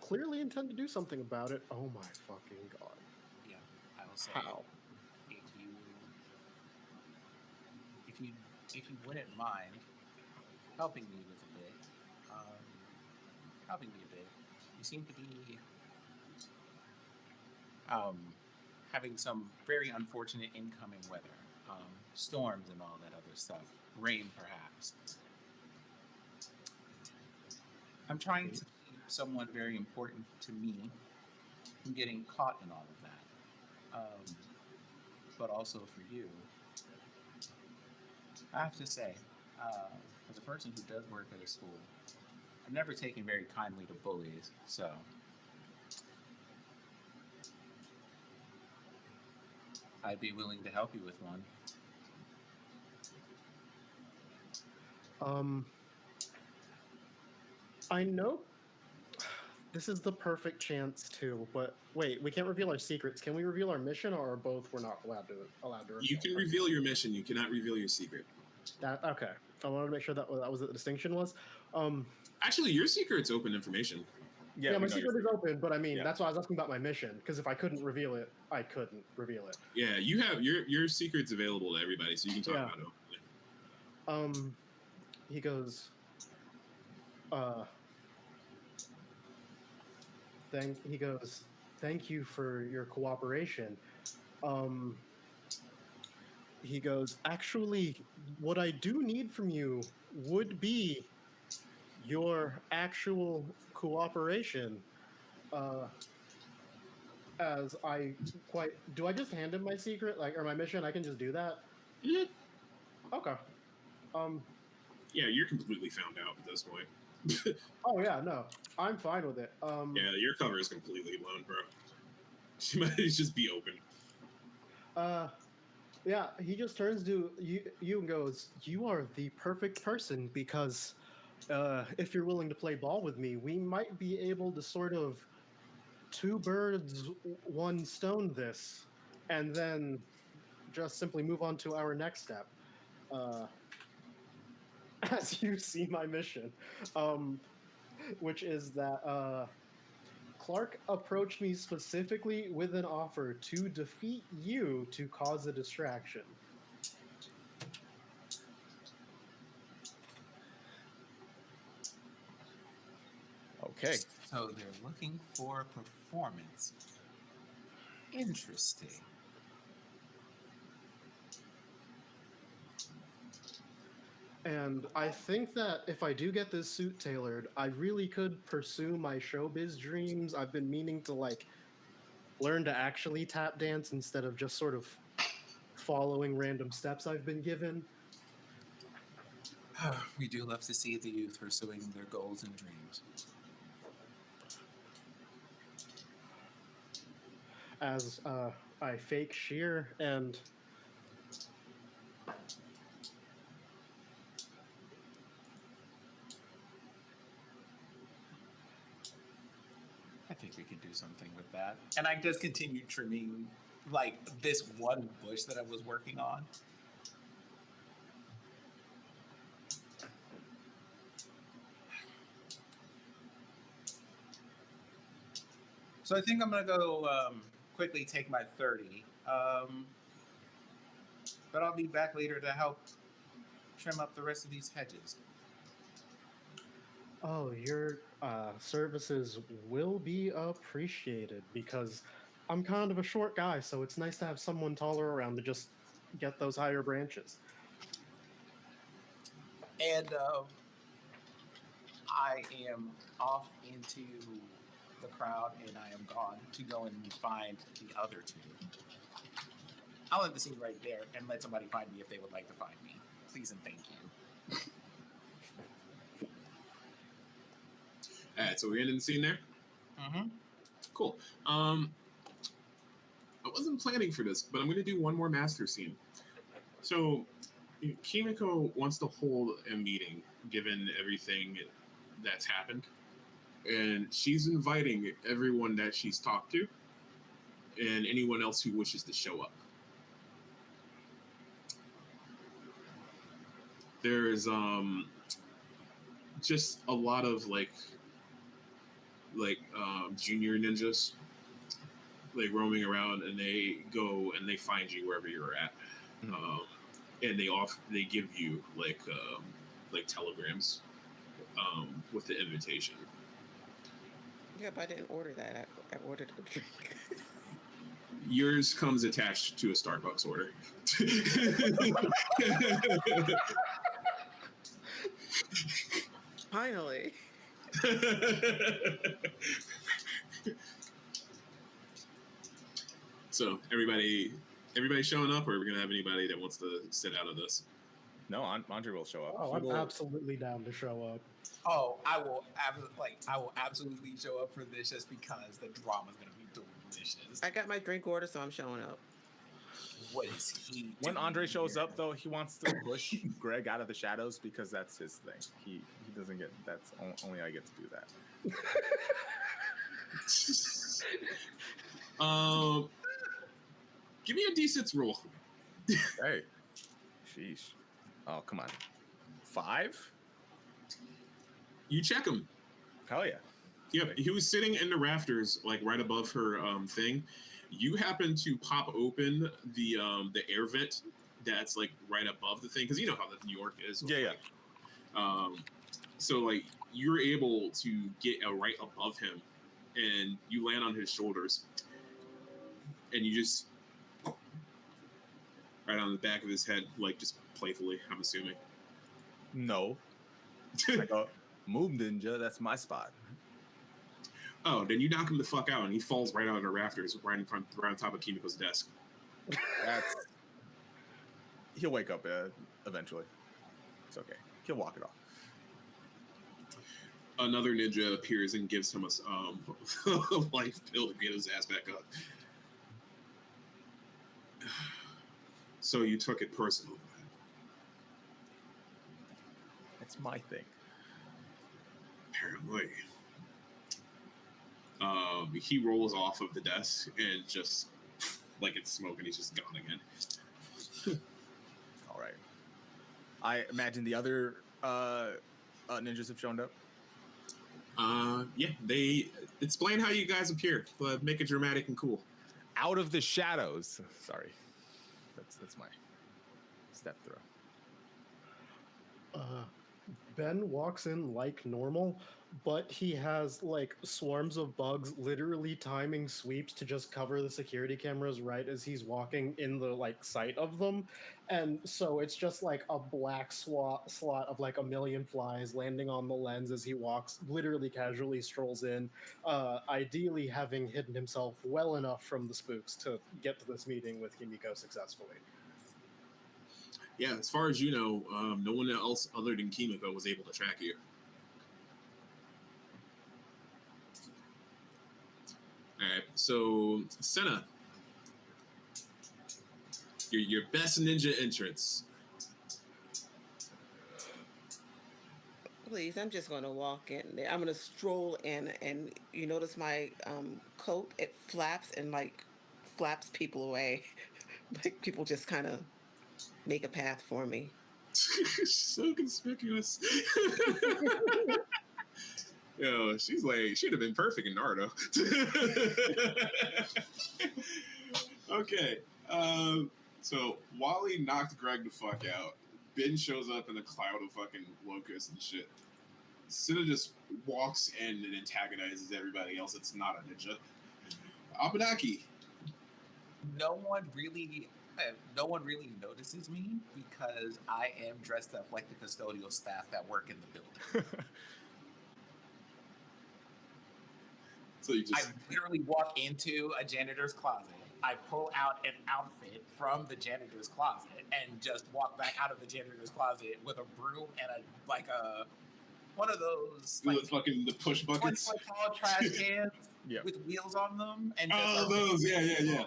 clearly intend to do something about it. Oh my fucking god. Yeah, I will say. How? If you wouldn't mind helping me with a bit, you seem to be having some very unfortunate incoming weather, storms and all that other stuff, rain perhaps. I'm trying to keep someone very important to me from getting caught in all of that, but also for you. I have to say, as a person who does work at a school, I've never taken very kindly to bullies, so I'd be willing to help you with one. I know this is the perfect chance to, but wait, we can't reveal our secrets. Can we reveal our mission, or both we're not allowed to reveal? You can reveal your mission. You cannot reveal your secret. That okay. I wanted to make sure that was what the distinction was. Actually, your secret's open information. Yeah, my secret is open, but I mean that's why I was asking about my mission, because if I couldn't reveal it, I couldn't reveal it. Yeah, you have your secret's available to everybody, so you can talk about it openly. He goes, thank you for your cooperation. He goes, actually, what I do need from you would be your actual cooperation. Do I just hand him my secret, or my mission? I can just do that? Mm-hmm. Okay. Yeah, you're completely found out at this point. Oh yeah, no, I'm fine with it. Yeah, your cover is completely blown, bro. She might just be open. Yeah, he just turns to you and goes, "You are the perfect person, because if you're willing to play ball with me, we might be able to sort of two birds, one stone this, and then just simply move on to our next step." As you see my mission, which is that Clark approached me specifically with an offer to defeat you to cause a distraction. Okay. So they're looking for a performance. Interesting. And I think that if I do get this suit tailored, I really could pursue my showbiz dreams. I've been meaning to learn to actually tap dance instead of just sort of following random steps I've been given. We do love to see the youth pursuing their goals and dreams. As I fake sheer and I think we could do something with that. And I just continued trimming this one bush that I was working on. So I think I'm gonna go quickly take my 30. But I'll be back later to help trim up the rest of these hedges. Oh, your services will be appreciated, because I'm kind of a short guy, so it's nice to have someone taller around to just get those higher branches. And I am off into the crowd, and I am gone to go and find the other two. I'll end the scene right there and let somebody find me if they would like to find me. Please and thank you. All right, so we're ending the scene there. Mm-hmm. Cool. I wasn't planning for this, but I'm going to do one more master scene. So, Kimiko wants to hold a meeting, given everything that's happened, and she's inviting everyone that she's talked to, and anyone else who wishes to show up. There's just a lot of like junior ninjas like roaming around, and they go and they find you wherever you're at, and they give you like telegrams with the invitation. Yeah, but I didn't order that. I ordered a drink. Yours comes attached to a Starbucks order. Finally. So everybody showing up, or are we gonna have anybody that wants to sit out of this? No, Andre will show up. Oh, I'm absolutely down to show up. Oh, I will absolutely show up for this just because the drama's gonna be delicious. I got my drink order, so I'm showing up. What is he? When Andre shows up, though, he wants to push Greg out of the shadows because that's his thing. He doesn't get. That's only I get to do that. Give me a D6 roll. Hey, sheesh. Oh, come on. 5? You check him. Hell yeah. Yep, he was sitting in the rafters, like right above her thing. You happen to pop open the air vent that's like right above the thing, because you know how the New York is. Yeah. So like you're able to get right above him, and you land on his shoulders, and you just right on the back of his head, like just playfully, I'm assuming. No. I go, move, ninja. That's my spot. Oh, then you knock him the fuck out, and he falls right out of the rafters, right on top of Kimiko's desk. He'll wake up eventually. It's okay. He'll walk it off. Another ninja appears and gives him a life pill to get his ass back up. So you took it personal. It's my thing. Apparently. He rolls off of the desk and just, like it's smoke, and he's just gone again. All right. I imagine the other ninjas have shown up. Yeah, they explain how you guys appear, but make it dramatic and cool. Out of the shadows. Sorry. That's my step through. Ben walks in like normal, but he has like swarms of bugs literally timing sweeps to just cover the security cameras right as he's walking in the like sight of them. And so it's just like a black slot of like a million flies landing on the lens as he walks, literally casually strolls in, ideally having hidden himself well enough from the spooks to get to this meeting with Kimiko successfully. Yeah, as far as you know, no one else other than Kimiko was able to track you. All right, so Senna, your best ninja entrance. Please, I'm just going to walk in there. I'm going to stroll in, and you notice my coat, it flaps and like flaps people away. Like people just kind of make a path for me. So conspicuous. Yo, she's like, she'd have been perfect in Naruto. Okay. So Wally knocked Greg the fuck out. Ben shows up in a cloud of fucking locusts and shit. Senna just walks in and antagonizes everybody else. It's not a ninja. Abenaki. No one really notices me because I am dressed up like the custodial staff that work in the building. So you just... I literally walk into a janitor's closet. I pull out an outfit from the janitor's closet and just walk back out of the janitor's closet with a broom and one of those like fucking the push buckets. 20-foot tall trash cans Yeah. with wheels on them. And Oh, those, yeah. Yeah.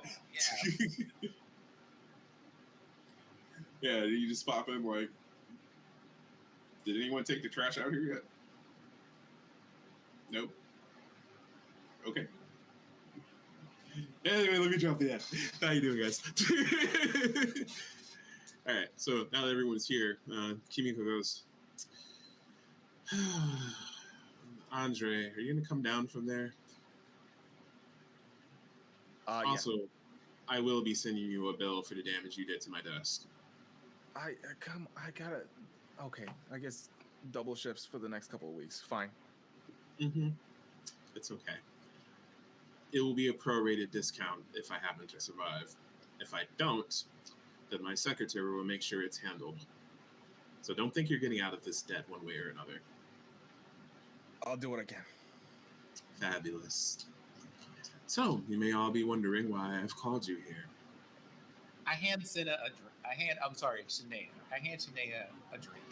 Yeah, you just pop in like, did anyone take the trash out here yet? Nope. Okay. Anyway, let me drop the F. How you doing, guys? All right, so now that everyone's here, Kimiko goes, Andre, are you going to come down from there? Also, Yeah. I will be sending you a bill for the damage you did to my desk. I gotta. Okay, I guess double shifts for the next couple of weeks. Fine. Mm-hmm. It's okay. It will be a prorated discount if I happen to survive. If I don't, then my secretary will make sure it's handled. So don't think you're getting out of this debt one way or another. I'll do what I can. Fabulous. So, you may all be wondering why I've called you here. I hand Shanae a drink. I hand Shanae a drink.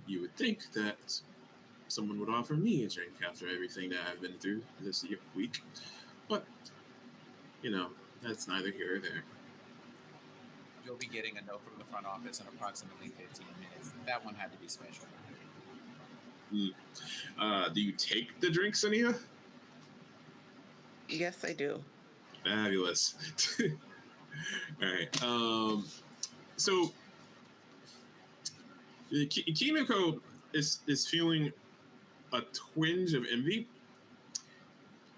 You would think that someone would offer me a drink after everything that I've been through this week. But, that's neither here or there. You'll be getting a note from the front office in approximately 15 minutes. That one had to be special. Do you take the drink, Sania? Yes, I do. Fabulous. All right. So Kimiko is feeling a twinge of envy.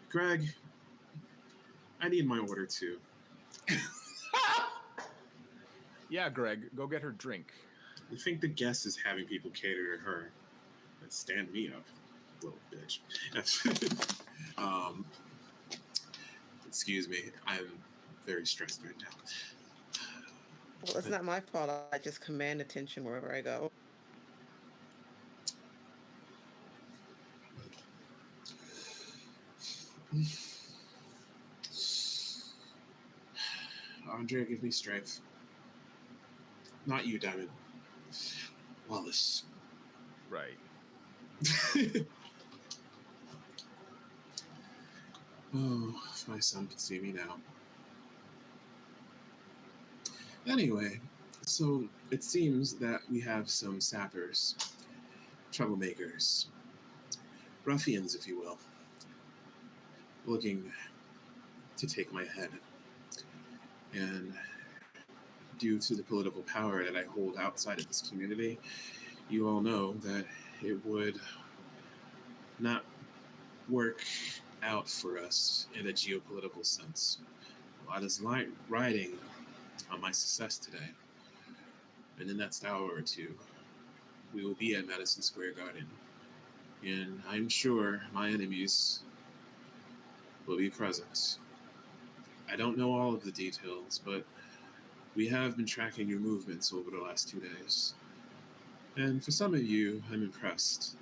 Greg, I need my order too. Yeah, Greg, go get her drink. You think the guest is having people cater to her? And stand me up, little bitch. Excuse me, I'm very stressed right now. Well, it's not my fault. I just command attention wherever I go. Andre, give me strength. Not you, Diamond. Wallace. Right. Oh, if my son could see me now. Anyway, so it seems that we have some sappers, troublemakers, ruffians, if you will, looking to take my head. And due to the political power that I hold outside of this community, you all know that it would not work out for us in a geopolitical sense. A lot is riding on my success today. In the next hour or two, we will be at Madison Square Garden. And I'm sure my enemies will be present. I don't know all of the details, but we have been tracking your movements over the last 2 days. And for some of you, I'm impressed.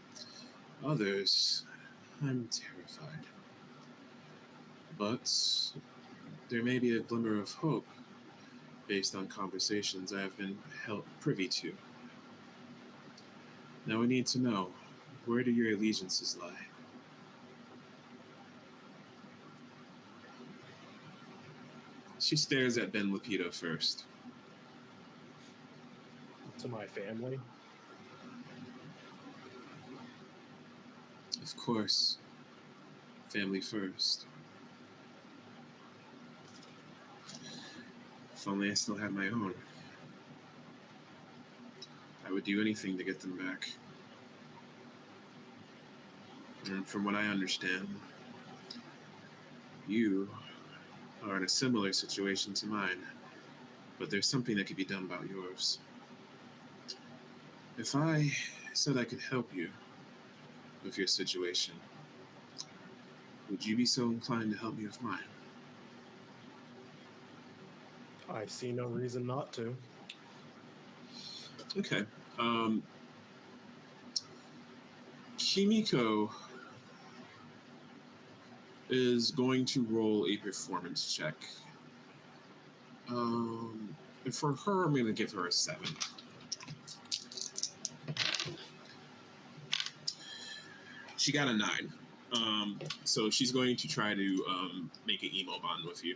Others, I'm terrified. But there may be a glimmer of hope based on conversations I have been held privy to. Now I need to know, where do your allegiances lie? She stares at Ben Lapito first. To my family. Of course. Family first. If only I still had my own. I would do anything to get them back. And from what I understand, you are in a similar situation to mine, but there's something that could be done about yours. If I said I could help you with your situation, would you be so inclined to help me with mine? I see no reason not to. Okay. Kimiko is going to roll a performance check. And for her, I'm going to give her a 7. She got a 9. So she's going to try to make an emo bond with you.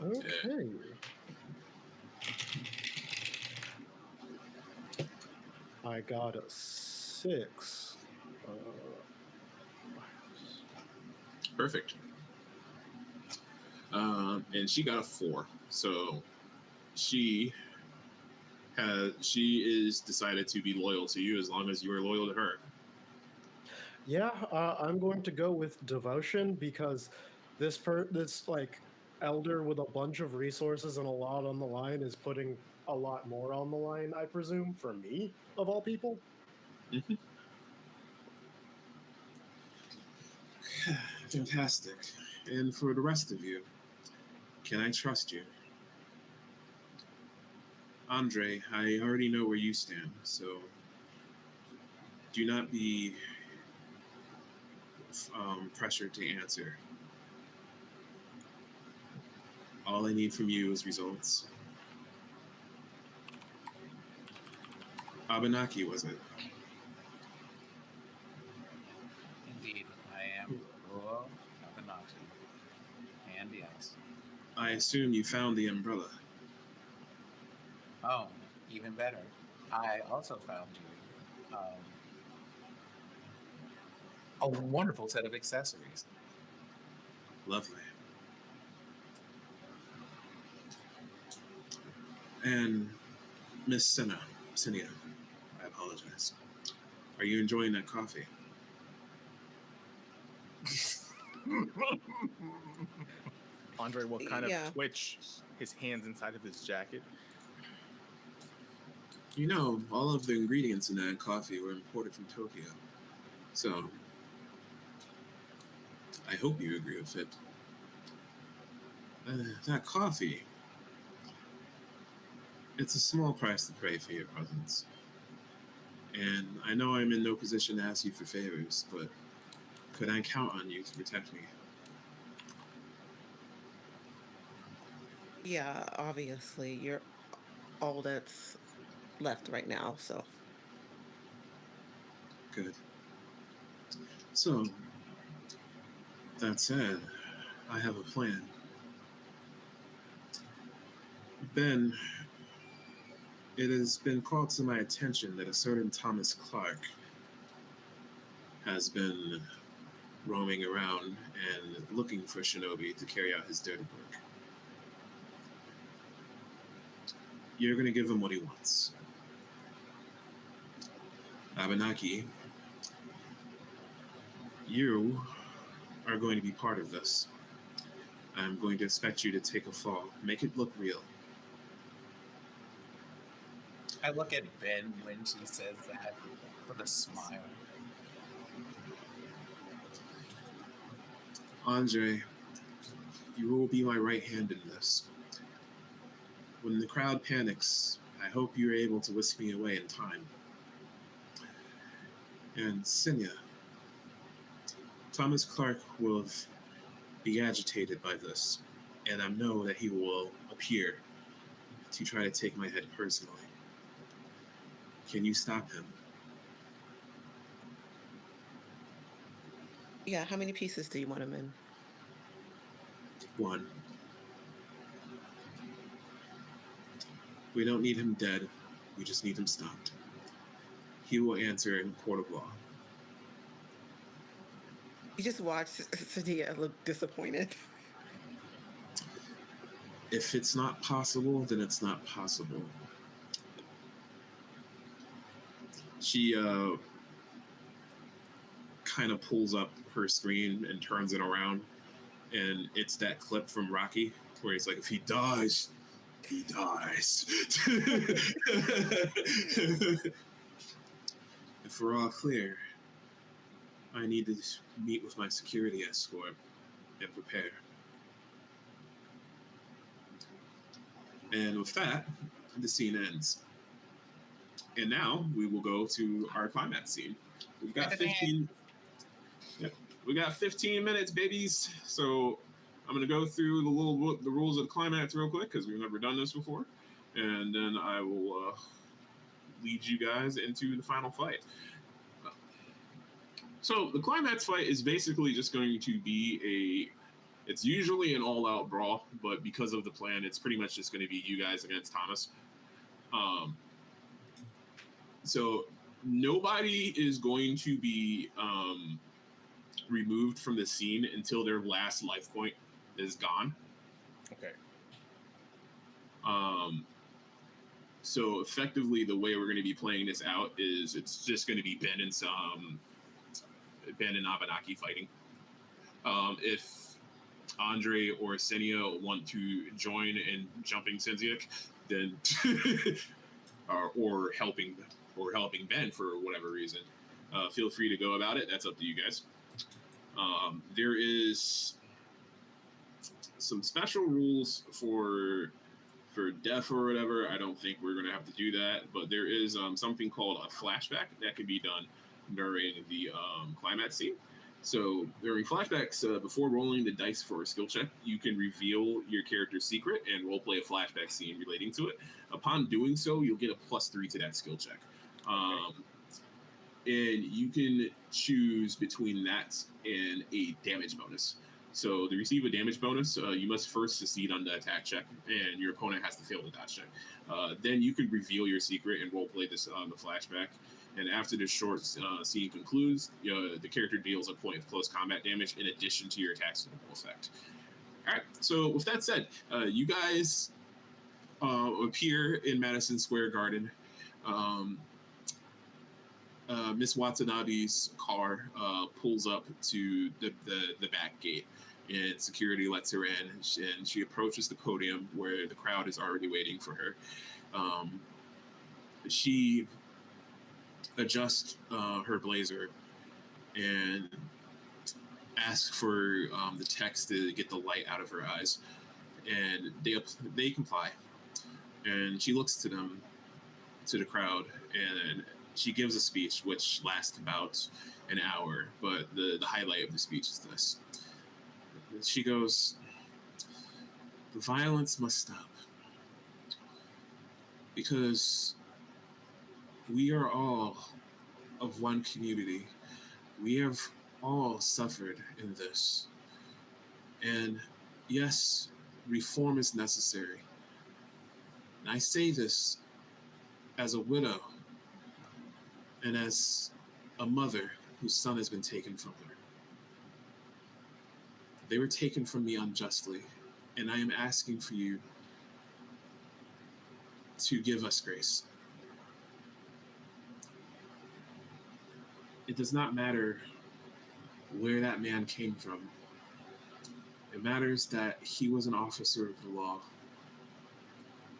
Okay. I got a 6. Perfect. And she got a 4. So she is decided to be loyal to you as long as you are loyal to her. Yeah, I'm going to go with devotion because this like elder with a bunch of resources and a lot on the line is putting a lot more on the line, I presume, for me of all people. Mm-hmm. Fantastic. And for the rest of you, can I trust you? Andre, I already know where you stand, so do not be pressured to answer. All I need from you is results. Abenaki, was it? Indeed, I am Ruo Abenaki. And yes. I assume you found the umbrella. Oh, even better. I also found you a wonderful set of accessories. Lovely. And Miss Sinia, I apologize. Are you enjoying that coffee? Andre will kind of twitch his hands inside of his jacket. You know, all of the ingredients in that coffee were imported from Tokyo. So, I hope you agree with it. That coffee, it's a small price to pay for your presence. And I know I'm in no position to ask you for favors, but could I count on you to protect me? Yeah, obviously, you're all that's left right now, so. Good. So, that said, I have a plan. Ben, it has been called to my attention that a certain Thomas Clark has been roaming around and looking for Shinobi to carry out his dirty work. You're going to give him what he wants. Abenaki, you are going to be part of this. I'm going to expect you to take a fall. Make it look real. I look at Ben when she says that with a smile. Andre, you will be my right hand in this. When the crowd panics, I hope you're able to whisk me away in time. And Sinia, Thomas Clark will be agitated by this, and I know that he will appear to try to take my head personally. Can you stop him? Yeah, how many pieces do you want him in? 1. We don't need him dead. We just need him stopped. He will answer in court of law. You just watched Sadia look disappointed. If it's not possible, then it's not possible. She kind of pulls up her screen and turns it around, and it's that clip from Rocky where he's like, if he dies, he dies. If we're all clear, I need to meet with my security escort and prepare. And with that, the scene ends. And now we will go to our climax scene. We've got 15. Yep, we got 15 minutes, babies. So I'm gonna go through the rules of the climax real quick because we've never done this before, and then I will lead you guys into the final fight. So the climax fight is basically just going to be it's usually an all-out brawl, but because of the plan, it's pretty much just going to be you guys against Thomas. So nobody is going to be removed from the scene until their last life point is gone. Okay. So effectively, the way we're going to be playing this out is it's just going to be Ben and Abenaki fighting. If Andre or Senia want to join in jumping Senziak, then or helping Ben for whatever reason, feel free to go about it. That's up to you guys. There is some special rules for death or whatever. I don't think we're going to have to do that, but there is something called a flashback that can be done during the climax scene. So during flashbacks, before rolling the dice for a skill check, you can reveal your character's secret and roleplay a flashback scene relating to it. Upon doing so, you'll get a +3 to that skill check. And you can choose between that and a damage bonus. So to receive a damage bonus, you must first succeed on the attack check, and your opponent has to fail the dodge check. Then you can reveal your secret and roleplay this on the flashback. And after the short scene concludes, the character deals a point of close combat damage in addition to your attack's normal effect. All right, so with that said, you guys appear in Madison Square Garden. Miss Watanabe's car pulls up to the back gate, and security lets her in, and she approaches the podium where the crowd is already waiting for her. She adjusts her blazer and asks for the techs to get the light out of her eyes, and they comply. And she looks to the crowd, and she gives a speech which lasts about an hour, but the highlight of the speech is this. She goes, "The violence must stop, because we are all of one community. We have all suffered in this. And yes, reform is necessary. And I say this as a widow and as a mother whose son has been taken from her. They were taken from me unjustly, and I am asking for you to give us grace. It does not matter where that man came from. It matters that he was an officer of the law,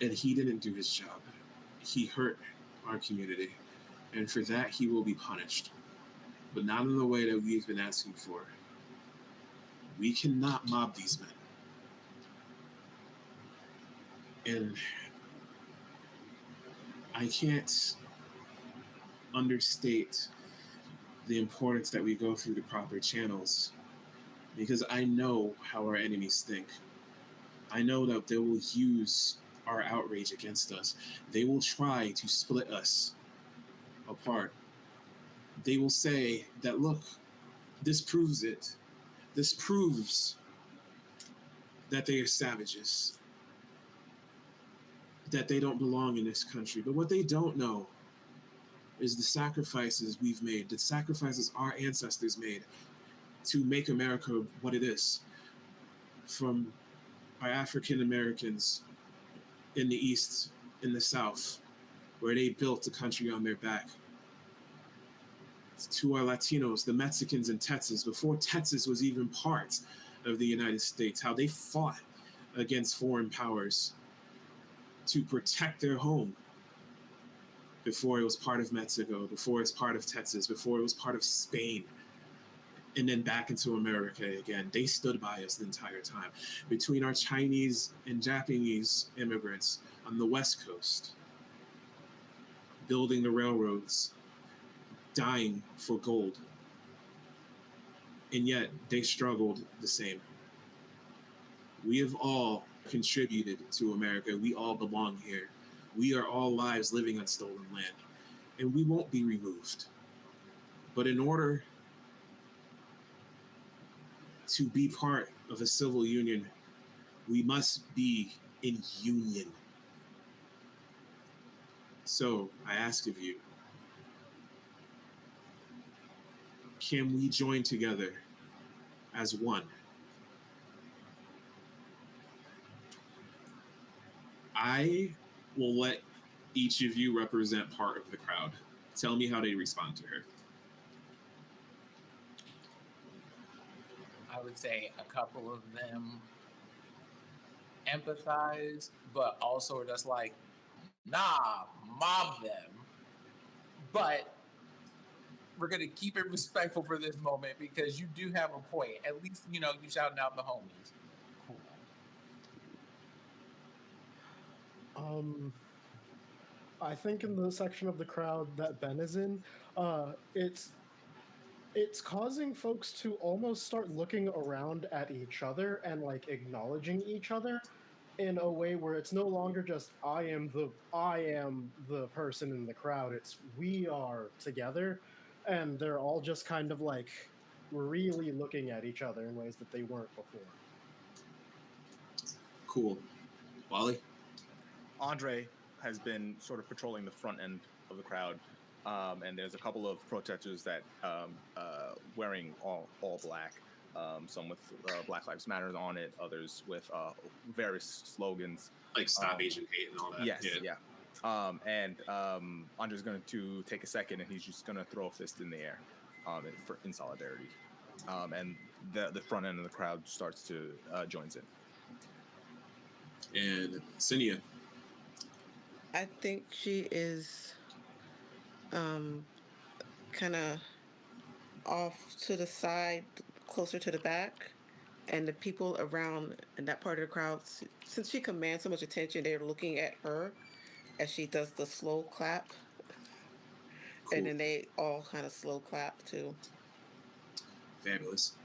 and he didn't do his job. He hurt our community, and for that he will be punished, but not in the way that we've been asking for. We cannot mob these men. And I can't understate the importance that we go through the proper channels, because I know how our enemies think. I know that they will use our outrage against us. They will try to split us apart. They will say that, look, this proves it. This proves that they are savages, that they don't belong in this country. But what they don't know is the sacrifices we've made, the sacrifices our ancestors made to make America what it is. From our African Americans in the East, in the South, where they built the country on their back, to our Latinos, the Mexicans in Texas, before Texas was even part of the United States, how they fought against foreign powers to protect their home before it was part of Mexico, before it's part of Texas, before it was part of Spain, and then back into America again. They stood by us the entire time. Between our Chinese and Japanese immigrants on the West Coast, building the railroads, dying for gold, and yet they struggled the same. We have all contributed to America. We all belong here. We are all lives living on stolen land. and we won't be removed. But in order to be part of a civil union, we must be in union. So I ask of you, can we join together as one? I will let each of you represent part of the crowd. Tell me how they respond to her. I would say a couple of them empathize, but also just like, nah, mob them. But we're gonna keep it respectful for this moment because you do have a point. At least you shouting out the homies. Cool. I think in the section of the crowd that Ben is in, it's causing folks to almost start looking around at each other and like acknowledging each other in a way where it's no longer just I am the person in the crowd. It's we are together, and they're all just kind of like really looking at each other in ways that they weren't before. Cool. Wally? Andre has been sort of patrolling the front end of the crowd, and there's a couple of protesters that wearing all black, some with Black Lives Matter on it, others with various slogans. Like Stop Asian Hate and all that. Yes, yeah. And Andre's going to take a second, and he's just going to throw a fist in the air in solidarity. And the front end of the crowd starts to joins in. And Cinia? I think she is kind of off to the side, closer to the back, and the people around in that part of the crowd, since she commands so much attention, they're looking at her as she does the slow clap. Cool. And then they all kind of slow clap too. Fabulous.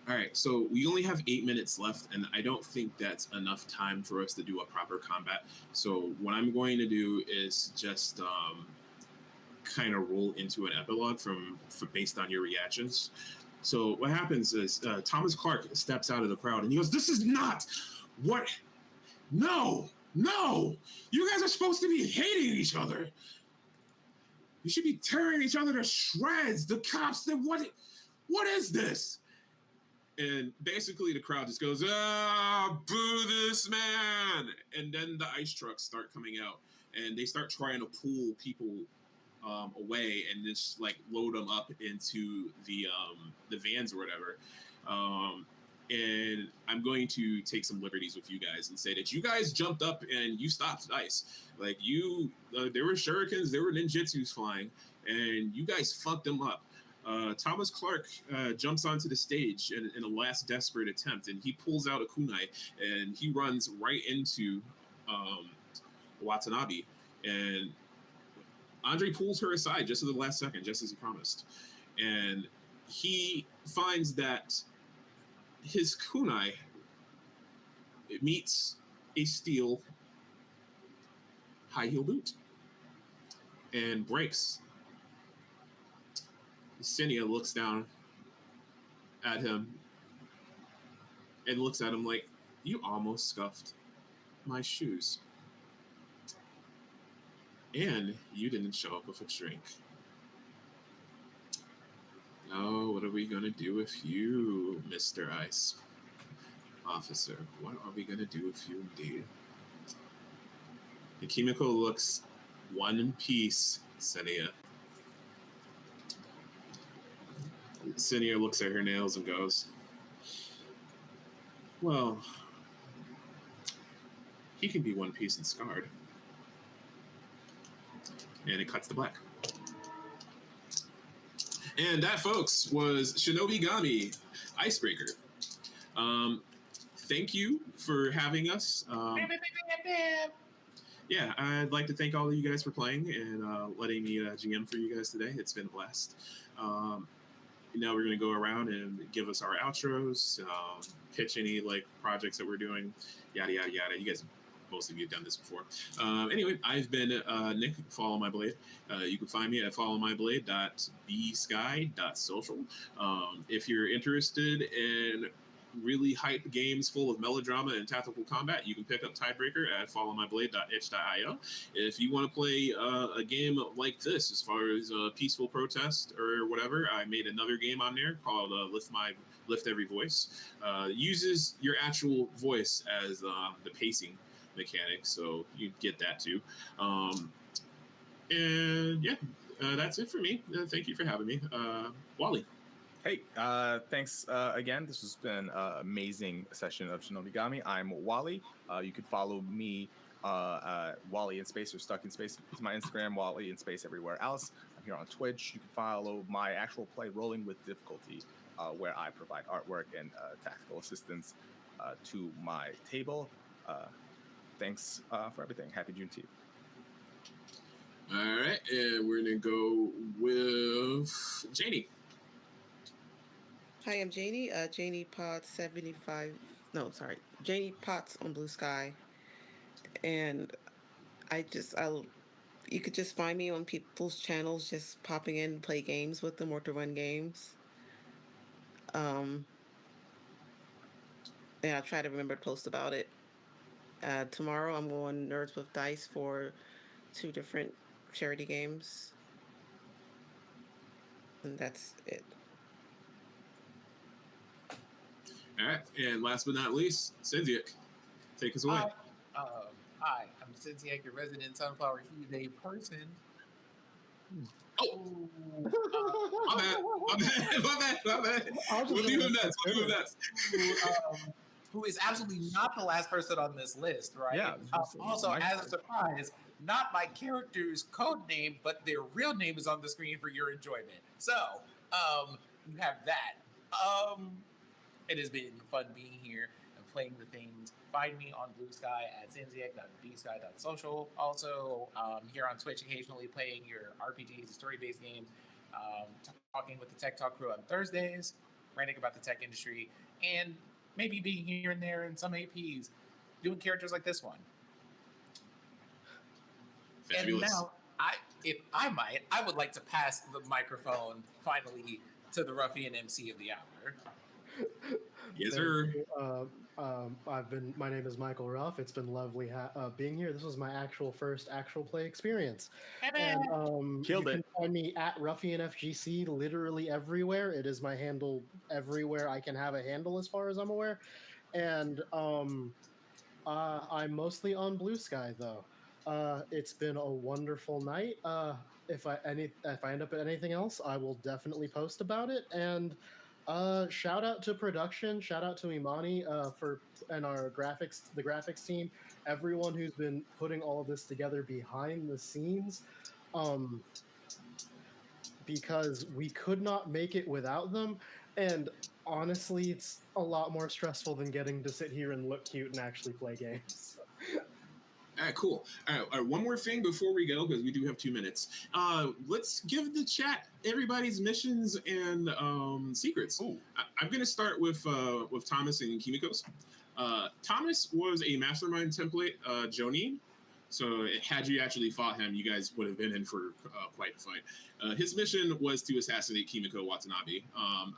All right, so we only have 8 minutes left, and I don't think that's enough time for us to do a proper combat. So what I'm going to do is just kind of roll into an epilogue based on your reactions. So what happens is Thomas Clark steps out of the crowd, and he goes, "This is not what... No! You guys are supposed to be hating each other. You should be tearing each other to shreds. The cops, what is this?" And basically the crowd just goes, boo this man. And then the ice trucks start coming out, and they start trying to pull people away and just like load them up into the vans or whatever. And I'm going to take some liberties with you guys and say that you guys jumped up and you stopped ice. Like there were shurikens, there were ninjutsus flying, and you guys fucked them up. Thomas Clark jumps onto the stage in a last desperate attempt, and he pulls out a kunai, and he runs right into Watanabe. And Andre pulls her aside just at the last second, just as he promised. And he finds that his kunai meets a steel high heel boot and breaks. Cinia looks down at him and looks at him like, "You almost scuffed my shoes. And you didn't show up with a drink. Oh, what are we going to do with you, Mr. Ice? Officer, what are we going to do with you indeed?" And Kimiko looks one piece, Cinia. Cinia looks at her nails and goes, "Well, he can be one piece and scarred." And it cuts to black. And that, folks, was Shinobigami Icebreaker. Thank you for having us. Yeah, I'd like to thank all of you guys for playing and letting me GM for you guys today. It's been a blast. Now we're going to go around and give us our outros, pitch any like projects that we're doing, yada, yada, yada. You guys most of you have done this before. Anyway, I've been Nick. Follow My Blade. You can find me at followmyblade.bsky.social. If you're interested in really hype games full of melodrama and tactical combat, you can pick up Tiebreaker at followmyblade.itch.io. If you want to play a game like this, as far as peaceful protest or whatever, I made another game on there called Lift Every Voice. Uses your actual voice as the pacing mechanic, so you get that too. And yeah, that's it for me. Thank you for having me. Wally. Hey, thanks again. This has been an amazing session of Shinobigami. I'm Wally. You can follow me, Wally in Space or Stuck in Space. It's my Instagram, Wally in Space everywhere else. I'm here on Twitch. You can follow my actual play, Rolling with Difficulty, where I provide artwork and tactical assistance to my table. Thanks for everything. Happy Juneteenth. All right, and we're gonna go with Janie. Hi, I'm Janie. Janie Potts 75. No, sorry, Janie Potts on Blue Sky, and you could just find me on people's channels, just popping in, play games with them or to run games. And I try to remember to post about it. Tomorrow I'm going Nerds with Dice for 2 different charity games. And that's it. All right, and last but not least, Sinziak. Take us away. Hi, I'm Cinziak, your resident sunflower Tuesday person. Oh, my bad. We'll do next. Who is absolutely not the last person on this list, right? Yeah. Also, as a surprise, not my character's code name, but their real name is on the screen for your enjoyment. So, you have that. It has been fun being here and playing the things. Find me on Blue Sky at sinziak.bsky.social. Also, here on Twitch, occasionally playing your RPGs, story-based games, talking with the Tech Talk crew on Thursdays, ranting about the tech industry, and maybe being here and there in some APs, doing characters like this one. Fabulous. And now, if I might, I would like to pass the microphone finally to the ruffian MC of the hour. Yes, sir. My name is Michael Ruff. It's been lovely being here. This was my first actual play experience. And Killed you it. can find me at ruffianfgc literally everywhere. It is my handle everywhere I can have a handle as far as I'm aware. And I'm mostly on Blue Sky though. It's been a wonderful night. If I end up at anything else, I will definitely post about it. And shout out to production, shout out to Imani and our the graphics team, everyone who's been putting all of this together behind the scenes, because we could not make it without them. And honestly, it's a lot more stressful than getting to sit here and look cute and actually play games. All right, cool. All right, one more thing before we go, because we do have 2 minutes. Let's give the chat everybody's missions and secrets. I'm going to start with Thomas and Kimiko's. Thomas was a mastermind template, Jonin. So had you actually fought him, you guys would have been in for quite a fight. His mission was to assassinate Kimiko Watanabe,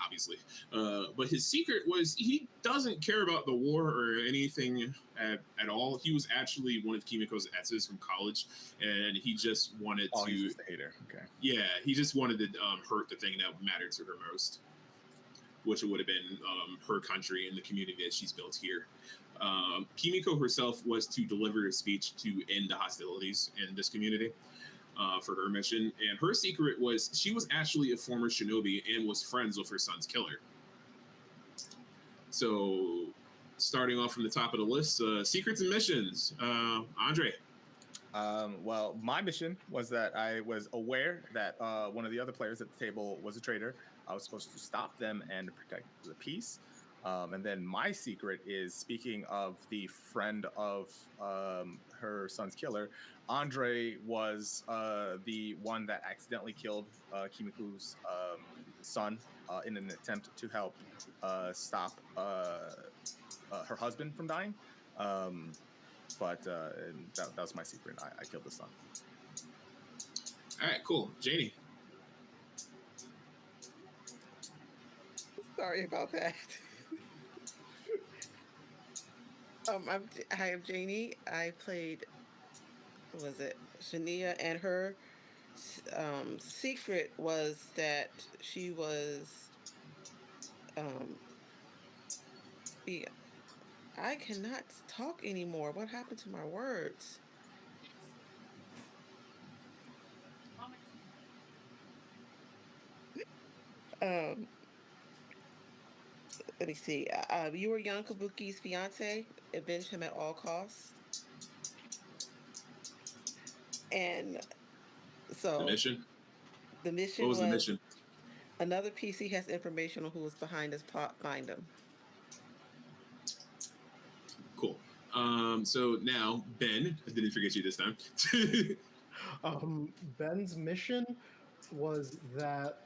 obviously. But his secret was he doesn't care about the war or anything at all. He was actually one of Kimiko's exes from college, and he just wanted to... He's just a hater. Okay. Yeah, he just wanted to hurt the thing that mattered to her most, which would have been her country and the community that she's built here. Kimiko herself was to deliver a speech to end the hostilities in this community for her mission. And her secret was she was actually a former shinobi and was friends with her son's killer. So starting off from the top of the list, secrets and missions. Andre. Well, my mission was that I was aware that one of the other players at the table was a traitor. I was supposed to stop them and protect the peace. And then my secret is, speaking of the friend of her son's killer, Andre was the one that accidentally killed Kimiko's son in an attempt to help stop her husband from dying. But and that was my secret. I killed the son. All right, cool. Janie. Sorry about that. I am Janie. I played, what was it, Shania, and her secret was that she was be I cannot talk anymore. What happened to my words? Um, Let me see. You were young Kabuki's fiance. Avenge him at all costs. And The so mission. the What mission was the was mission? another PC has information on who was behind this plot. Find him. Cool. So now Ben, I didn't forget you this time. Ben's mission was that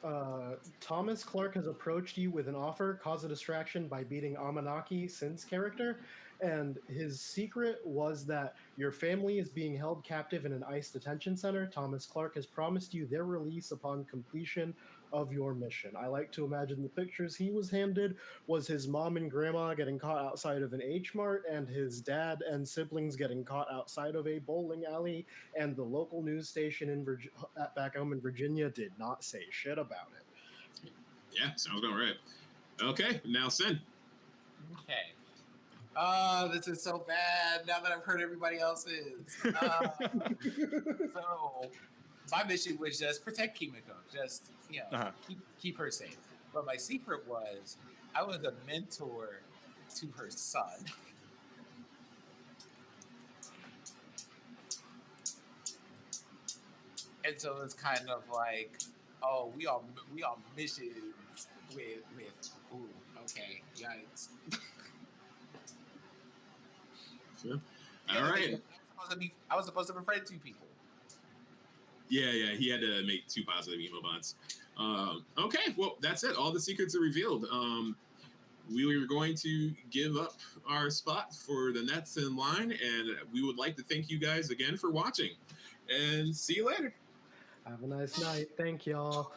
Thomas Clark has approached you with an offer, cause a distraction by beating Amanaki, Sin's character, and his secret was that your family is being held captive in an ICE detention center. Thomas Clark has promised you their release upon completion of your mission. I like to imagine the pictures he was handed was his mom and grandma getting caught outside of an H Mart, and his dad and siblings getting caught outside of a bowling alley, and the local news station in back home in Virginia did not say shit about it. Yeah, sounds about right. Okay, now Sin. Okay. This is so bad now that I've heard everybody else's. So my mission was just protect Kimiko, just keep her safe. But my secret was I was a mentor to her son. And so it's kind of like, oh, we are missions with ooh, okay, yikes. Yeah. All right. I was supposed to befriend two people. Yeah, he had to make 2 positive emo bonds. Okay, well, that's it. All the secrets are revealed. We were going to give up our spot for the Nets in line, and we would like to thank you guys again for watching. And see you later. Have a nice night. Thank y'all.